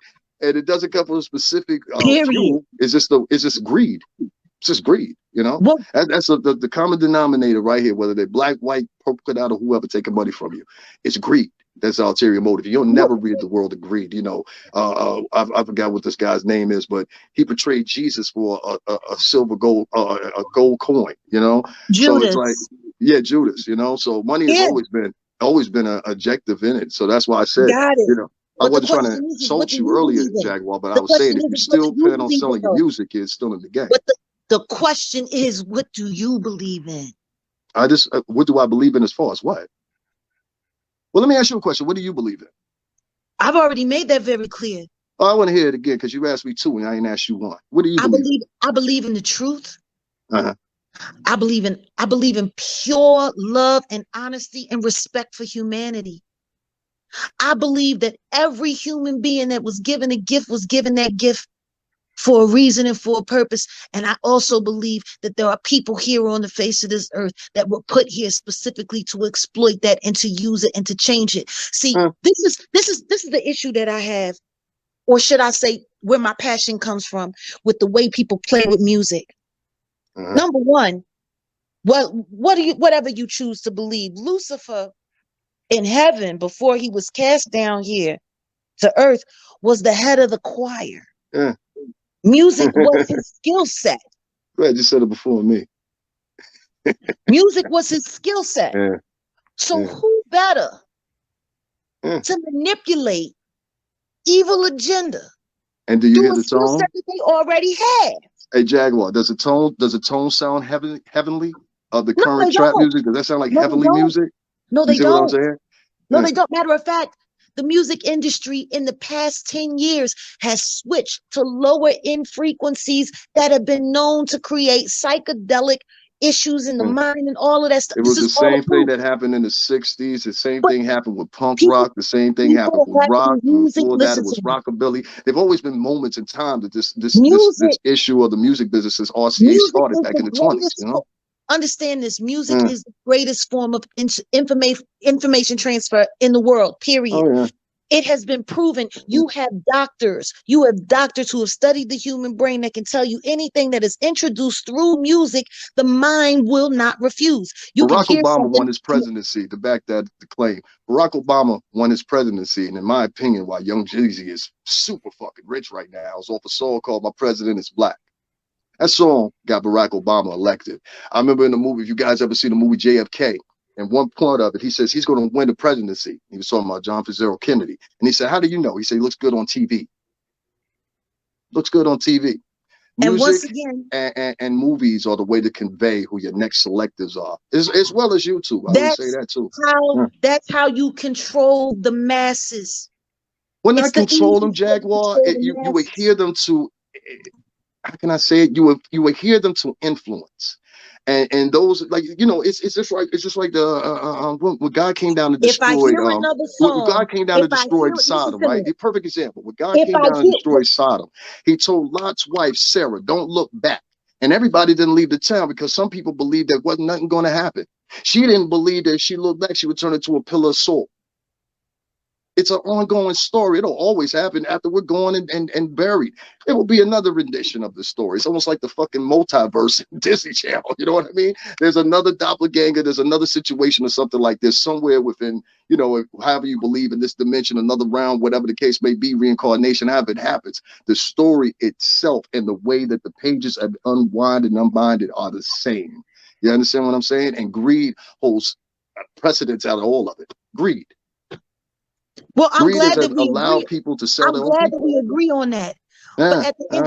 Speaker 4: And it doesn't come from a specific fuel. It's just greed. It's just greed, you know. Well, that's the common denominator right here. Whether they're black, white, polka dot, or whoever taking money from you, it's greed. That's the ulterior motive. You'll never read the world of greed. You know, I forgot what this guy's name is, but he portrayed Jesus for a silver gold, a gold coin. You know,
Speaker 1: Judas.
Speaker 4: So it's like, yeah, Judas. You know, so money has always been an objective in it. So that's why I said, you know. I wasn't trying to insult you earlier, Jaguar, but I was saying if you still plan on selling your music, it's still in the game.
Speaker 1: But the question is, what do you believe in?
Speaker 4: What do I believe in as far as what? Well, let me ask you a question. What do you believe in?
Speaker 1: I've already made that very clear.
Speaker 4: Oh, I want to hear it again because you asked me two and I ain't asked you one. What do you believe in?
Speaker 1: I believe in the truth. I believe in pure love and honesty and respect for humanity. I believe that every human being that was given a gift was given that gift for a reason and for a purpose. And I also believe that there are people here on the face of this earth that were put here specifically to exploit that and to use it and to change it. See, this is the issue that I have, or should I say where my passion comes from with the way people play with music. Number one, whatever you choose to believe, Lucifer in heaven, before he was cast down here to earth, was the head of the choir. Music was his skill set.
Speaker 4: Glad you said it before me.
Speaker 1: Music was his skill set. So who better to manipulate evil agenda?
Speaker 4: And do you hear the tone
Speaker 1: that they already had?
Speaker 4: Hey, Jaguar, does the tone sound heavenly of the current trap music? Does that sound like heavenly music?
Speaker 1: No, they don't.
Speaker 4: No,
Speaker 1: they don't. Matter of fact, the music industry in the past 10 years has switched to lower end frequencies that have been known to create psychedelic issues in the mind and all of that stuff.
Speaker 4: It was the same thing that happened in the 60s. The same thing happened with punk rock. The same thing happened with rock. Before that, it was rockabilly. There've always been moments in time that this issue of the music business is RCA started back in the 20s. You know?
Speaker 1: Understand this, music is the greatest form of information transfer in the world, period. It has been proven. You have doctors who have studied the human brain that can tell you anything that is introduced through music, the mind will not refuse. You
Speaker 4: Barack
Speaker 1: can hear
Speaker 4: Obama
Speaker 1: something.
Speaker 4: won his presidency, to back that the claim. Barack Obama won his presidency, and in my opinion, why Young Jeezy is super fucking rich right now is off a song called "My President Is Black." That song got Barack Obama elected. I remember in the movie, if you guys ever seen the movie JFK, and one part of it, he says he's going to win the presidency. He was talking about John Fitzgerald Kennedy. And he said, how do you know? He said, he looks good on TV. Looks good on TV. Music
Speaker 1: and once again,
Speaker 4: and movies are the way to convey who your next selectives are, as well as YouTube. I would say that too.
Speaker 1: That's how you control the masses.
Speaker 4: When I control them, Jaguar, you would hear them to, how can I say it? You would hear them to influence. And those, like, you know, it's just like the when God came down to destroy when God came down to destroy Sodom, right? A perfect example. When God came down and destroyed Sodom, he told Lot's wife Sarah, don't look back. And everybody didn't leave the town because some people believed that wasn't nothing going to happen. She didn't believe that if she looked back, she would turn into a pillar of salt. It's an ongoing story. It'll always happen after we're gone and buried. It will be another rendition of the story. It's almost like the fucking multiverse in Disney Channel. You know what I mean? There's another doppelganger. There's another situation or something like this somewhere within, you know, however you believe in this dimension, another round, whatever the case may be, reincarnation, however it happens. The story itself and the way that the pages have unwound and unbinded are the same. You understand what I'm saying? And greed holds precedence out of all of it. Greed.
Speaker 1: Well, I'm glad that we
Speaker 4: allow people to sell their own people.
Speaker 1: I'm glad that we agree on that. But at the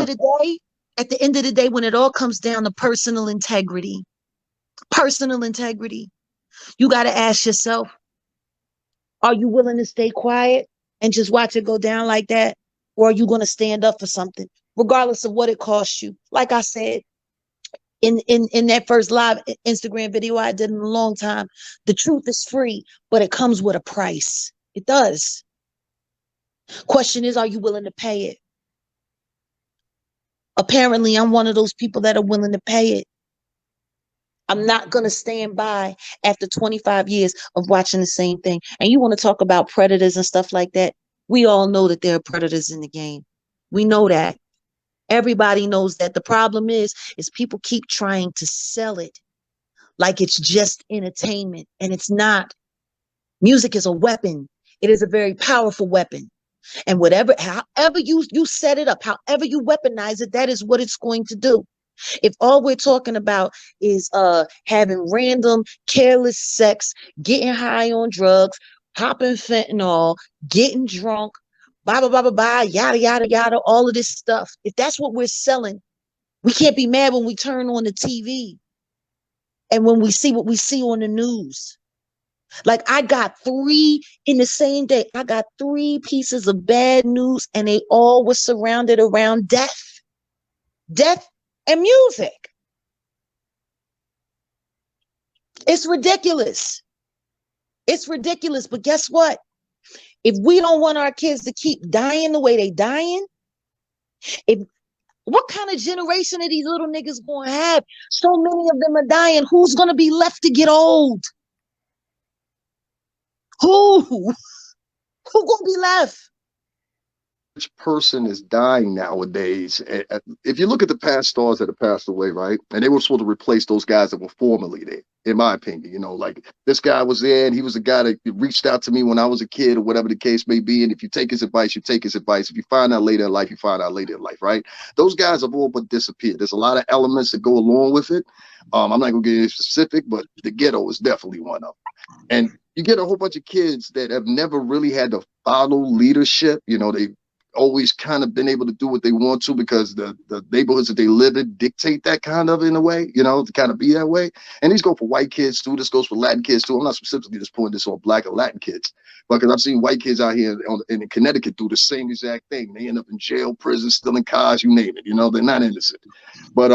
Speaker 1: end of the day, when it all comes down to personal integrity, you got to ask yourself, are you willing to stay quiet and just watch it go down like that? Or are you going to stand up for something, regardless of what it costs you? Like I said, in that first live Instagram video I did in a long time, the truth is free, but it comes with a price. It does. Question is, are you willing to pay it? Apparently, I'm one of those people that are willing to pay it. I'm not going to stand by after 25 years of watching the same thing. And you want to talk about predators and stuff like that? We all know that there are predators in the game. We know that. Everybody knows that. The problem is people keep trying to sell it like it's just entertainment, and it's not. Music is a weapon. It is a very powerful weapon. And however you set it up, however you weaponize it, that is what it's going to do. If all we're talking about is having random, careless sex, getting high on drugs, popping fentanyl, getting drunk, blah, blah, blah, blah, blah, yada, yada, yada, all of this stuff. If that's what we're selling, we can't be mad when we turn on the TV and when we see what we see on the news. Like, I got 3 in the same day. I got 3 pieces of bad news, and they all were surrounded around death and music. It's ridiculous. It's ridiculous. But guess what? If we don't want our kids to keep dying the way they dying, what kind of generation are these little niggas going to have? So many of them are dying. Who's going to be left to get old? Who gonna be left?
Speaker 4: Which person is dying nowadays? If you look at the past stars that have passed away, right, and they were supposed to replace those guys that were formerly there, in my opinion, you know, like this guy was there and he was a guy that reached out to me when I was a kid or whatever the case may be. And if you take his advice, you take his advice. If you find out later in life, you find out later in life, right? Those guys have all but disappeared. There's a lot of elements that go along with it. I'm not gonna get specific, but the ghetto is definitely one of them. And you get a whole bunch of kids that have never really had to follow leadership. You know, they've always kind of been able to do what they want to because the neighborhoods that they live in dictate that kind of, in a way, you know, to kind of be that way. And these go for white kids too. This goes for Latin kids too. I'm not specifically just putting this on Black or Latin kids, because I've seen white kids out here in Connecticut do the same exact thing. They end up in jail, prison, stealing cars, you name it. You know, they're not innocent. But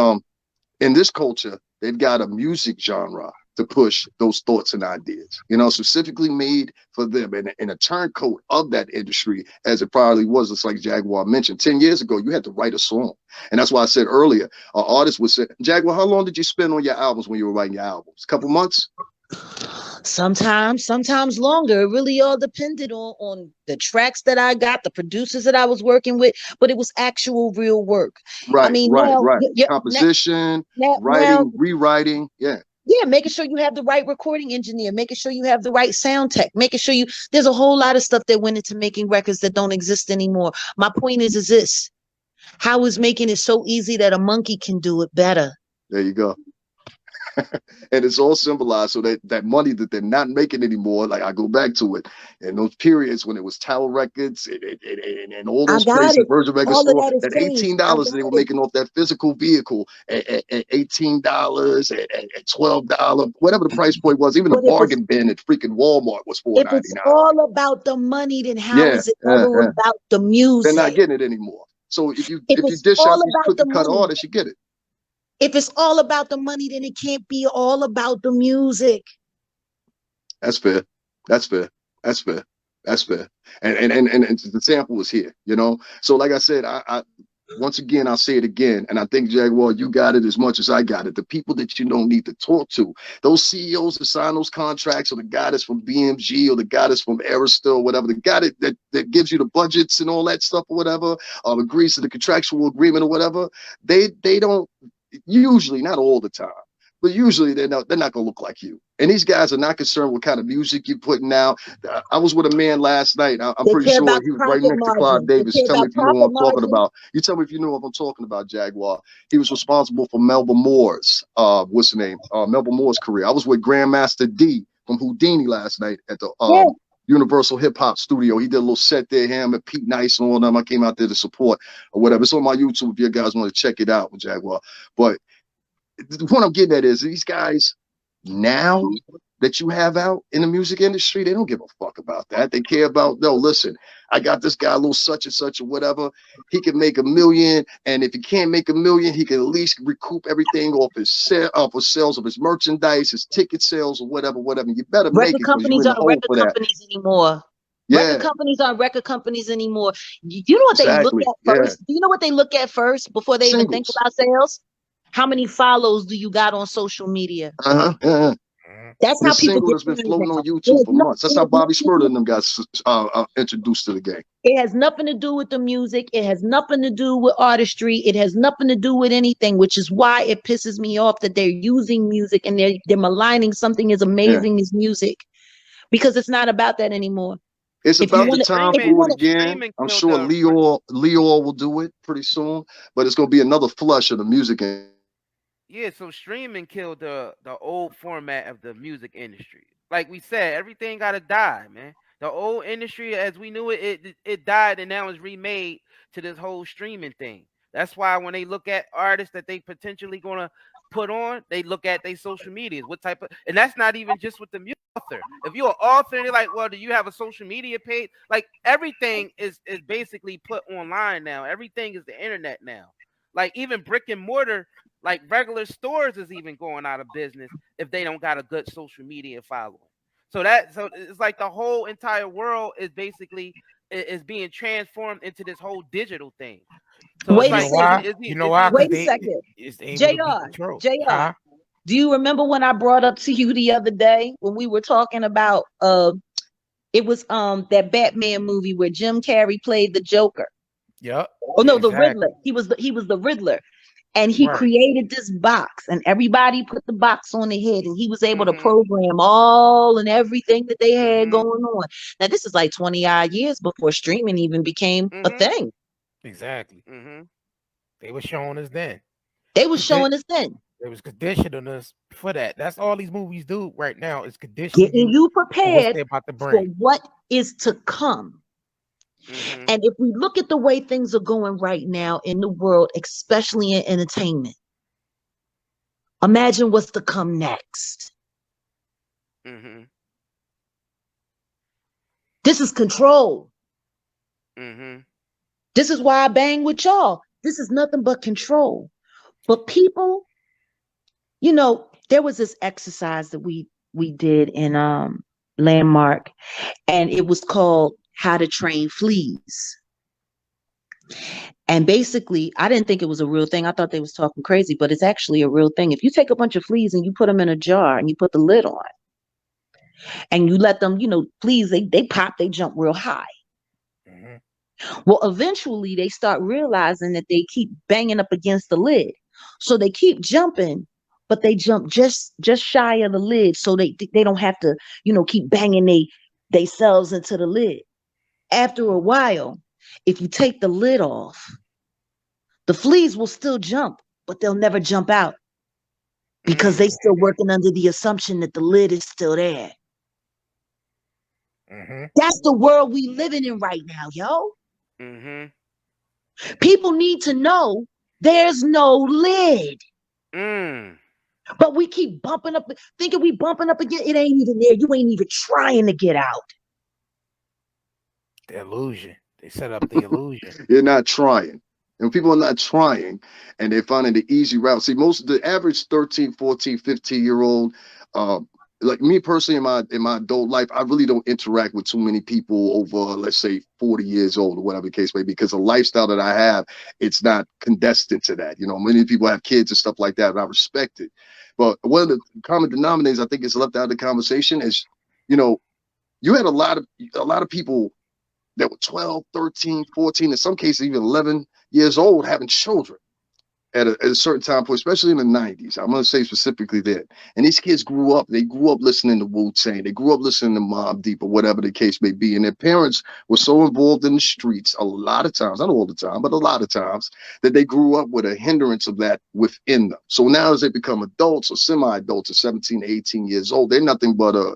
Speaker 4: in this culture, they've got a music genre to push those thoughts and ideas, you know, specifically made for them, and a turncoat of that industry, as it probably was. It's like Jaguar mentioned 10 years ago, you had to write a song. And that's why I said earlier, an artist would say, Jaguar, how long did you spend on your albums when you were writing your albums? A couple months?
Speaker 1: Sometimes longer. It really all depended on the tracks that I got, the producers that I was working with, but it was actual real work. I
Speaker 4: Right,
Speaker 1: mean,
Speaker 4: right,
Speaker 1: now,
Speaker 4: right. Composition,
Speaker 1: now,
Speaker 4: writing, rewriting. Yeah.
Speaker 1: yeah, making sure you have the right recording engineer, making sure you have the right sound tech, making sure there's a whole lot of stuff that went into making records that don't exist anymore. My point is this: how is making it so easy that a monkey can do it better?
Speaker 4: There you go. And it's all symbolized so that money that they're not making anymore, like I go back to it, and those periods when it was Tower Records and all those places, Virgin Record Store, that $18 they were making off that physical vehicle at $18 and $12, whatever the price point was. Even the bargain bin at freaking Walmart was $4.99.
Speaker 1: If it's all about the money, then how is it ever about the music?
Speaker 4: They're not getting it anymore. So if you dish out these cookie cut artists, you get it.
Speaker 1: If it's all about the money, then it can't be all about the music.
Speaker 4: That's fair. That's fair. That's fair. That's fair. And the sample was here, you know. So like I said, I once again, I'll say it again, and I think, Jaguar, you got it as much as I got it. The people that you don't need to talk to, those CEOs that sign those contracts, or the guy that's from BMG, or the guy that's from Arista, or whatever, the guy that gives you the budgets and all that stuff, or whatever, agrees to the contractual agreement or whatever, they don't. Usually, not all the time, but usually they're not gonna look like you. And these guys are not concerned what kind of music you're putting out. I was with a man last night. I'm pretty sure he was right next to Clive Davis. Tell me if you know what I'm talking about. You tell me if you know what I'm talking about, Jaguar. He was responsible for Melba Moore's what's the name? Melba Moore's career. I was with Grandmaster D from Houdini last night at the Universal Hip Hop Studio. He did a little set there, him and Pete Nice and all them. I came out there to support or whatever. It's on my YouTube if you guys want to check it out with Jaguar. But what I'm getting at is these guys now that you have out in the music industry, they don't give a fuck about that. They care about, no, listen, I got this guy, a little such and such or whatever. He can make $1 million, and if he can't make $1 million, he can at least recoup everything off his sales of his merchandise, his ticket sales, or whatever. You better make it because you're in the hole for that.
Speaker 1: Anymore. Yeah. Record companies aren't record companies anymore. You know what they look at first? Do you know what they look at first before they even think about sales? How many follows do you got on social media? That's how people get.
Speaker 4: Has been floating on YouTube for months. That's how Bobby Shmurda and them guys introduced to the game.
Speaker 1: It has nothing to do with the music. It has nothing to do with artistry. It has nothing to do with anything, which is why it pisses me off that they're using music and they're maligning something as amazing as music, because it's not about that anymore.
Speaker 4: It's about the time for it again. I'm sure Leo will do it pretty soon, but it's going to be another flush of the music.
Speaker 2: Yeah, so streaming killed the old format of the music industry. Like we said, everything got to die, man. The old industry, as we knew it, it died, and now it's remade to this whole streaming thing. That's why when they look at artists that they potentially going to put on, they look at their social medias. What type of, and that's not even just with the music author. If you're an author and they're like, well, do you have a social media page? Like everything is basically put online now. Everything is the internet now. Like even brick and mortar, like regular stores is even going out of business if they don't got a good social media following. So it's like the whole entire world is basically is being transformed into this whole digital thing. So
Speaker 1: wait a second.
Speaker 3: You know why?
Speaker 1: Wait a second. JR, do you remember when I brought up to you the other day when we were talking about it was that Batman movie where Jim Carrey played the Joker?
Speaker 3: Yep.
Speaker 1: Oh no, the Riddler. He was the Riddler. And he created this box, and everybody put the box on their head, and he was able to program all and everything that they had going on. Now, this is like 20 odd years before streaming even became a thing.
Speaker 3: Exactly. They were showing us then.
Speaker 1: They were showing us then.
Speaker 3: They was conditioning us for that. That's all these movies do right now is conditioning
Speaker 1: getting you prepared for what is to come. And if we look at the way things are going right now in the world, especially in entertainment, imagine what's to come next. This is control. This is why I bang with y'all. This is nothing but control. But people, you know, there was this exercise that we did in Landmark, and it was called How to Train Fleas. And basically, I didn't think it was a real thing. I thought they was talking crazy, but it's actually a real thing. If you take a bunch of fleas and you put them in a jar and you put the lid on, and you let them, please, they pop, they jump real high. Well, eventually they start realizing that they keep banging up against the lid. So they keep jumping, but they jump just shy of the lid. So they don't have to, keep banging they selves into the lid. After a while, if you take the lid off, the fleas will still jump, but they'll never jump out because they still working under the assumption that the lid is still there. That's the world we living in right now, yo. People need to know there's no lid. But we keep bumping up, thinking we bumping up again. It ain't even there. You ain't even trying to get out.
Speaker 3: The illusion. They set up the illusion.
Speaker 4: You're not trying. And people are not trying, and they're finding the easy route. See, most of the average 13, 14, 15-year-old, like me personally in my adult life, I really don't interact with too many people over, let's say, 40 years old or whatever the case may be, because the lifestyle that I have, it's not condescending to that. Many people have kids and stuff like that, and I respect it. But one of the common denominators I think is left out of the conversation is, you had a lot of people that were 12, 13, 14, in some cases even 11 years old having children at a certain time point, especially in the 90s. I'm going to say specifically then. And these kids grew up listening to Wu-Tang. They grew up listening to Mobb Deep or whatever the case may be. And their parents were so involved in the streets a lot of times, not all the time, but a lot of times, that they grew up with a hindrance of that within them. So now as they become adults or semi-adults at 17, 18 years old, they're nothing but a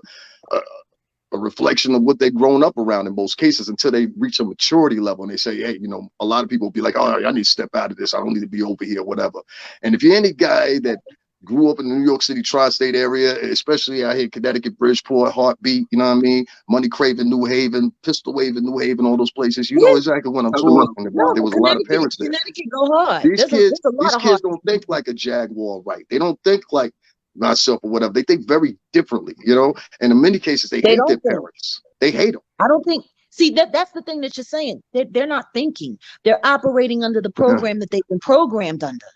Speaker 4: reflection of what they've grown up around in most cases until they reach a maturity level and they say, hey, a lot of people will be like, oh, I need to step out of this. I don't need to be over here, whatever. And if you're any guy that grew up in the New York City tri-state area, especially out here, Connecticut, Bridgeport, Heartbeat, you know what I mean? Money Craven, New Haven, Pistol Wave in New Haven, all those places, you know exactly what I'm talking about. There was a lot of parents there.
Speaker 1: Connecticut go hard.
Speaker 4: These kids don't think like a Jaguar Wright. They don't think like myself or whatever. They think very differently, and in many cases they hate their parents. They hate them.
Speaker 1: I don't think, see, that's the thing that you're saying. They're not thinking. They're operating under the program that they've been programmed under.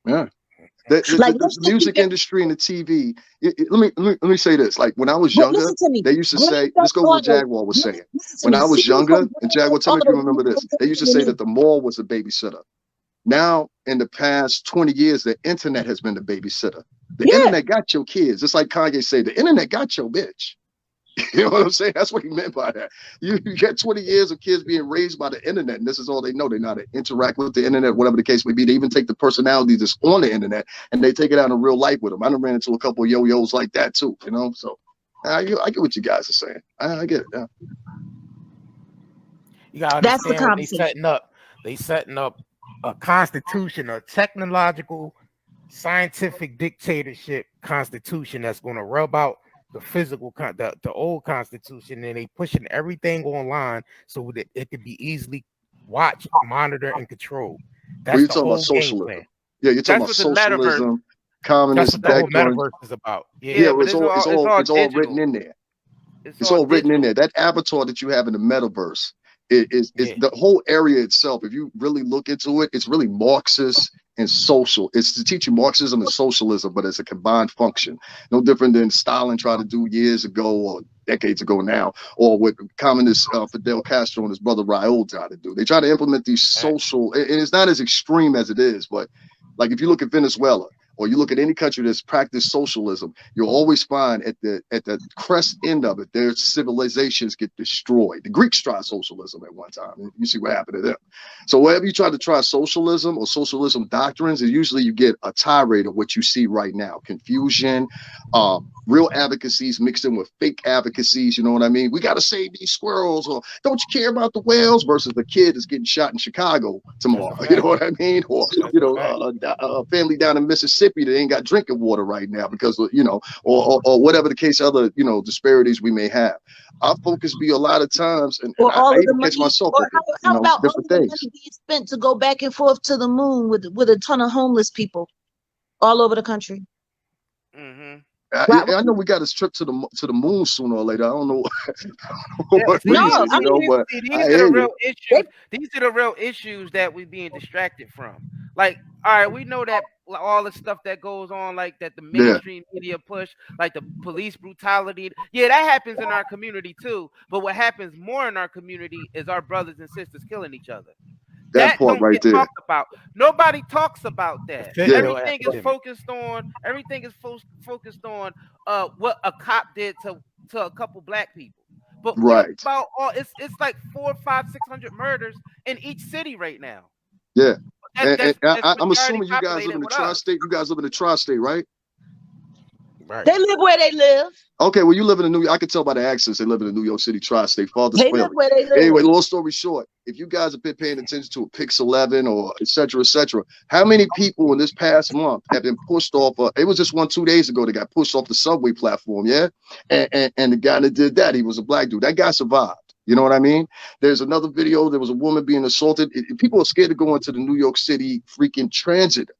Speaker 4: Yeah. The music industry and the TV. Let me say this. Like when I was younger, they used to say, let's go with what Jaguar was saying. When I was younger, and Jaguar, tell me if you remember this, they used to say that the mall was a babysitter. Now, in the past 20 years, the internet has been the babysitter. The internet got your kids. It's like Kanye said, the internet got your bitch. You know what I'm saying? That's what he meant by that. You get 20 years of kids being raised by the internet, and this is all they know. They know how to interact with the internet, whatever the case may be. They even take the personality that's on the internet, and they take it out in real life with them. I done ran into a couple of yo-yos like that, too, So I get what you guys are saying. I get it, yeah.
Speaker 3: You got to understand they setting up a constitution, a technological, scientific dictatorship constitution that's going to rub out the physical, the old constitution, and they pushing everything online so that it can be easily watched, monitored, and controlled. That's
Speaker 4: you're talking about socialism. Yeah, you're talking about socialism, communist.
Speaker 3: That's what the whole metaverse is about.
Speaker 4: Yeah, it's all written in there. It's all written in there. That avatar that you have in the metaverse is the whole area itself. If you really look into it, it's really Marxist and social. It's to teach you Marxism and socialism, but it's a combined function. No different than Stalin tried to do years ago or decades ago now, or what communist Fidel Castro and his brother Raul tried to do. They try to implement these social, and it's not as extreme as it is, but like if you look at Venezuela, or you look at any country that's practiced socialism, you'll always find at the crest end of it, their civilizations get destroyed. The Greeks tried socialism at one time, and you see what happened to them. So wherever you try to try socialism or socialism doctrines, usually you get a tirade of what you see right now: confusion, real advocacies mixed in with fake advocacies. You know what I mean? We got to save these squirrels, or don't you care about the whales? Versus the kid that's getting shot in Chicago tomorrow. You know what I mean? Or a family down in Mississippi that ain't got drinking water right now because of, or whatever the case, other, disparities we may have. Our focus be a lot of times, and I even catch myself with
Speaker 1: how about all the money being spent to go back and forth to the moon with a ton of homeless people all over the country?
Speaker 4: Mm-hmm. I know we got a trip to the moon sooner or later. I don't know what reasons,
Speaker 2: I mean,
Speaker 4: but
Speaker 2: these are the real issues. These are the real issues that we being distracted from. Like, all right, we know that all the stuff that goes on, like that the mainstream media push, like the police brutality. Yeah, that happens in our community too. But what happens more in our community is our brothers and sisters killing each other. That
Speaker 4: part
Speaker 2: don't
Speaker 4: right
Speaker 2: get
Speaker 4: there.
Speaker 2: talked about. Nobody talks about that. Everything is focused on. Everything is focused on what a cop did to a couple black people. But what about all? It's like 400, 500, 600 murders in each city right now.
Speaker 4: Yeah,
Speaker 2: that's
Speaker 4: I'm assuming you guys live in the tri-state. You guys live in the tri-state, right?
Speaker 3: Right.
Speaker 1: They live where they live.
Speaker 4: Okay, well, you live in New York. I can tell by the accents they live in the New York City tri-state.
Speaker 1: They live where they live.
Speaker 4: Anyway, long story short, if you guys have been paying attention to a Pix 11 or et cetera, how many people in this past month have been pushed off? It was just 2 days ago that got pushed off the subway platform, yeah? And the guy that did that, he was a black dude. That guy survived. You know what I mean? There's another video. There was a woman being assaulted. People are scared to go into the New York City freaking transit,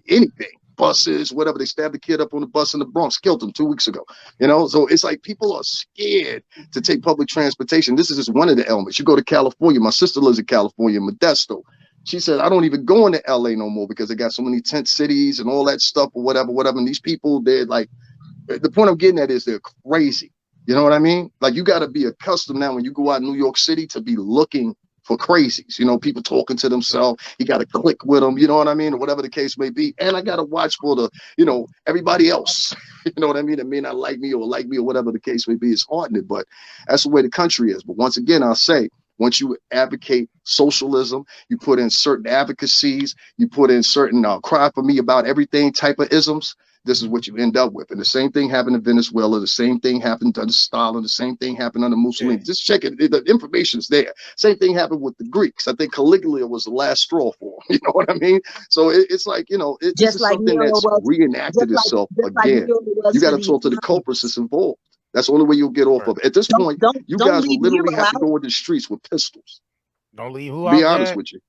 Speaker 4: anything. Buses, whatever. They stabbed the kid up on the bus in the Bronx, killed him 2 weeks ago. You know, so it's like people are scared to take public transportation. This is just one of the elements. You go to California. My sister lives in California, Modesto. She said, I don't even go into LA no more because they got so many tent cities and all that stuff or whatever. And these people, they're like, the point I'm getting at is they're crazy. You know what I mean? Like, you got to be accustomed now when you go out in New York City to be looking for crazies, you know, people talking to themselves. You got to click with them, you know what I mean, or whatever the case may be. And I got to watch for the, you know, everybody else, you know what I mean, that may not like me or whatever the case may be. It's heartening, but that's the way the country is. But once again, I'll say, once you advocate socialism, you put in certain advocacies, you put in certain cry for me about everything type of isms, this is what you end up with. And the same thing happened in Venezuela. The same thing happened under Stalin. The same thing happened under Mussolini. Yeah. Just check it. The information's there. Same thing happened with the Greeks. I think Caligula was the last straw for them. You know what I mean? So it's like, you know, this is something that's reenacted itself again. You got to talk to the culprits that's involved. That's the only way you'll get off of it. At this point, you guys will literally have to go in the streets with pistols.
Speaker 3: Don't leave who out.
Speaker 4: Be honest with you.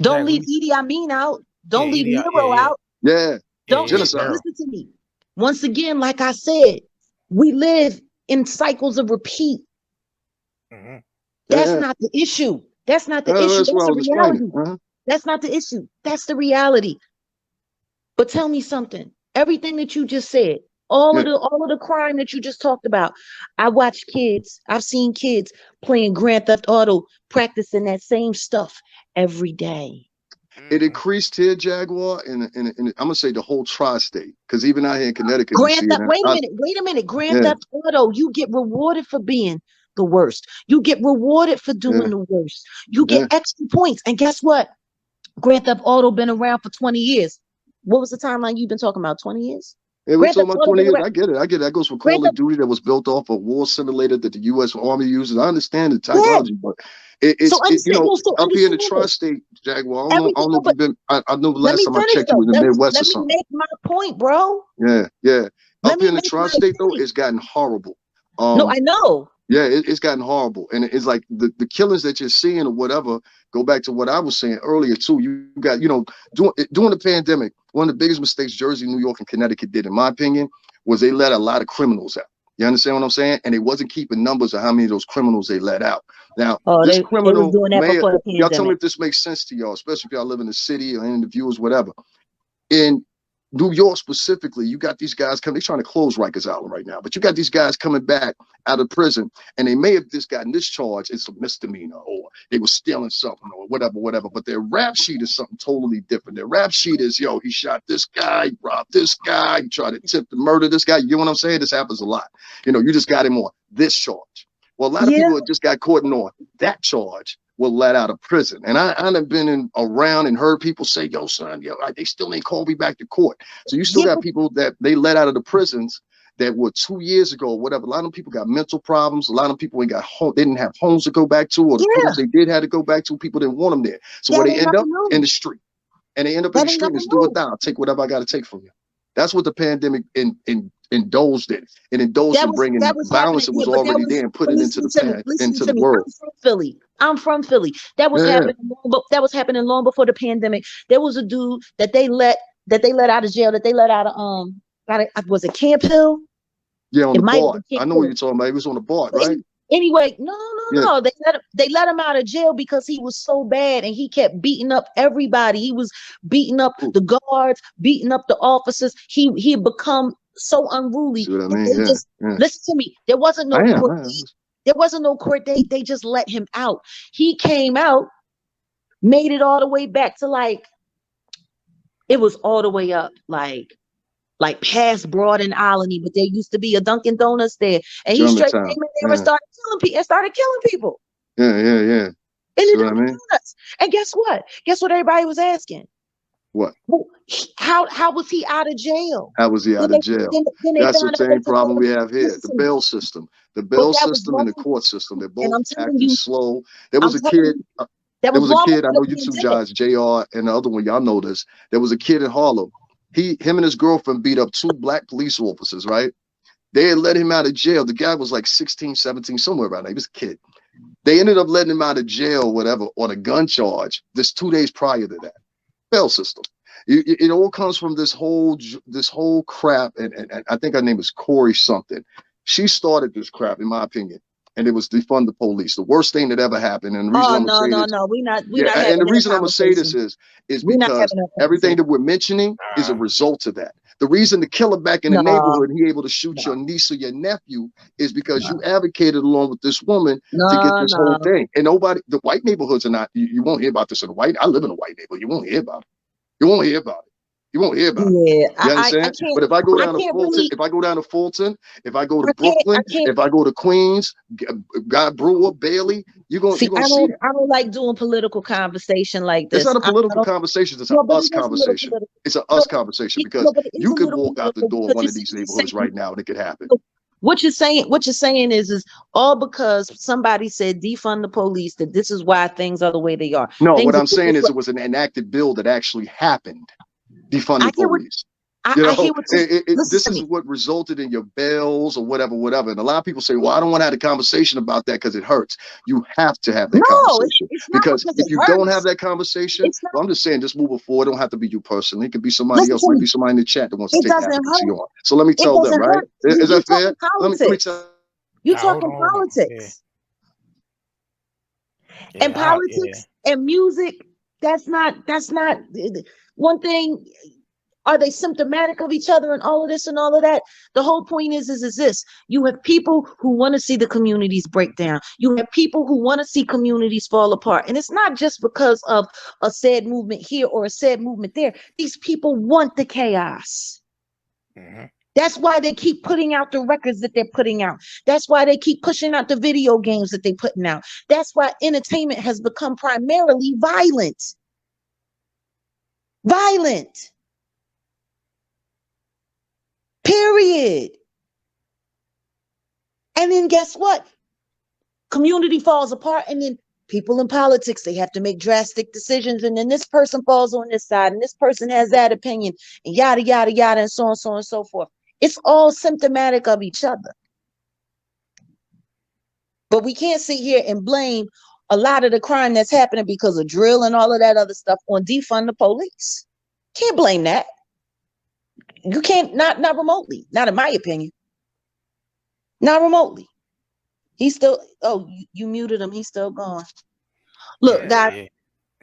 Speaker 1: Don't leave Idi Amin out. Don't leave Nero out.
Speaker 4: Yeah.
Speaker 1: Don't listen to me. Once again, like I said, we live in cycles of repeat. Mm-hmm. That's not the issue. That's not the issue. That's the reality. That's not the issue. That's the reality. But tell me something. Everything that you just said, all of the crime that you just talked about. I watch kids. I've seen kids playing Grand Theft Auto, practicing that same stuff every day.
Speaker 4: It increased here, Jaguar, and I'm gonna say the whole tri-state, because even out here in Connecticut,
Speaker 1: wait a minute. Grand Theft Auto, you get rewarded for being the worst. You get rewarded for doing the worst. You get extra points, and guess what? Grand Theft Auto been around for 20 years. What was the timeline you've been talking about? 20 years?
Speaker 4: Yeah, we're talking about 20 years. I get it. That goes for Call of Duty that was built off a war simulator that the U.S. Army uses. I understand the technology, but it's you know, up here in the tri-state, Jaguar. I don't know if you've been. I know the last time I checked, you was in the Midwest or something.
Speaker 1: Let me make my point, bro.
Speaker 4: Yeah. Up here in the tri-state, though, it's gotten horrible.
Speaker 1: No, I know.
Speaker 4: Yeah, it's gotten horrible, and it's like the killings that you're seeing or whatever. Go back to what I was saying earlier too. You got, you know, during the pandemic, one of the biggest mistakes Jersey, New York, and Connecticut did, in my opinion, was they let a lot of criminals out. You understand what I'm saying? And they wasn't keeping numbers of how many of those criminals they let out. Now, this criminal, y'all tell me if this makes sense to y'all, especially if y'all live in the city or in the viewers, whatever. In New York specifically, you got these guys coming. They're trying to close Rikers Island right now, but you got these guys coming back out of prison, and they may have just gotten discharged. It's a misdemeanor, or they were stealing something, or whatever. But their rap sheet is something totally different. Their rap sheet is, yo, he shot this guy, he robbed this guy, he tried to attempt to murder this guy. You know what I'm saying? This happens a lot. You know, you just got him on this charge. Well, a lot of people have just got caught on that charge. Were let out of prison, and I've been around and heard people say, "Yo, son, they still ain't called me back to court." So you still got people that they let out of the prisons that were 2 years ago, or whatever. A lot of people got mental problems. A lot of people ain't got home. They didn't have homes to go back to, or the homes they did have to go back to, people didn't want them there. So where they end up in the street, and they end up in the street and do it down. Take whatever I got to take from you. That's what the pandemic indulged in. It indulged in bringing violence that was already there and putting it into the world.
Speaker 1: I'm from Philly. That was happening. That was happening long before the pandemic. There was a dude that they let out of jail. That they let out of Was it Camp Hill?
Speaker 4: Yeah, on the board. I know what you're talking about. He was on the board, right?
Speaker 1: Anyway, no. They let him out of jail because he was so bad and he kept beating up everybody. He was beating up the guards, beating up the officers. He had become so unruly.
Speaker 4: See what I mean?
Speaker 1: Listen to me. There wasn't no court date. There wasn't no court date. They just let him out. He came out, made it all the way back to it was all the way up like past Broad and Alany, but there used to be a Dunkin' Donuts there, and he straight came in there and started killing people.
Speaker 4: Yeah.
Speaker 1: In the Dunkin' Donuts. And guess what? Guess what everybody was asking?
Speaker 4: What?
Speaker 1: How was he out of jail?
Speaker 4: How was he out of jail? That's the same problem we have here. The bail system. The bail system and the court system. They're both acting slow. There was a kid. There was a kid. I know you two guys, JR and the other one. Y'all know this. There was a kid in Harlem. Him and his girlfriend beat up 2 black police officers, right? They had let him out of jail. The guy was like 16, 17, somewhere around there. He was a kid. They ended up letting him out of jail, whatever, on a gun charge. This 2 days prior to that. Bail system. It all comes from this whole crap. And I think her name is Corey something. She started this crap, in my opinion. And it was defund the police. The worst thing that ever happened. And the reason I'm gonna say
Speaker 1: we're not.
Speaker 4: And the reason I'm gonna say this is because everything that we're mentioning is a result of that. The reason the killer back in the neighborhood, he able to shoot your niece or your nephew, is because you advocated along with this woman to get this whole thing. And the white neighborhoods are not. You won't hear about this in the white. I live in a white neighborhood. You won't hear about it. You won't hear about it. You won't hear about it.
Speaker 1: Yeah,
Speaker 4: you understand? But if I go down to Fulton, if I go down to Fulton, if I go to Brooklyn, if I go to Queens, God Brewer, Bailey, you're gonna see.
Speaker 1: I don't like doing political conversation like this.
Speaker 4: It's not a political conversation. It's an us conversation. It's an us conversation because you could walk out the door of one of these neighborhoods right now and it could happen.
Speaker 1: What you're saying is all because somebody said defund the police, that this is why things are the way they are.
Speaker 4: No, what I'm saying is it was an enacted bill that actually happened. Defund the police. This is what resulted in your bails or whatever. And a lot of people say, well, I don't want to have a conversation about that because it hurts. You have to have that conversation. Because if you don't have that conversation, I'm just saying, just moving forward, it don't have to be you personally. It could be somebody else. Maybe somebody in the chat that wants to take advocacy on. So let me tell them, right? Is that fair? Let me tell
Speaker 1: you. Talking politics. And politics and music, that's not one thing. Are they symptomatic of each other and all of this and all of that? The whole point is this. You have people who want to see the communities break down. You have people who want to see communities fall apart. And it's not just because of a sad movement here or a sad movement there. These people want the chaos. Mm-hmm. That's why they keep putting out the records that they're putting out. That's why they keep pushing out the video games that they're putting out. That's why entertainment has become primarily violent. Period. And then guess what? Community falls apart, and then people in politics, they have to make drastic decisions, and then this person falls on this side, and this person has that opinion, and yada, yada, yada, and so on, so on, and so forth. It's all symptomatic of each other. But we can't sit here and blame a lot of the crime that's happening because of drill and all of that other stuff on defund the police. Can't blame that. You can't, not remotely, not in my opinion. Not remotely. He's still, you muted him. He's still gone. Look, guys,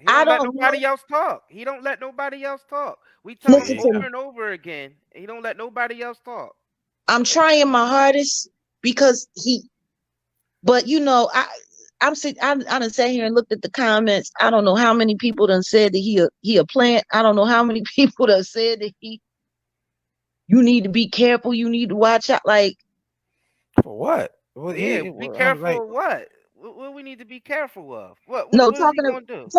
Speaker 2: I don't let nobody else talk. He don't let nobody else talk. We tell him over and over again. He don't let nobody else talk.
Speaker 1: I'm trying my hardest because but you know, I done sat here and looked at the comments. I don't know how many people done said that he a plant. I don't know how many people done said that you need to be careful. You need to watch out. Like,
Speaker 3: for what?
Speaker 2: Well, yeah, be careful of what? What we need to be careful of? What
Speaker 1: no,
Speaker 2: what
Speaker 1: talking
Speaker 2: is he gonna do?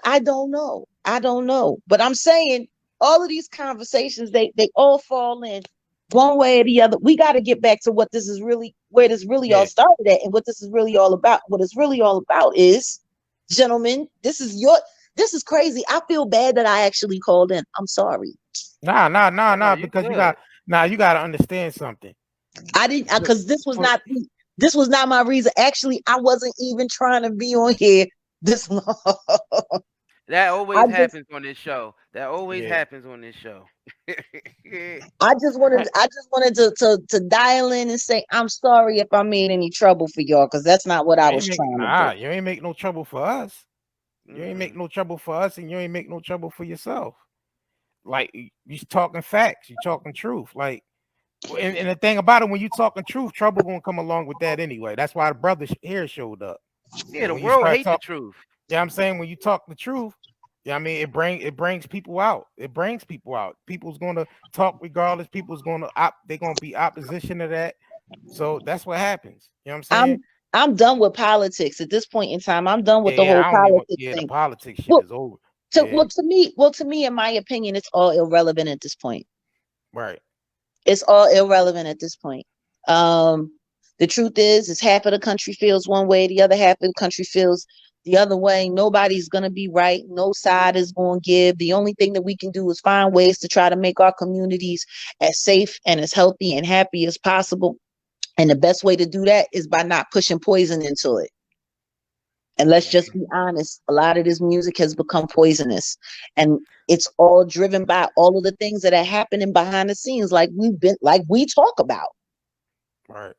Speaker 1: I don't know. I don't know. But I'm saying all of these conversations, they all fall in one way or the other. We got to get back to what this is really, where this really all started at, and what this is really all about. What it's really all about is, gentlemen, this is crazy. I feel bad that I actually called in. I'm sorry.
Speaker 3: Nah, because you got to understand something.
Speaker 1: I didn't, because this was not my reason. Actually, I wasn't even trying to be on here this long.
Speaker 2: That always happens on this show. That always happens on this show.
Speaker 1: I just wanted to dial in and say I'm sorry if I made any trouble for y'all, because that's not what I was trying to do.
Speaker 3: You ain't make no trouble for us. You ain't make no trouble for us, and you ain't make no trouble for yourself. Like, you talking facts, you talking truth. Like, and the thing about it, when you talking truth, trouble gonna come along with that anyway. That's why the brother here showed up.
Speaker 2: Yeah, the world hates the truth.
Speaker 3: Yeah, I'm saying, when you talk the truth, yeah, I mean, it brings people out. It brings people out. People's gonna talk regardless. People's gonna they're gonna be opposition to that. So that's what happens. You know what I'm saying?
Speaker 1: I'm done with politics at this point in time. I'm done with the whole politics thing.
Speaker 3: The politics shit is over.
Speaker 1: Well, to me, in my opinion, it's all irrelevant at this point.
Speaker 3: Right.
Speaker 1: It's all irrelevant at this point. The truth is half of the country feels one way, the other half of the country feels the other way. Nobody's going to be right. No side is going to give. The only thing that we can do is find ways to try to make our communities as safe and as healthy and happy as possible. And the best way to do that is by not pushing poison into it. And let's just be honest, a lot of this music has become poisonous, and it's all driven by all of the things that are happening behind the scenes, like we talk about.
Speaker 3: Right.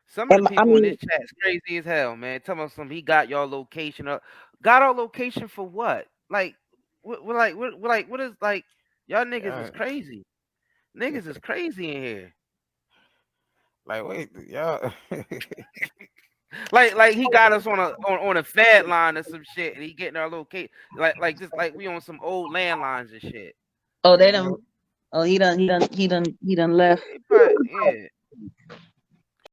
Speaker 2: Some of the people in this chat is crazy as hell, man. Tell me something. He got your location up. Got our location for what? Like, what is, like, y'all niggas is crazy. Niggas is crazy in here.
Speaker 3: Like, wait, y'all.
Speaker 2: like he got us on a Fed line or some shit, and he getting our location like just like we on some old landlines and shit.
Speaker 1: Oh, they don't. Oh, he done left.
Speaker 2: Yeah.